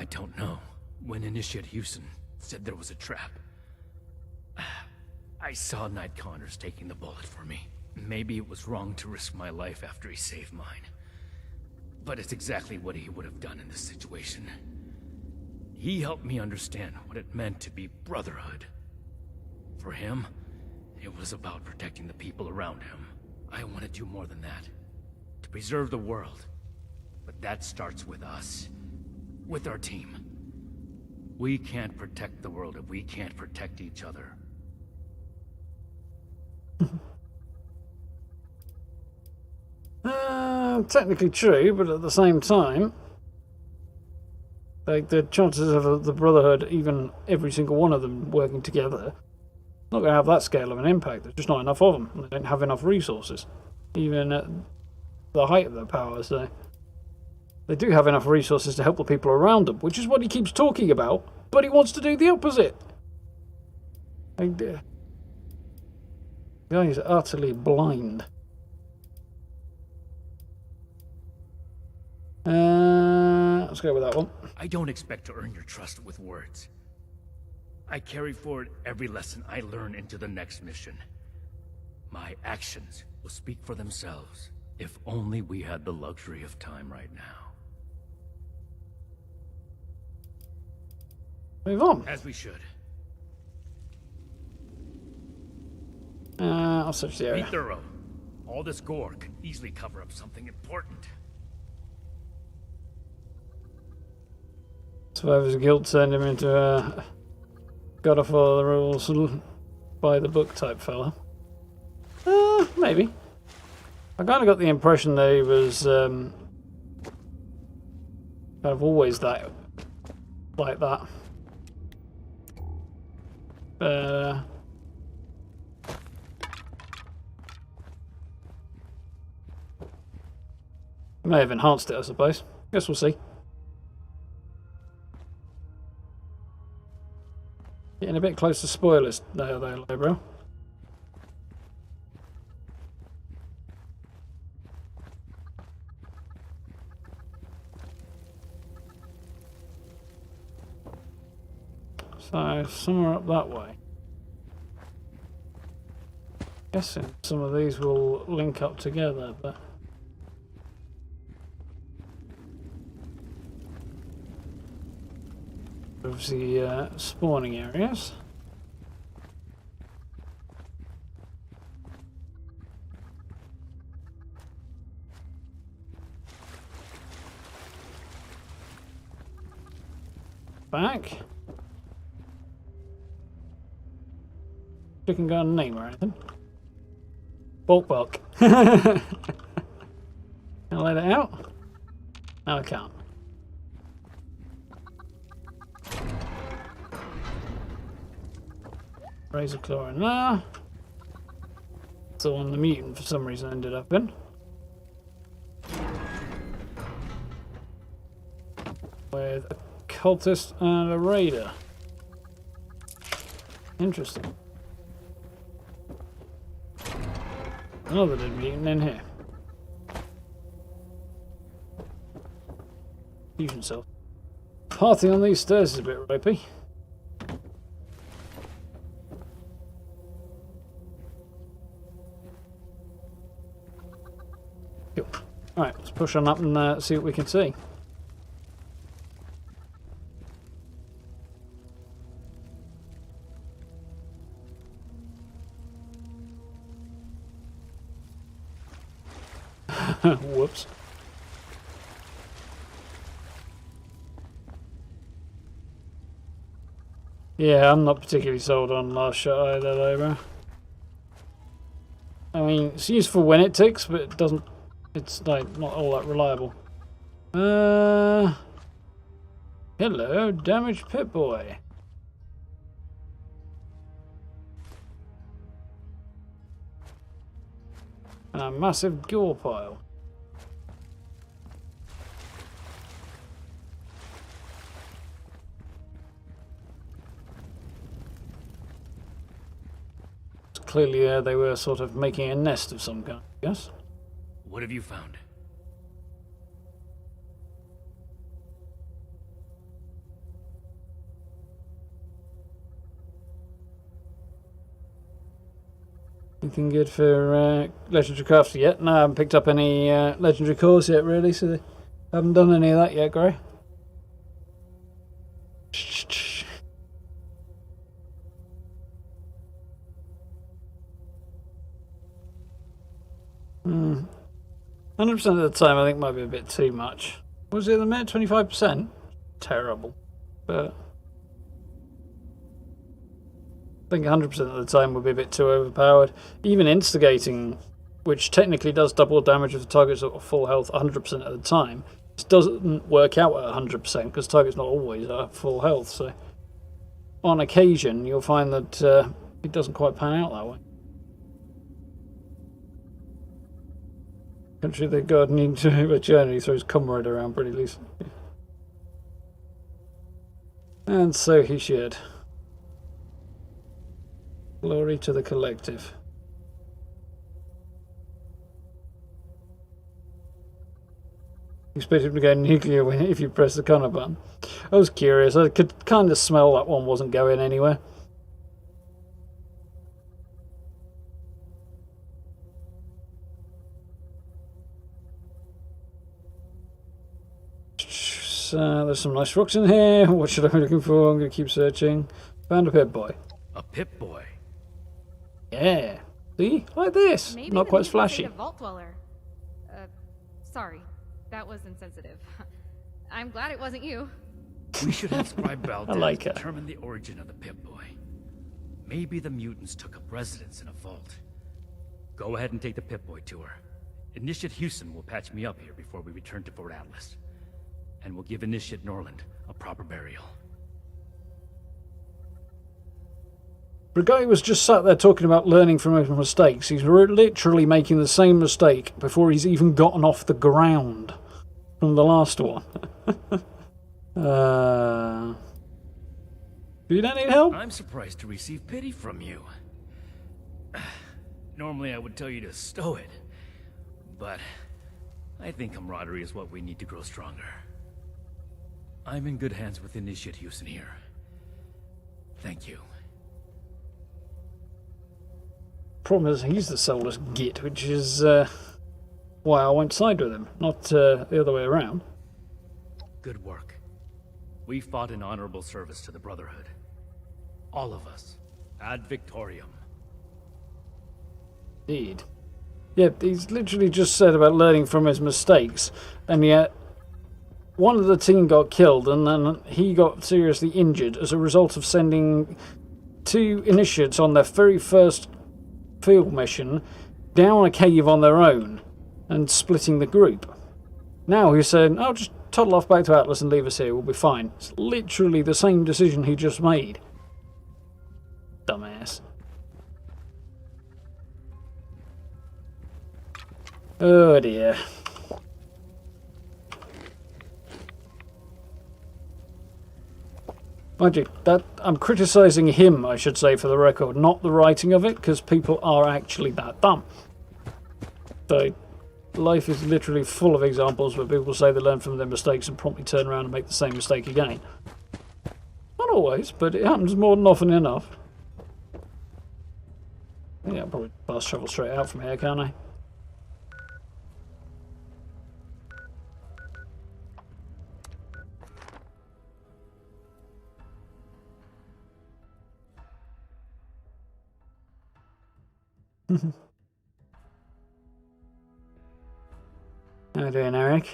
don't know. When Initiate Xion said there was a trap, I saw Knight Connors taking the bullet for me. Maybe it was wrong to risk my life after he saved mine. But it's exactly what he would have done in this situation. He helped me understand what it meant to be Brotherhood. For him, it was about protecting the people around him. I want to do more than that. To preserve the world. But that starts with us. With our team. We can't protect the world if we can't protect each other. Technically true, but at the same time, like the chances of the Brotherhood, even every single one of them working together, not going to have that scale of an impact. There's just not enough of them. They don't have enough resources, even at the height of their power. So they do have enough resources to help the people around them, which is what he keeps talking about. But he wants to do the opposite. Like, the guy is utterly blind. Let's go with that one. I don't expect to earn your trust with words. I carry forward every lesson I learn into the next mission. My actions will speak for themselves. If only we had the luxury of time right now. Move on. As we should. I'll search the area. Be thorough. All this gore could easily cover up something important. Survivor's guilt turned him into a gotta follow the rules by the book type fella. Maybe. I kind of got the impression that he was kind of always that like that. May have enhanced it, I suppose. Guess we'll see. Getting a bit close to spoilers there, bro. So, somewhere up that way. Guessing some of these will link up together, but... of the spawning areas. Back. Chicken gun name or anything. Bulk. Can I let it out? No, I can't. Razor claw in there. That's the one the mutant for some reason ended up in. With a cultist and a raider. Interesting. Another dead mutant in here. Fusion cell. Party on these stairs is a bit ropey. Alright, let's push on up and see what we can see. Whoops. Yeah, I'm not particularly sold on last shot either, though, bro. I mean, it's useful when it ticks, but it doesn't. It's like not all that reliable. Can Hello, damaged Pip-Boy. And a massive gore pile. Clearly they were sort of making a nest of some kind, I guess. What have you found? Anything good for legendary crafts yet? No, I haven't picked up any legendary cores yet, really, so I haven't done any of that yet, Gray. Hmm. 100% of the time, I think might be a bit too much. Was it the minute 25%? Terrible, but I think 100% of the time would be a bit too overpowered. Even instigating, which technically does double damage if the target's at full health 100% of the time, it doesn't work out at 100% because the target's not always at full health. So on occasion, you'll find that it doesn't quite pan out that way. Country the garden into a journey throws comrade around pretty loosely. And so he should. Glory to the collective. Expect him to go nuclear if you press the corner button. I was curious. I could kind of smell that one wasn't going anywhere. There's some nice rocks in here. What should I be looking for? I'm going to keep searching. Found a Pip-Boy. A Pip-Boy? Yeah. See? Like this. Maybe Not quite as flashy. A vault dweller. Sorry. That was insensitive. I'm glad it wasn't you. We should have Scribe Valdez her. determine the origin of the Pip-Boy. Maybe the mutants took up residence in a vault. Go ahead and take the Pip-Boy tour. Initiate Xion will patch me up here before we return to Fort Atlas. And we'll give Initiate Norland a proper burial. The guy was just sat there talking about learning from his mistakes. He's literally making the same mistake before he's even gotten off the ground from the last one. You don't need help? I'm surprised to receive pity from you. Normally I would tell you to stow it, but I think camaraderie is what we need to grow stronger. I'm in good hands with Initiate Xion here. Thank you. Problem is, he's the soulless git, which is why I went side with him, not the other way around. Good work. We fought in honorable service to the Brotherhood. All of us. Ad Victoriam. Indeed. Yeah, he's literally just said about learning from his mistakes, and yet one of the team got killed, and then he got seriously injured as a result of sending 2 initiates on their very first field mission down a cave on their own and splitting the group. Now he's saying, "I'll just toddle off back to Atlas and leave us here, we'll be fine." It's literally the same decision he just made. Dumbass. Oh dear. Mind you, that I'm criticising him, I should say, for the record, not the writing of it, because people are actually that dumb. So, life is literally full of examples where people say they learn from their mistakes and promptly turn around and make the same mistake again. Not always, but it happens more than often enough. Yeah, I'll probably fast travel straight out from here, can't I? How you doing, Eric?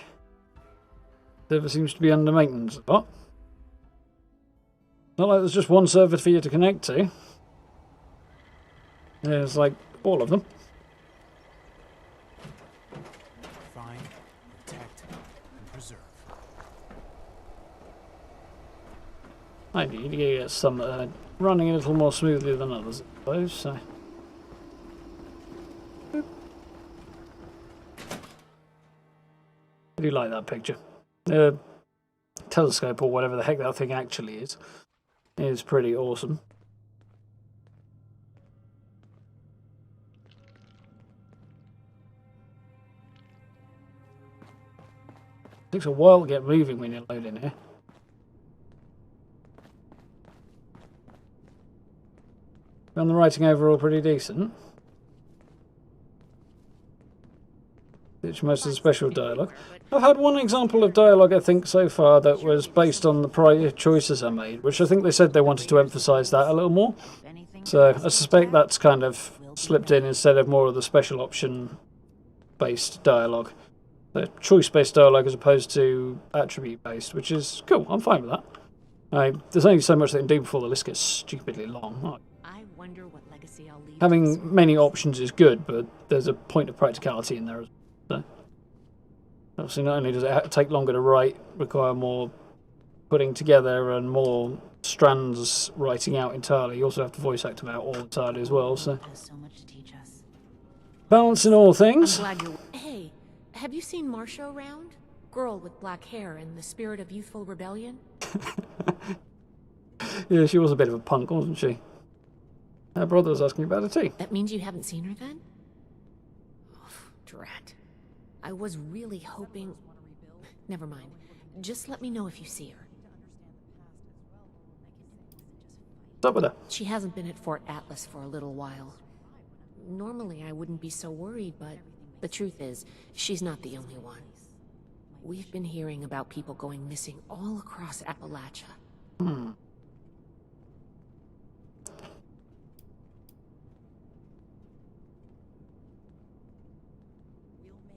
Server seems to be under maintenance. What? Not like there's just one server for you to connect to. There's like all of them. Find, protect, and preserve. I need to get some running a little more smoothly than others, I suppose. So. I do like that picture. The telescope, or whatever the heck that thing actually is pretty awesome. Takes a while to get moving when you're loading here. Found the writing overall pretty decent. It's most of the special dialogue. I've had one example of dialogue, I think, so far that was based on the prior choices I made, which I think they said they wanted to emphasise that a little more. So I suspect that's kind of slipped in instead of more of the special option-based dialogue. The choice-based dialogue as opposed to attribute-based, which is cool. I'm fine with that. There's only so much they can do before the list gets stupidly long. I wonder what legacy I'll leave. Having many options is good, but there's a point of practicality in there as well. So, obviously, not only does it take longer to write, require more putting together and more strands writing out entirely, you also have to voice act them out all entirely as well. So, balancing all things. I'm glad you're... Hey, have you seen Marsha around? Girl with black hair and the spirit of youthful rebellion? Yeah, she was a bit of a punk, wasn't she? Her brother was asking about her too. That means you haven't seen her then? Oh, drat. I was really hoping... Never mind. Just let me know if you see her. What's up with her? She hasn't been at Fort Atlas for a little while. Normally I wouldn't be so worried, but the truth is, she's not the only one. We've been hearing about people going missing all across Appalachia.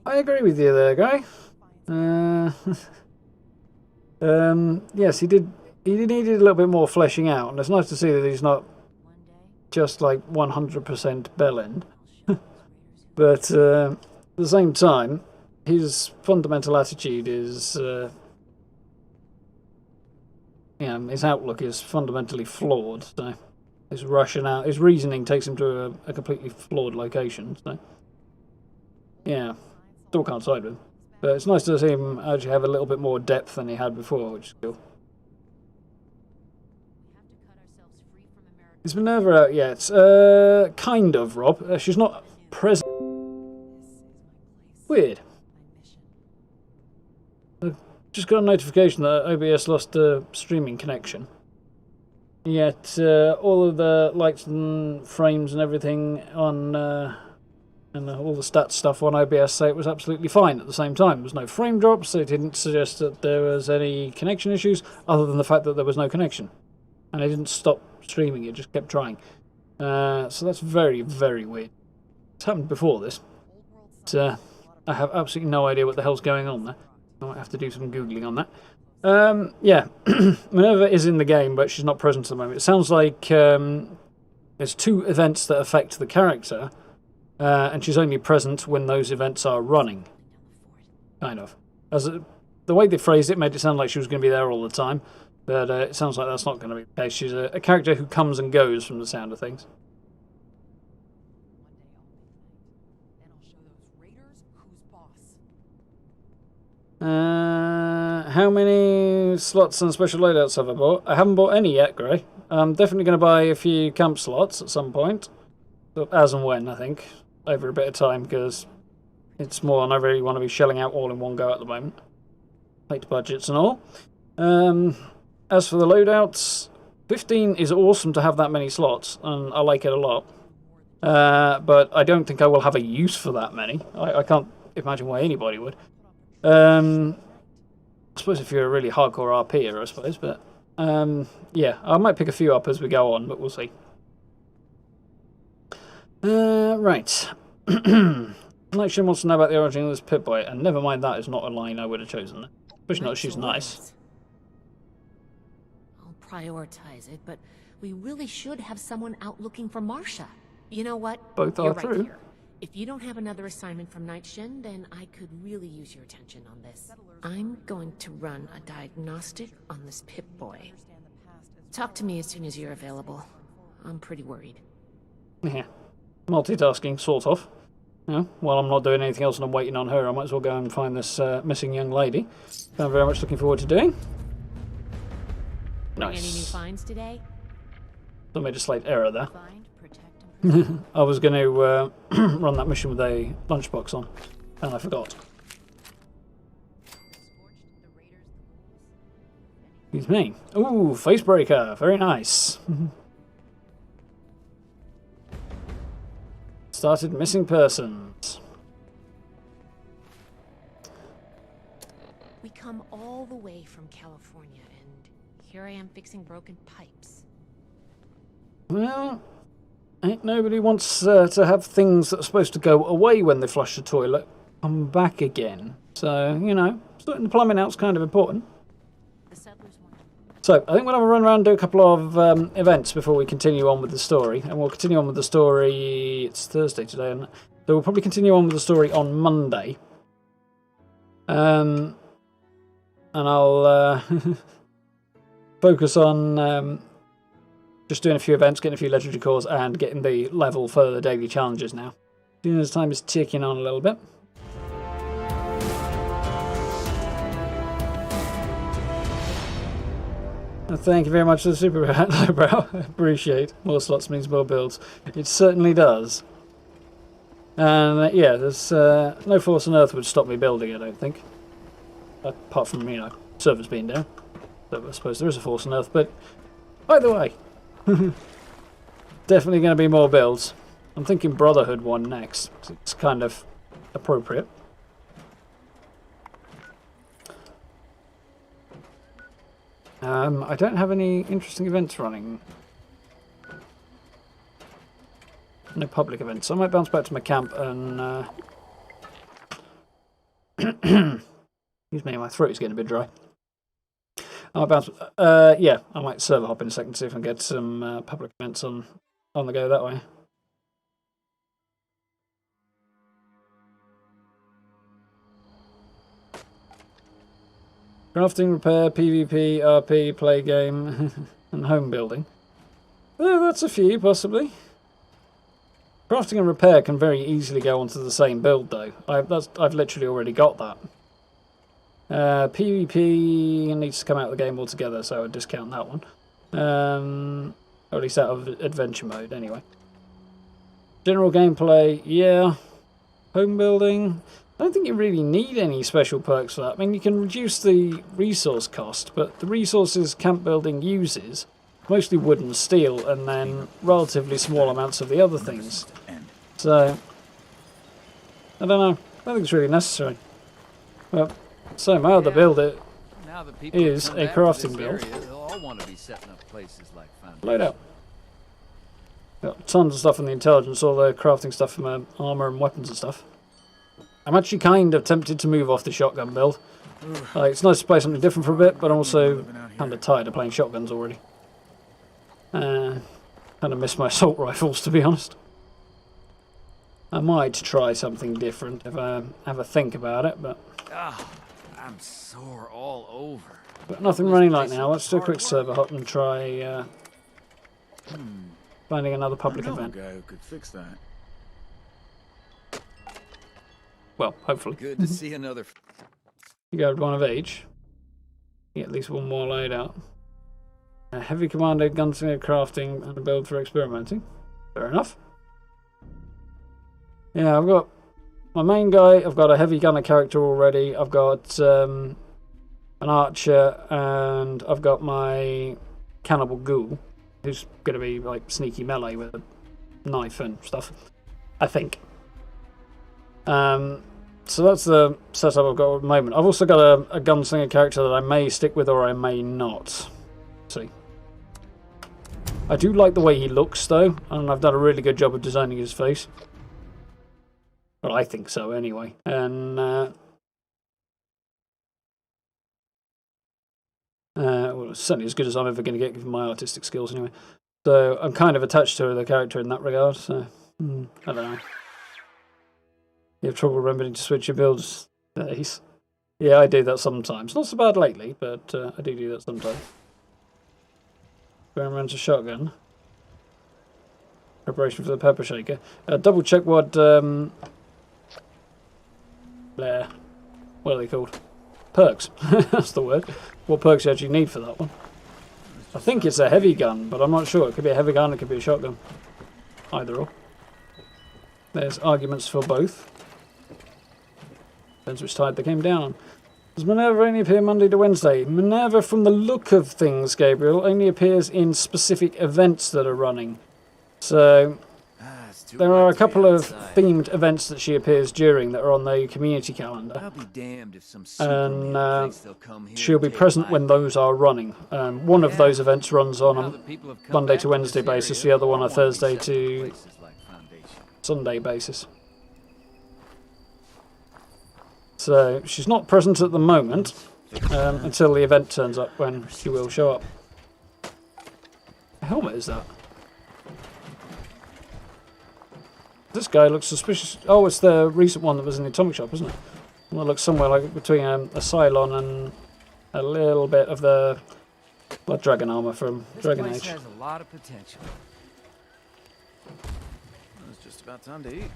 I agree with you there, guy. Yes, he did. He needed a little bit more fleshing out, and it's nice to see that he's not just like 100% bellend. But at the same time, his fundamental attitude is, his outlook is fundamentally flawed. So his rationale, his reasoning takes him to a completely flawed location. So yeah. Still can't side with him. But it's nice to see him actually have a little bit more depth than he had before, which is cool. Is Minerva out yet? Kind of, Rob. She's not present. Weird. I've just got a notification that OBS lost a streaming connection. Yet all of the lights and frames and everything on... and all the stats stuff on OBS say it was absolutely fine at the same time. There was no frame drops, it didn't suggest that there was any connection issues, other than the fact that there was no connection. And it didn't stop streaming, it just kept trying. So that's very, very weird. It's happened before this. But, I have absolutely no idea what the hell's going on there. I might have to do some Googling on that. Yeah, Minerva is in the game, but she's not present at the moment. It sounds like there's two events that affect the character, and she's only present when those events are running. Kind of. The way they phrased it made it sound like she was going to be there all the time, but it sounds like that's not going to be the case. She's a character who comes and goes from the sound of things. How many slots and special loadouts have I bought? I haven't bought any yet, Gray. I'm definitely going to buy a few camp slots at some point. As and when, I think. Over a bit of time, because it's more and I really want to be shelling out all in one go at the moment. Tight budgets and all. As for the loadouts, 15 is awesome to have that many slots, and I like it a lot. But I don't think I will have a use for that many. I can't imagine why anybody would. I suppose if you're a really hardcore RPer, I suppose, but yeah, I might pick a few up as we go on, but we'll see. Right. Xion wants to know about the origin of this Pip-Boy, and never mind that is not a line I would have chosen. Especially not if she's nice. I'll prioritize it, but we really should have someone out looking for Marsha. You know what? Both are true. Right here. If you don't have another assignment from Xion, then I could really use your attention on this. I'm going to run a diagnostic on this Pip-Boy. Talk to me as soon as you're available. I'm pretty worried. Yeah. Multitasking, sort of. Yeah. While I'm not doing anything else and I'm waiting on her, I might as well go and find this missing young lady. I'm very much looking forward to doing. Bring any new Nice. finds today? So made a slight error there. Find, protect, and I was going to run that mission with a lunchbox on, and I forgot. Excuse me. Ooh, facebreaker. Very nice. Started missing persons. We come all the way from California, and here I am fixing broken pipes. Well, ain't nobody wants to have things that are supposed to go away when they flush the toilet come back again. So, you know, sorting the plumbing out's kind of important. So, I think we'll have a run around and do a couple of events before we continue on with the story. And we'll continue on with the story... It's Thursday today, isn't it? So we'll probably continue on with the story on Monday. And I'll focus on just doing a few events, getting a few legendary cores, and getting the level for the daily challenges now. As soon as time is ticking on a little bit. Thank you very much for the super lowbrow. Appreciate. More slots means more builds. It certainly does. And yeah, there's no force on earth would stop me building, I don't think. Apart from, you know, servers being down. So I suppose there is a force on earth, but either way. Definitely going to be more builds. I'm thinking Brotherhood one next. It's kind of appropriate. I don't have any interesting events running. No public events. So I might bounce back to my camp and... excuse me, my throat is getting a bit dry. I might bounce... yeah, I might server hop in a second, see if I can get some public events on the go that way. Crafting, repair, PvP, RP, play game, and home building. That's a few, possibly. Crafting and repair can very easily go onto the same build, though. I've literally already got that. PvP needs to come out of the game altogether, so I would discount that one. Or at least out of adventure mode, anyway. General gameplay, yeah. Home building... I don't think you really need any special perks for that. I mean, you can reduce the resource cost, but the resources camp building uses, mostly wood and steel, and then relatively small amounts of the other things. So, I don't know. I don't think it's really necessary. But, so my other build is a crafting build. They'll all want to be setting up places like Load out. Got tons of stuff in the intelligence, all the crafting stuff for my armour and weapons and stuff. I'm actually kind of tempted to move off the shotgun build. It's nice to play something different for a bit, but I'm also kind of tired of playing shotguns already. Kind of miss my assault rifles, to be honest. I might try something different if I have a think about it, but... I'm sore all over. But nothing running right now. Let's do a quick server hop and try finding another public event. Guy who could fix that. Well, hopefully. Good to see another. You grabbed one of each. Get at least one more laid out. A heavy commando, gunslinger, crafting, and a build for experimenting. Fair enough. Yeah, I've got my main guy. I've got a heavy gunner character already. I've got an archer, and I've got my cannibal ghoul, who's going to be like sneaky melee with a knife and stuff. I think. So that's the setup I've got at the moment. I've also got a gunslinger character that I may stick with or I may not. Let's see. I do like the way he looks though, and I've done a really good job of designing his face. Well, I think so anyway. And well, it's certainly as good as I'm ever going to get given my artistic skills anyway. So I'm kind of attached to the character in that regard, so I don't know. You have trouble remembering to switch your builds days. Yeah, I do that sometimes. Not so bad lately, but I do that sometimes. Experimental shotgun. Preparation for the pepper shaker. Double check what what are they called? Perks. That's the word. What perks you actually need for that one. I think it's a heavy gun, but I'm not sure. It could be a heavy gun, it could be a shotgun. Either or. There's arguments for both. Depends which tide they came down on. Does Minerva only appear Monday to Wednesday? Minerva, from the look of things, Gabriel, only appears in specific events that are running. So, there are a couple of themed events that she appears during that are on the community calendar. I'll be damned if some And she'll be present when those are running. One of those events runs on a Monday to Wednesday basis, the other one a Thursday to Sunday basis. So she's not present at the moment until the event turns up, when she will show up. What helmet is that? This guy looks suspicious. Oh, it's the recent one that was in the atomic shop, isn't it? One that looks somewhere like between a Cylon and a little bit of the Blood Dragon armor from Dragon Age. This place has a lot of potential. It's just about time to eat.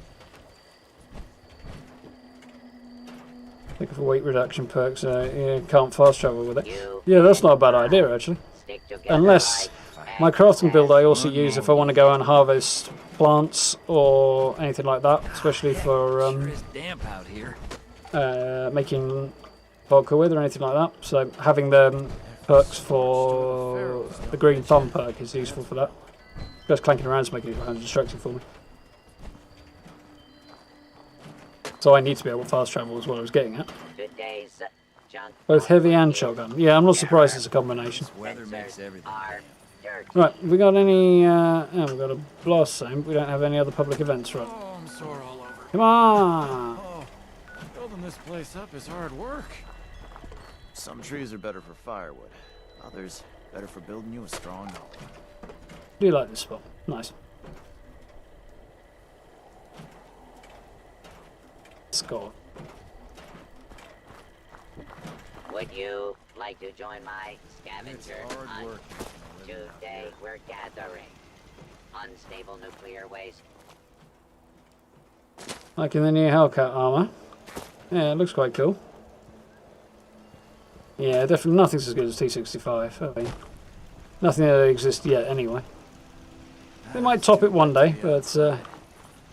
Think of a weight reduction perk, so you can't fast travel with it. Yeah, that's not a bad idea, actually. Unless my crafting build I also use if I want to go and harvest plants or anything like that, especially for making vodka with or anything like that. So having the perks for the green thumb perk is useful for that. Just clanking around is making it kind of distracting for me. So I need to be able to fast travel is what I was getting at. Both heavy and shotgun. Yeah, I'm not surprised it's a combination. Right, we got any... we've got a blast zone, but we don't have any other public events, right? Oh, I'm sore all over. Come on! Oh, building this place up is hard work. Some trees are better for firewood. Others better for building you a strong home. Do you like this spot? Nice. Let's go. Would you like to join my scavenger hunt? Today we're gathering unstable nuclear waste. Like in the new Hellcat armor. Yeah, it looks quite cool. Yeah, definitely nothing's as good as T65. I mean, nothing that exists yet, anyway. They might top it one day, but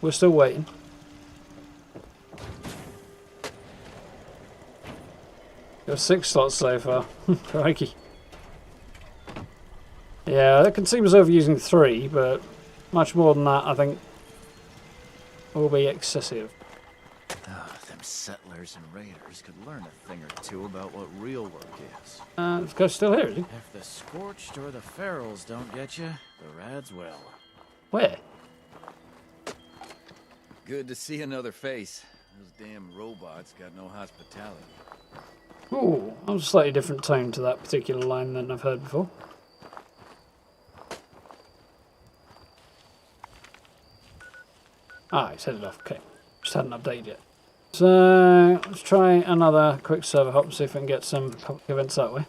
we're still waiting. Got 6 slots so far. Crikey. Yeah, that can seem as though we're using 3, but much more than that, I think, will be excessive. Them settlers and raiders could learn a thing or two about what real work is. This guy's still here, is he? If the Scorched or the Ferals don't get you, the Rads will. Where? Good to see another face. Those damn robots got no hospitality. Ooh, that was a slightly different tone to that particular line than I've heard before. Ah, he's headed off. Okay, just hadn't updated yet. So let's try another quick server hop and see if we can get some public events that way.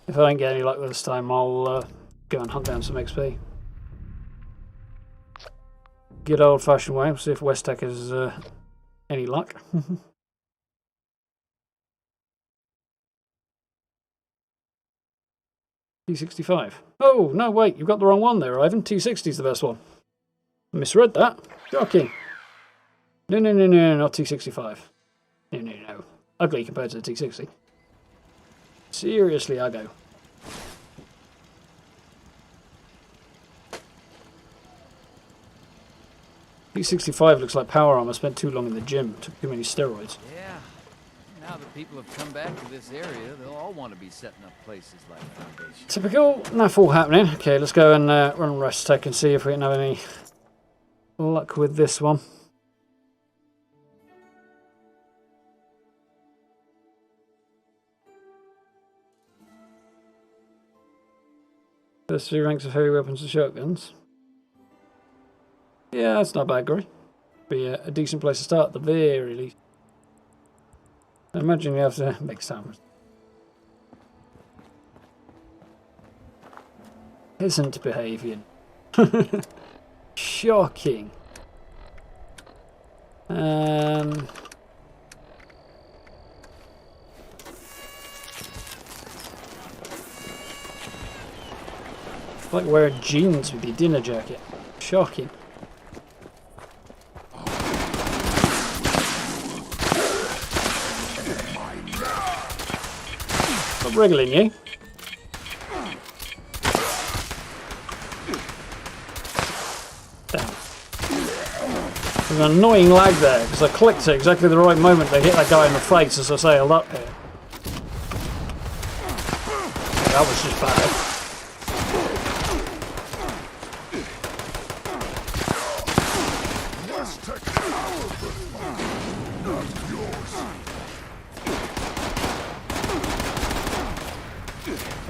If I don't get any luck this time, I'll go and hunt down some XP. Good old-fashioned way. We'll see if West Tech has any luck. T65. Oh, no, wait, you've got the wrong one there, Ivan. T60's the best one. I misread that. Shocking. No, not T65. No. Ugly compared to the T60. Seriously, I go. T65 looks like power armor. Spent too long in the gym. Took too many steroids. Yeah. Now that people have come back to this area, they'll all want to be setting up places like Foundation. Typical. Enough all happening. Okay, let's go and run Rest Tech and see if we can have any luck with this one. First 3 ranks of heavy weapons and shotguns. Yeah, that's not bad, Gory. Be a decent place to start at the very least. I imagine you have to make sounds. Peasant behaviour. Shocking. It's like wearing jeans with your dinner jacket. Shocking. Stop wriggling, you. Damn. There's an annoying lag there because I clicked at exactly the right moment to hit that guy in the face as I sailed up here. That was just bad.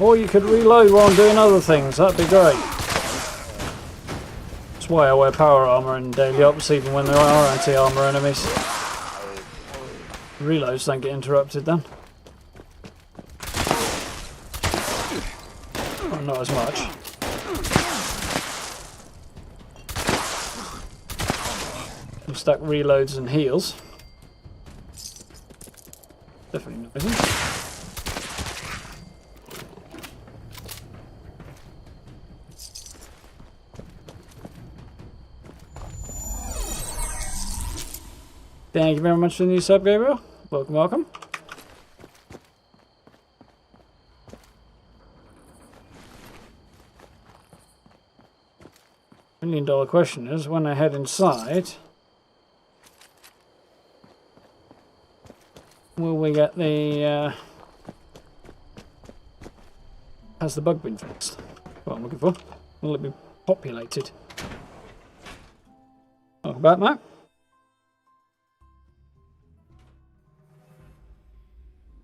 Or you could reload while I'm doing other things, that'd be great. That's why I wear power armor in daily ops even when there are anti-armor enemies. Reloads don't get interrupted then. Well, not as much. We'll stack reloads and heals. Definitely not busy. Thank you very much for the new sub, Gabriel. Welcome, welcome. $1 million question is, when I head inside, will we get the, has the bug been fixed? What I'm looking for. Will it be populated? Welcome back, Matt.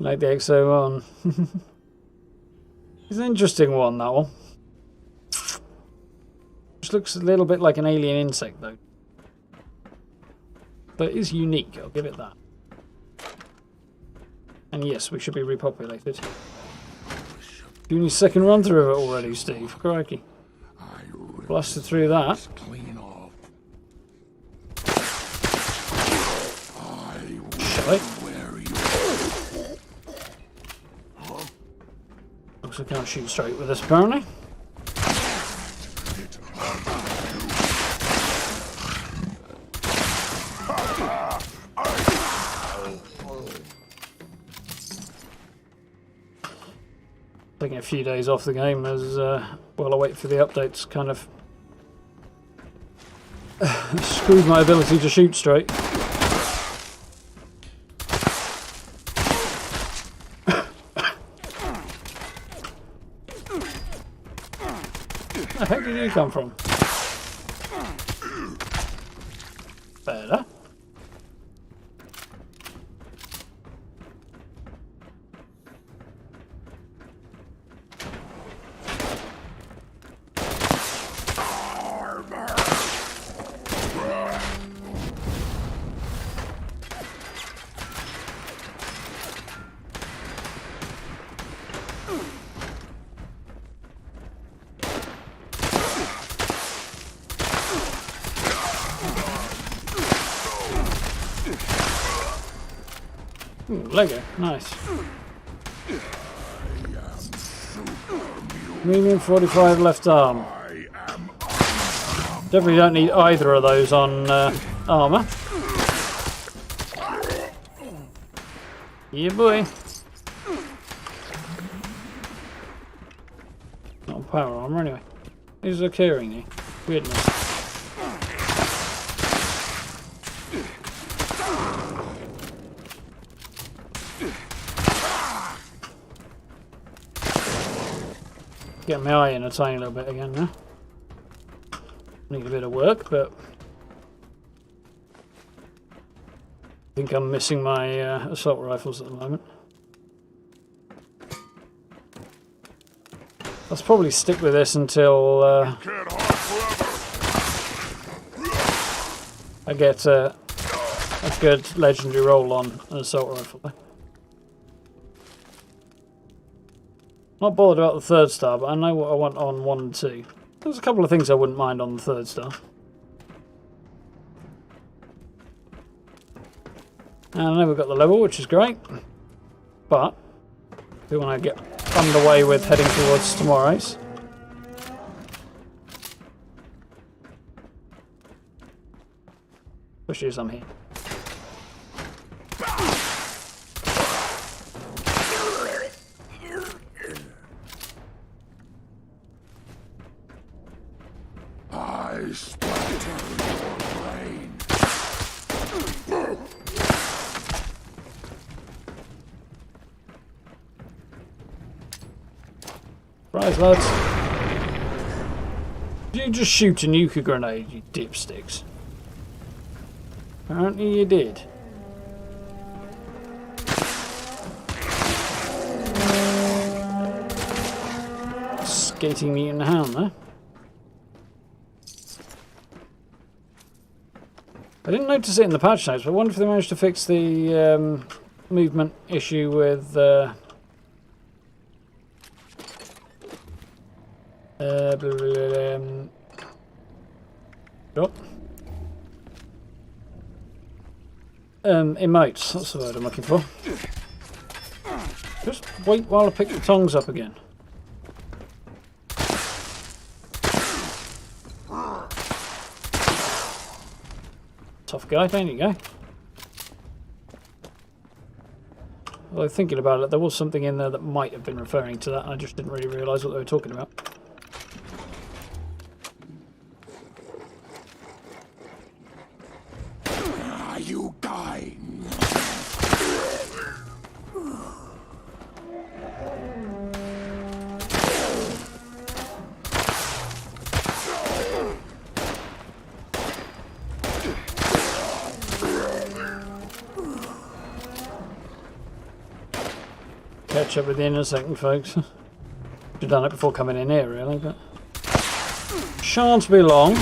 Like the XO1. It's an interesting one, that one. Just looks a little bit like an alien insect, though. But it is unique, I'll give it that. And yes, we should be repopulated. Doing your second run through of it already, Steve. Crikey. Blasted through that. Shite. Looks like I can't shoot straight with this, apparently. Taking a few days off the game as while I wait for the updates kind of screwed my ability to shoot straight. Where the heck did you come from? Better. Ooh, Lego, nice. Medium 45 left arm. Definitely don't need either of those on armour. Yeah, boy. Not on power armour anyway. Who's occurring here? Weirdness. Get my eye in a tiny little bit again now. Need a bit of work, but I think I'm missing my assault rifles at the moment. I'll probably stick with this until I get a good legendary roll on an assault rifle. Not bothered about the 3rd star, but I know what I want on 1 and 2. There's a couple of things I wouldn't mind on the 3rd star. And I know we've got the level, which is great. But we want to get underway with heading towards tomorrow's. Especially as I'm here. I splatter your brain. Right, lads. Did you just shoot a nuclear grenade, you dipsticks? Apparently you did. Skating mutant hound there. I didn't notice it in the patch notes, but I wonder if they managed to fix the movement issue with emotes, that's the word I'm looking for. Just wait while I pick the tongs up again. Tough guy, there you go. Although thinking about it, there was something in there that might have been referring to that, and I just didn't really realise what they were talking about. You die. Catch up with you in a second, folks. Should have done it before coming in here, really, but shan't be long.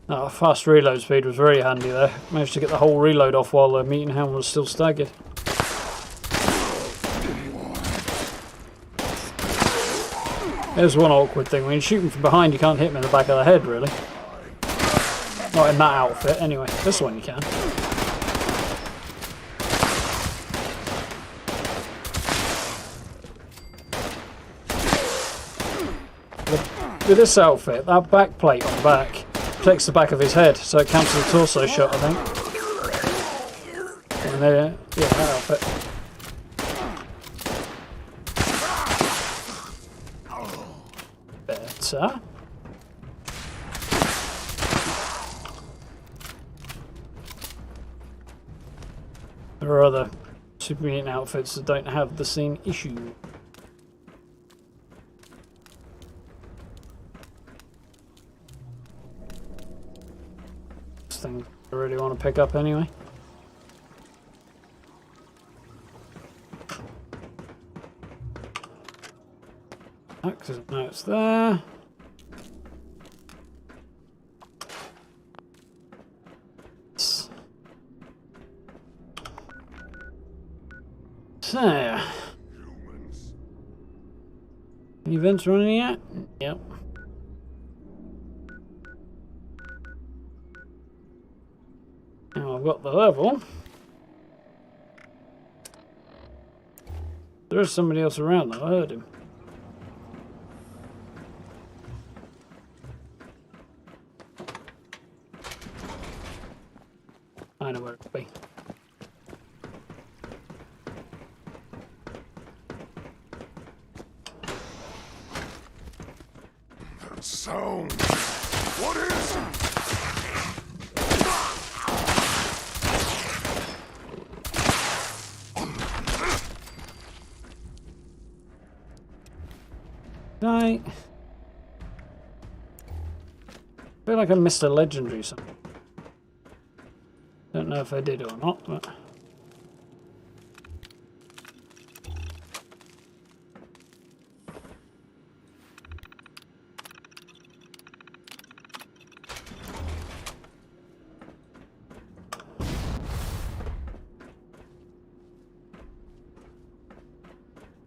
Oh, fast reload speed was very handy there. Managed to get the whole reload off while the mutant hound was still staggered. There's one awkward thing. When you shoot him from behind, you can't hit him in the back of the head, really. Not in that outfit, anyway. This one you can. With this outfit, that back plate on the back protects the back of his head, so it counts as a torso shot, I think. And then, yeah, that outfit. Better. There are other super mutant outfits that don't have the same issue. This thing I really want to pick up anyway. Because now it's there. So, any events running yet? Yep. Now I've got the level. There is somebody else around though, I heard him. I know where it'll be. That sound. What is it? I feel like I missed a legendary something. Don't know if I did or not, but...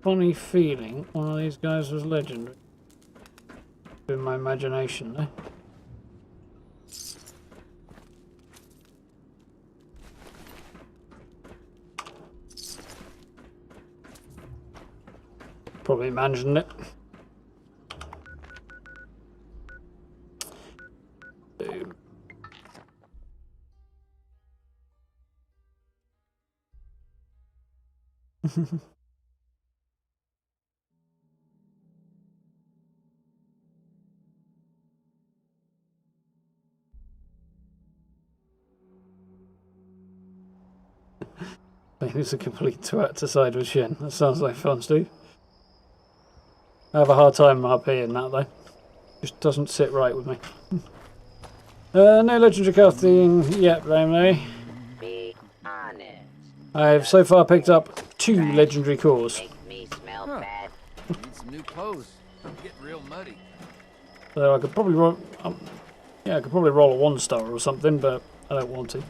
Funny feeling one of these guys was legendary. In my imagination, though. Probably imagined it. Boom. It's a complete twat to side with Xion. That sounds like fun, Steve. I have a hard time up here in that, though. Just doesn't sit right with me. No legendary casting yet, Lamely. Be honest. I've so far picked up 2 legendary cores. Me smell bad. Need some new clothes. I'm getting real muddy. So I could probably roll... yeah, I could probably roll a 1-star or something, but I don't want to.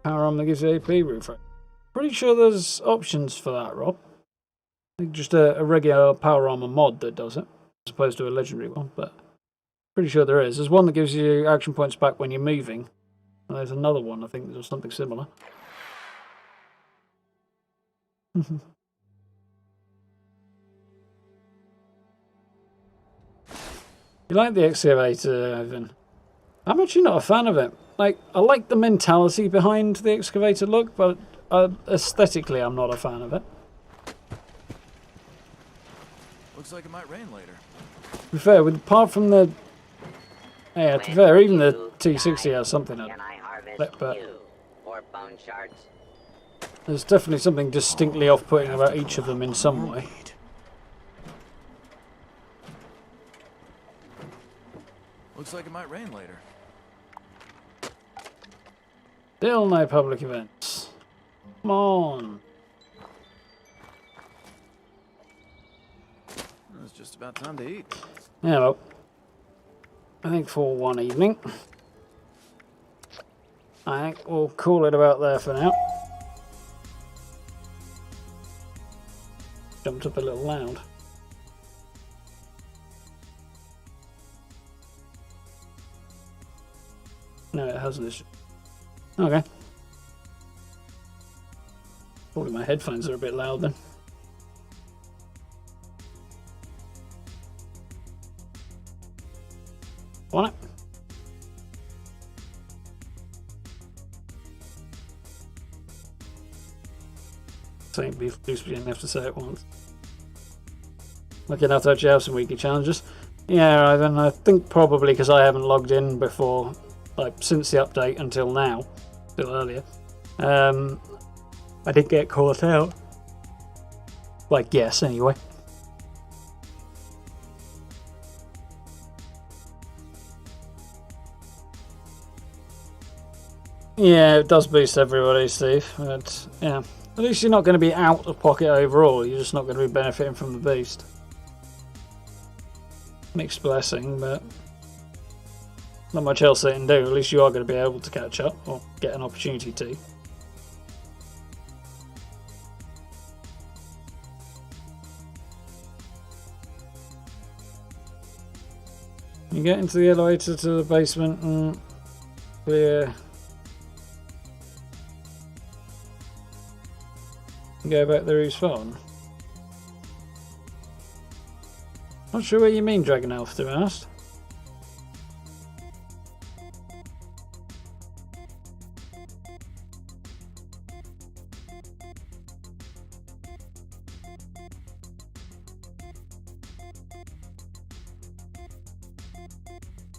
Power armor that gives you AP refresh. Pretty sure there's options for that, Rob. I think just a regular power armor mod that does it, as opposed to a legendary one, but pretty sure there is. There's one that gives you action points back when you're moving, and there's another one, I think, that does something similar. You like the excavator, Ivan? I'm actually not a fan of it. Like, I like the mentality behind the excavator look, but aesthetically I'm not a fan of it. Looks like it might rain later. To be fair, apart from the... yeah, to be fair, even the T60 has something on it. But there's definitely something distinctly off-putting about each of them in some way. Looks like it might rain later. Still no public events. Come on. It's just about time to eat. Yeah, well, I think for one evening, I think we'll call it about there for now. Jumped up a little loud. No, it hasn't. Okay. Probably my headphones are a bit loud then. On it. Same beef juice, but you didn't have to say it once. Lucky enough to actually have some weekly challenges. Yeah, then I think probably because I haven't logged in before, like since the update until now, still earlier. I did get caught out. Like, yes, anyway. Yeah, it does boost everybody, Steve. But yeah, at least you're not going to be out of pocket overall. You're just not going to be benefiting from the boost. Mixed blessing, but not much else they can do. At least you are going to be able to catch up or get an opportunity to. You get into the elevator to the basement and clear. Go back there, he's fine. Not sure what you mean, Dragon Elf, to be honest.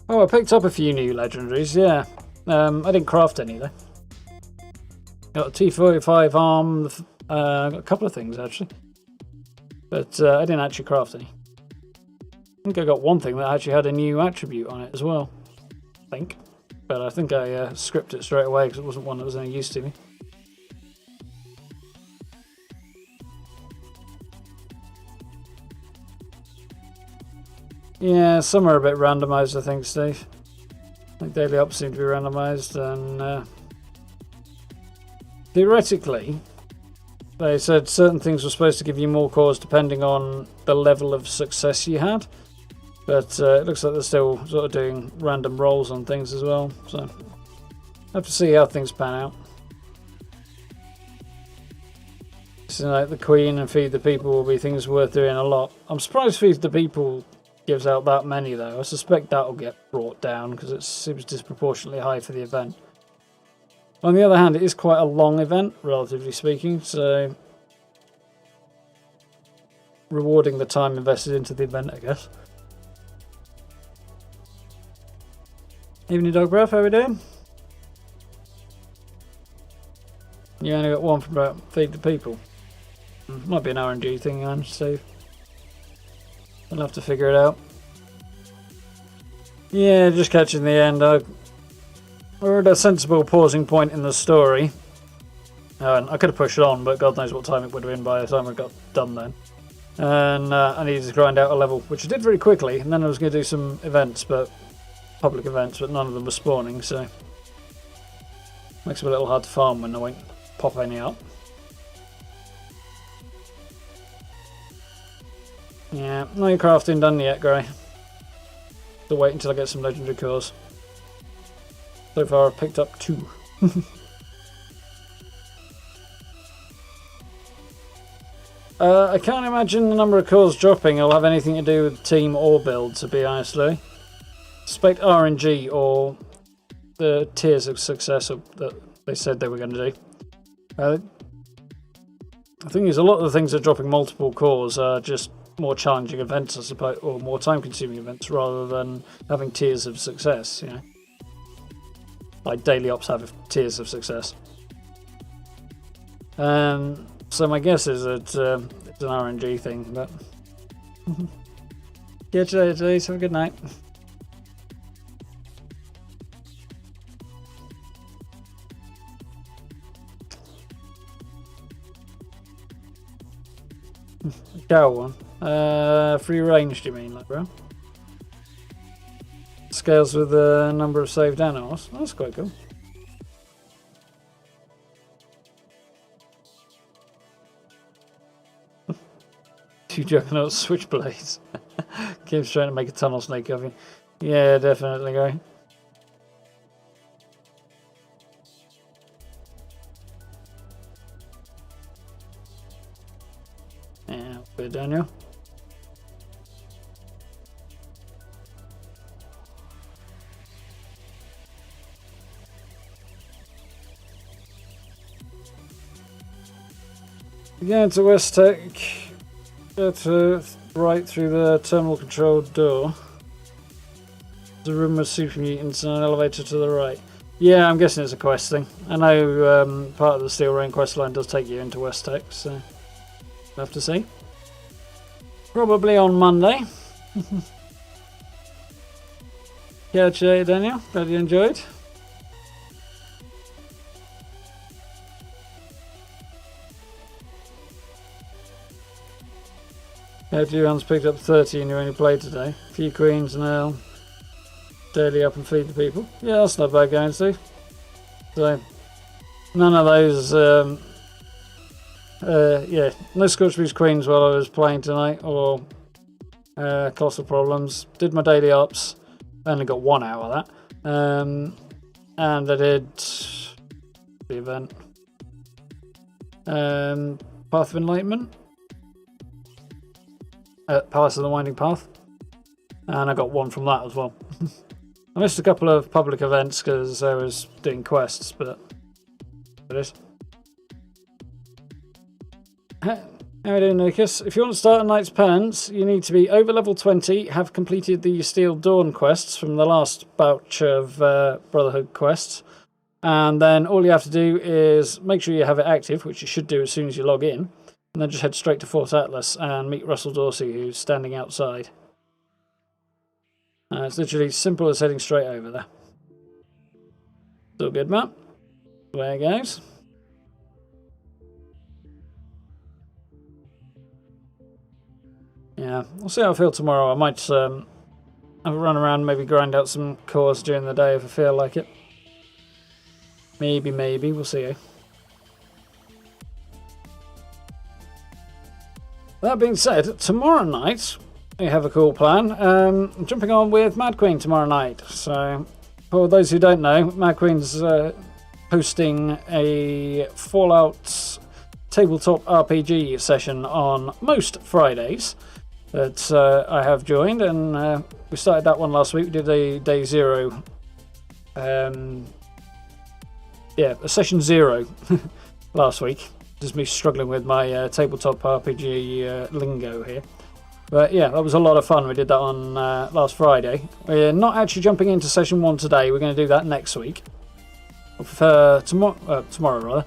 Oh, I picked up a few new legendaries, yeah. I didn't craft any though. Got a T45 arm, got a couple of things actually. But I didn't actually craft any. I think I got one thing that actually had a new attribute on it as well. I think. But I think I skipped it straight away because it wasn't one that was any use to me. Yeah, some are a bit randomised, I think, Steve. Like daily ops seem to be randomised, and theoretically, they said certain things were supposed to give you more cores depending on the level of success you had. But it looks like they're still sort of doing random rolls on things as well, so have to see how things pan out. So like the Queen and Feed the People will be things worth doing a lot. I'm surprised Feed the People gives out that many though. I suspect that'll get brought down because it seems disproportionately high for the event. On the other hand, it is quite a long event, relatively speaking, so rewarding the time invested into the event, I guess. Evening Dog Breath, how are we doing? You only got one from about Feed the People. Might be an RNG thing, man, Steve. We'll have to figure it out. Yeah, just catching the end. We're at a sensible pausing point in the story. And I could have pushed it on, but God knows what time it would have been by the time I got done then. And I needed to grind out a level, which I did very quickly. And then I was going to do some events, public events, but none of them were spawning, so makes it a little hard to farm when I won't pop any up. Yeah, no crafting done yet, Grey. Still wait until I get some legendary cores. So far I've picked up 2. I can't imagine the number of cores dropping will have anything to do with team or build, to be honest, Louis. Suspect RNG or the tiers of success that they said they were going to do. The thing is, a lot of the things that are dropping multiple cores are just more challenging events, I suppose, or more time-consuming events, rather than having tiers of success, you know. Like daily ops have tiers of success. So my guess is that it's an RNG thing, but yeah, today, have a good night. Cow one. Free range, do you mean, like, bro? Scales with the number of saved animals. That's quite cool. Two juggernaut switchblades. Keeps trying to make a tunnel snake of you. Yeah, definitely, guy. Yeah, good, Daniel. Again to West Tech. Go to right through the terminal controlled door. There's a room with super mutants and an elevator to the right. Yeah, I'm guessing it's a quest thing. I know part of the Steel Rain quest line does take you into West Tech, so we'll have to see. Probably on Monday. Catch you later, Daniel. Glad you enjoyed. Everyone's picked up 30 and you only played today. A few queens now. Daily up and feed the people. Yeah, that's not bad going, Steve. So, none of those, yeah, no Scorchbeast queens while I was playing tonight, or colossal problems. Did my daily ops. Only got 1 hour of that. And I did the event. Path of Enlightenment. Pass of the Winding Path, and I got 1 from that as well. I missed a couple of public events because I was doing quests, but it is. How are you doing, Lucas? If you want to start a Knight's Penance, you need to be over level 20, have completed the Steel Dawn quests from the last batch of Brotherhood quests, and then all you have to do is make sure you have it active, which you should do as soon as you log in, and then just head straight to Fort Atlas and meet Russell Dorsey, who's standing outside. It's literally simple as heading straight over there. Still good, Matt? There it goes. Yeah, we'll see how I feel tomorrow. I might have a run around, maybe grind out some cores during the day if I feel like it. Maybe, we'll see. That being said, tomorrow night we have a cool plan. I'm jumping on with Mad Queen tomorrow night. So, for those who don't know, Mad Queen's hosting a Fallout tabletop RPG session on most Fridays that I have joined, and we started that one last week. We did a day 0. Yeah, a session 0 last week. Just me struggling with my tabletop RPG lingo here. But yeah, that was a lot of fun. We did that on last Friday. We're not actually jumping into session 1 today. We're going to do that next week. Tomorrow rather.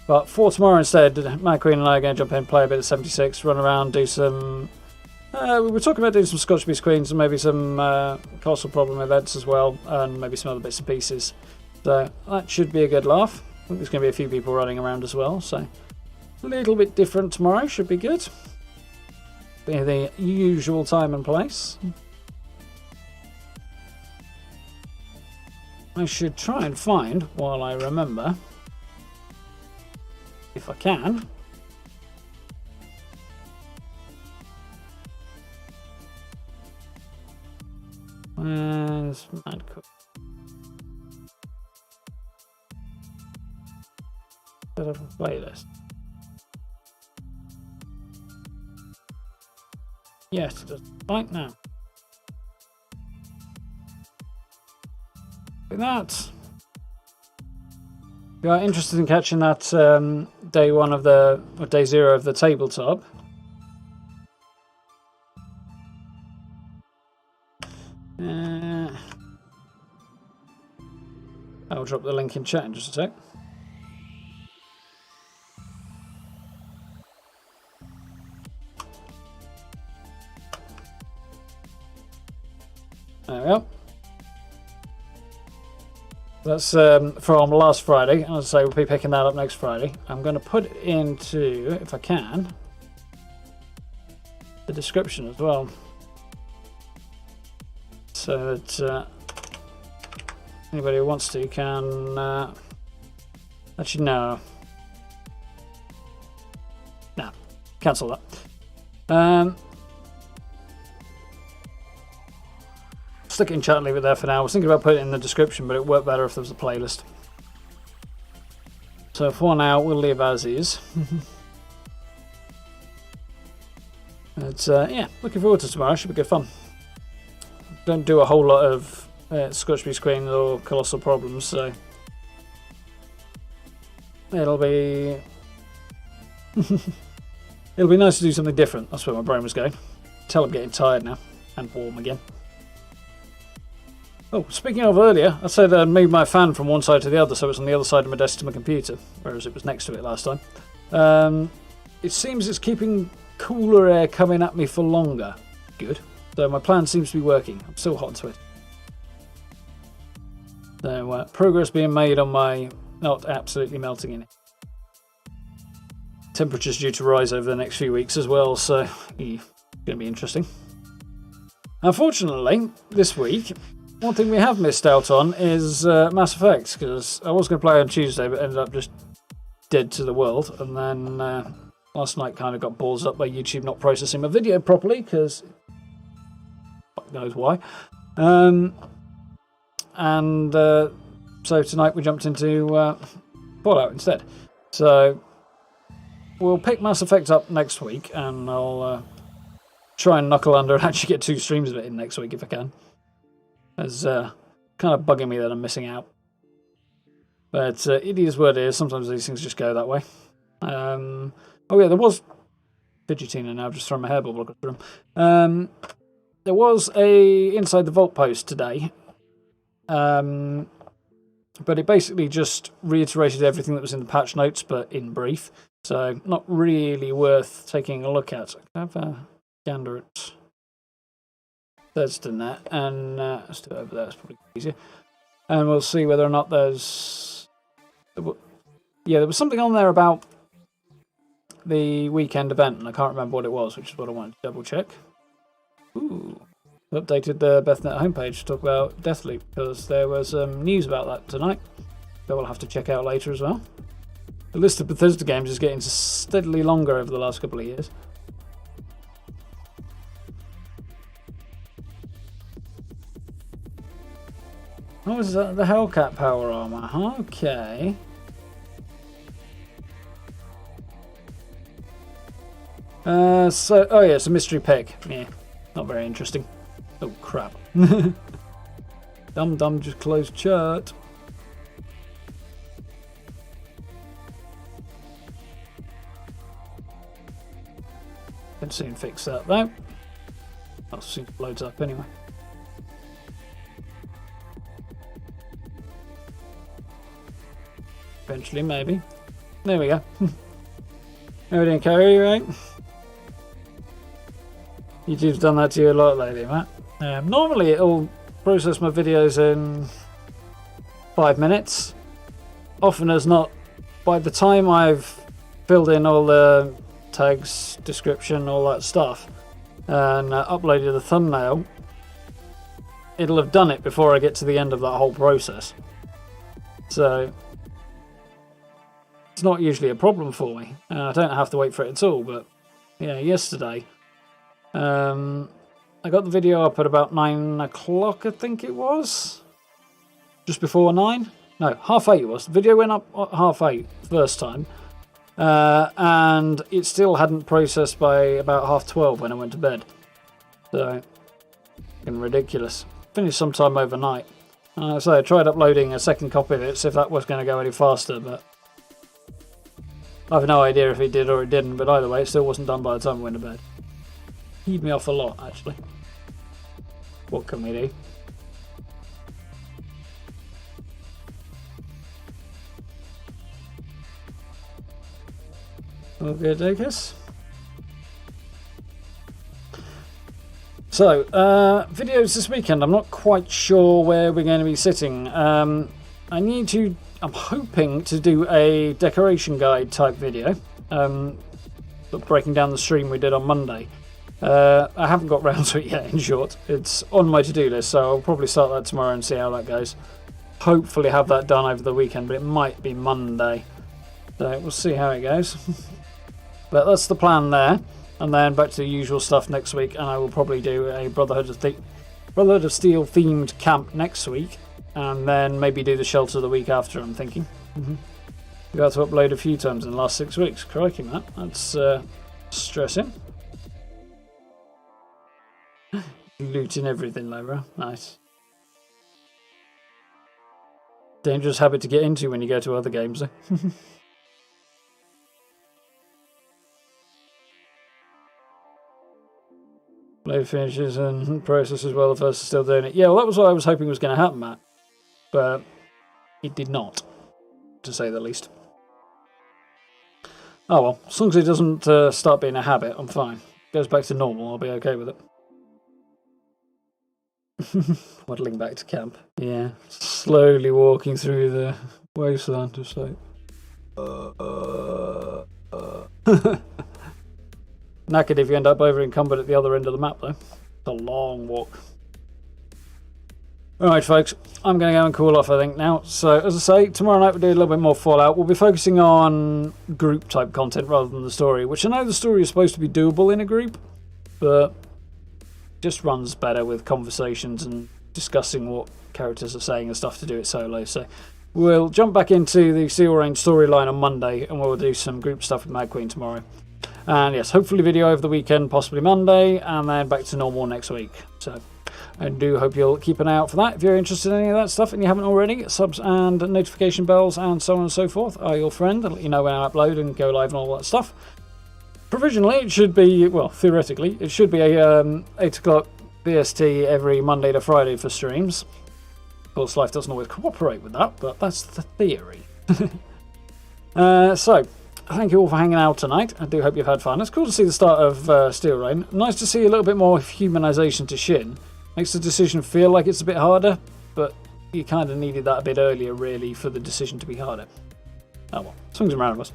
But for tomorrow instead, Mad Queen and I are going to jump in, play a bit of 76, run around, do some... we were talking about doing some Scotch Beast Queens and maybe some Castle Problem events as well, and maybe some other bits and pieces. So that should be a good laugh. I think there's going to be a few people running around as well, so a little bit different tomorrow, should be good. Be the usual time and place. I should try and find, while I remember, if I can, where's Mad Queen? Set up a playlist. Yes, it does. Right now. With that, if you are interested in catching that day 1 of the, or day 0 of the tabletop, I'll drop the link in chat in just a sec. There we go. That's from last Friday, and as I say, we'll be picking that up next Friday. I'm going to put it into, if I can, the description as well, so that anybody who wants to can actually no, cancel that. Stick it in chat and leave it there for now. I was thinking about putting it in the description, but it worked better if there was a playlist. So for now, we'll leave as is. But yeah, looking forward to tomorrow. Should be good fun. Don't do a whole lot of Scotch Beast Queen or Colossal Problems, so it'll be it'll be nice to do something different. That's where my brain was going. Tell I'm getting tired now and warm again. Oh, speaking of earlier, I said I'd move my fan from one side to the other, so it's on the other side of my desk to my computer, whereas it was next to it last time. It seems it's keeping cooler air coming at me for longer. Good. So my plan seems to be working. I'm still hot and sweaty. So progress being made on my not absolutely melting in it. Temperature's due to rise over the next few weeks as well, so going to be interesting. Unfortunately, this week, one thing we have missed out on is Mass Effect, because I was going to play on Tuesday but ended up just dead to the world, and then last night kind of got balls up by YouTube not processing my video properly, because fuck knows why. So tonight we jumped into Fallout instead. So we'll pick Mass Effect up next week, and I'll try and knuckle under and actually get 2 streams of it in next week if I can. It's kind of bugging me that I'm missing out. But it is what it is. Sometimes these things just go that way. Oh yeah, there was fidgeting now. I've just thrown my hairball across the room. There was a Inside the Vault post today. But it basically just reiterated everything that was in the patch notes, but in brief. So not really worth taking a look at. I can have a gander at Thurston and let's do it over there. It's probably easier. And we'll see whether or not there's... Yeah, there was something on there about the weekend event, and I can't remember what it was, which is what I wanted to double check. Ooh. Updated the BethNet homepage to talk about Deathloop, because there was news about that tonight that we'll have to check out later as well. The list of Bethesda games is getting steadily longer over the last couple of years. Oh, is that the Hellcat power armor? Okay. Oh yeah, it's a mystery pick. Yeah, not very interesting. Oh crap. Dum just closed chat. Can soon fix that though. I'll soon loads up anyway. Eventually, maybe. There we go. Everything carry, right? YouTube's done that to you a lot lately, Matt. Normally it'll process my videos in 5 minutes. Often as not, by the time I've filled in all the tags, description, all that stuff, and uploaded the thumbnail, it'll have done it before I get to the end of that whole process. So it's not usually a problem for me. I don't have to wait for it at all, but yeah, yesterday I got the video up at about 9 o'clock, I think it was. Just before 9? No, 8:30 it was. The video went up at 8:30 first time. And it still hadn't processed by about 12:30 when I went to bed. So, fucking ridiculous. Finished sometime overnight. So I tried uploading a second copy of it, see if that was going to go any faster, but I have no idea if it did or it didn't, but either way, it still wasn't done by the time I went to bed. Heaved me off a lot, actually. What can we do? Okay, Dacus. So, videos this weekend. I'm not quite sure where we're going to be sitting. I'm hoping to do a decoration guide type video. Breaking down the stream we did on Monday. I haven't got round to it yet, in short. It's on my to-do list, so I'll probably start that tomorrow and see how that goes. Hopefully have that done over the weekend, but it might be Monday. So we'll see how it goes. But that's the plan there. And then back to the usual stuff next week, and I will probably do a Brotherhood of Steel themed camp next week, and then maybe do the shelter the week after, I'm thinking. We've got to upload a few times in the last 6 weeks. Crikey, Matt. That's stressing. Looting everything, Laura. Nice. Dangerous habit to get into when you go to other games, though. Load finishes and processes while the first is still doing it. Yeah, well, that was what I was hoping was going to happen, Matt. But it did not, to say the least. Oh well, as long as it doesn't start being a habit, I'm fine. It goes back to normal, I'll be okay with it. Waddling back to camp. Yeah, slowly walking through the wasteland, just like... Knackered if you end up over encumbered at the other end of the map, though. It's a long walk. Alright, folks, I'm going to go and cool off, I think, now. So, as I say, tomorrow night we'll do a little bit more Fallout. We'll be focusing on group-type content rather than the story, which I know the story is supposed to be doable in a group, but just runs better with conversations and discussing what characters are saying and stuff to do it solo. So, we'll jump back into the Steel Range storyline on Monday, and we'll do some group stuff with Mad Queen tomorrow. And yes, hopefully video over the weekend, possibly Monday, and then back to normal next week. So I do hope you'll keep an eye out for that. If you're interested in any of that stuff and you haven't already, subs and notification bells and so on and so forth are your friend. I'll let you know when I upload and go live and all that stuff. provisionally, it should be, well, theoretically, it should be a 8 o'clock BST every Monday to Friday for streams. Of course, life doesn't always cooperate with that, but that's the theory. So, thank you all for hanging out tonight. I do hope you've had fun. It's cool to see the start of Steel Rain. Nice to see a little bit more humanization to Xion. Makes the decision feel like it's a bit harder, but you kind of needed that a bit earlier, really, for the decision to be harder. Oh well, swings and roundabouts.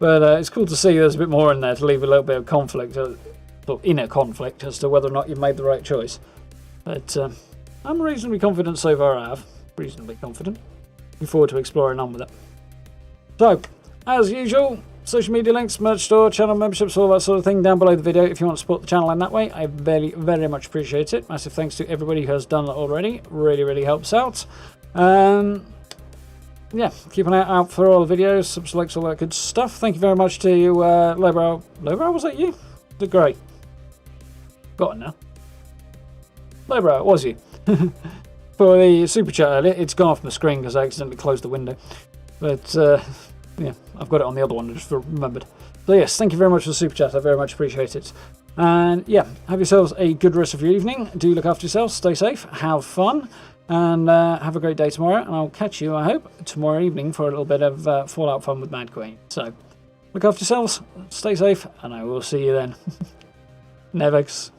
But it's cool to see there's a bit more in there to leave a little bit of conflict, or inner conflict, as to whether or not you've made the right choice. But I'm reasonably confident so far. I have. Reasonably confident. Looking forward to exploring on with it. So, as usual, social media links, merch store, channel memberships, all that sort of thing down below the video if you want to support the channel in that way. I very, very much appreciate it. Massive thanks to everybody who has done that already. Really, really helps out. Yeah, keep an eye out for all the videos, subs, likes, all that good stuff. Thank you very much to you, Lowbrow. Lowbrow, was that you? The Grey. Got it now. Lowbrow, it was you. For the super chat earlier, it's gone off my screen because I accidentally closed the window. But, yeah, I've got it on the other one, I just remembered. So yes, thank you very much for the super chat, I very much appreciate it. And yeah, have yourselves a good rest of your evening. Do look after yourselves, stay safe, have fun, and have a great day tomorrow. And I'll catch you, I hope, tomorrow evening for a little bit of Fallout fun with Mad Queen. So, look after yourselves, stay safe, and I will see you then. Nevex.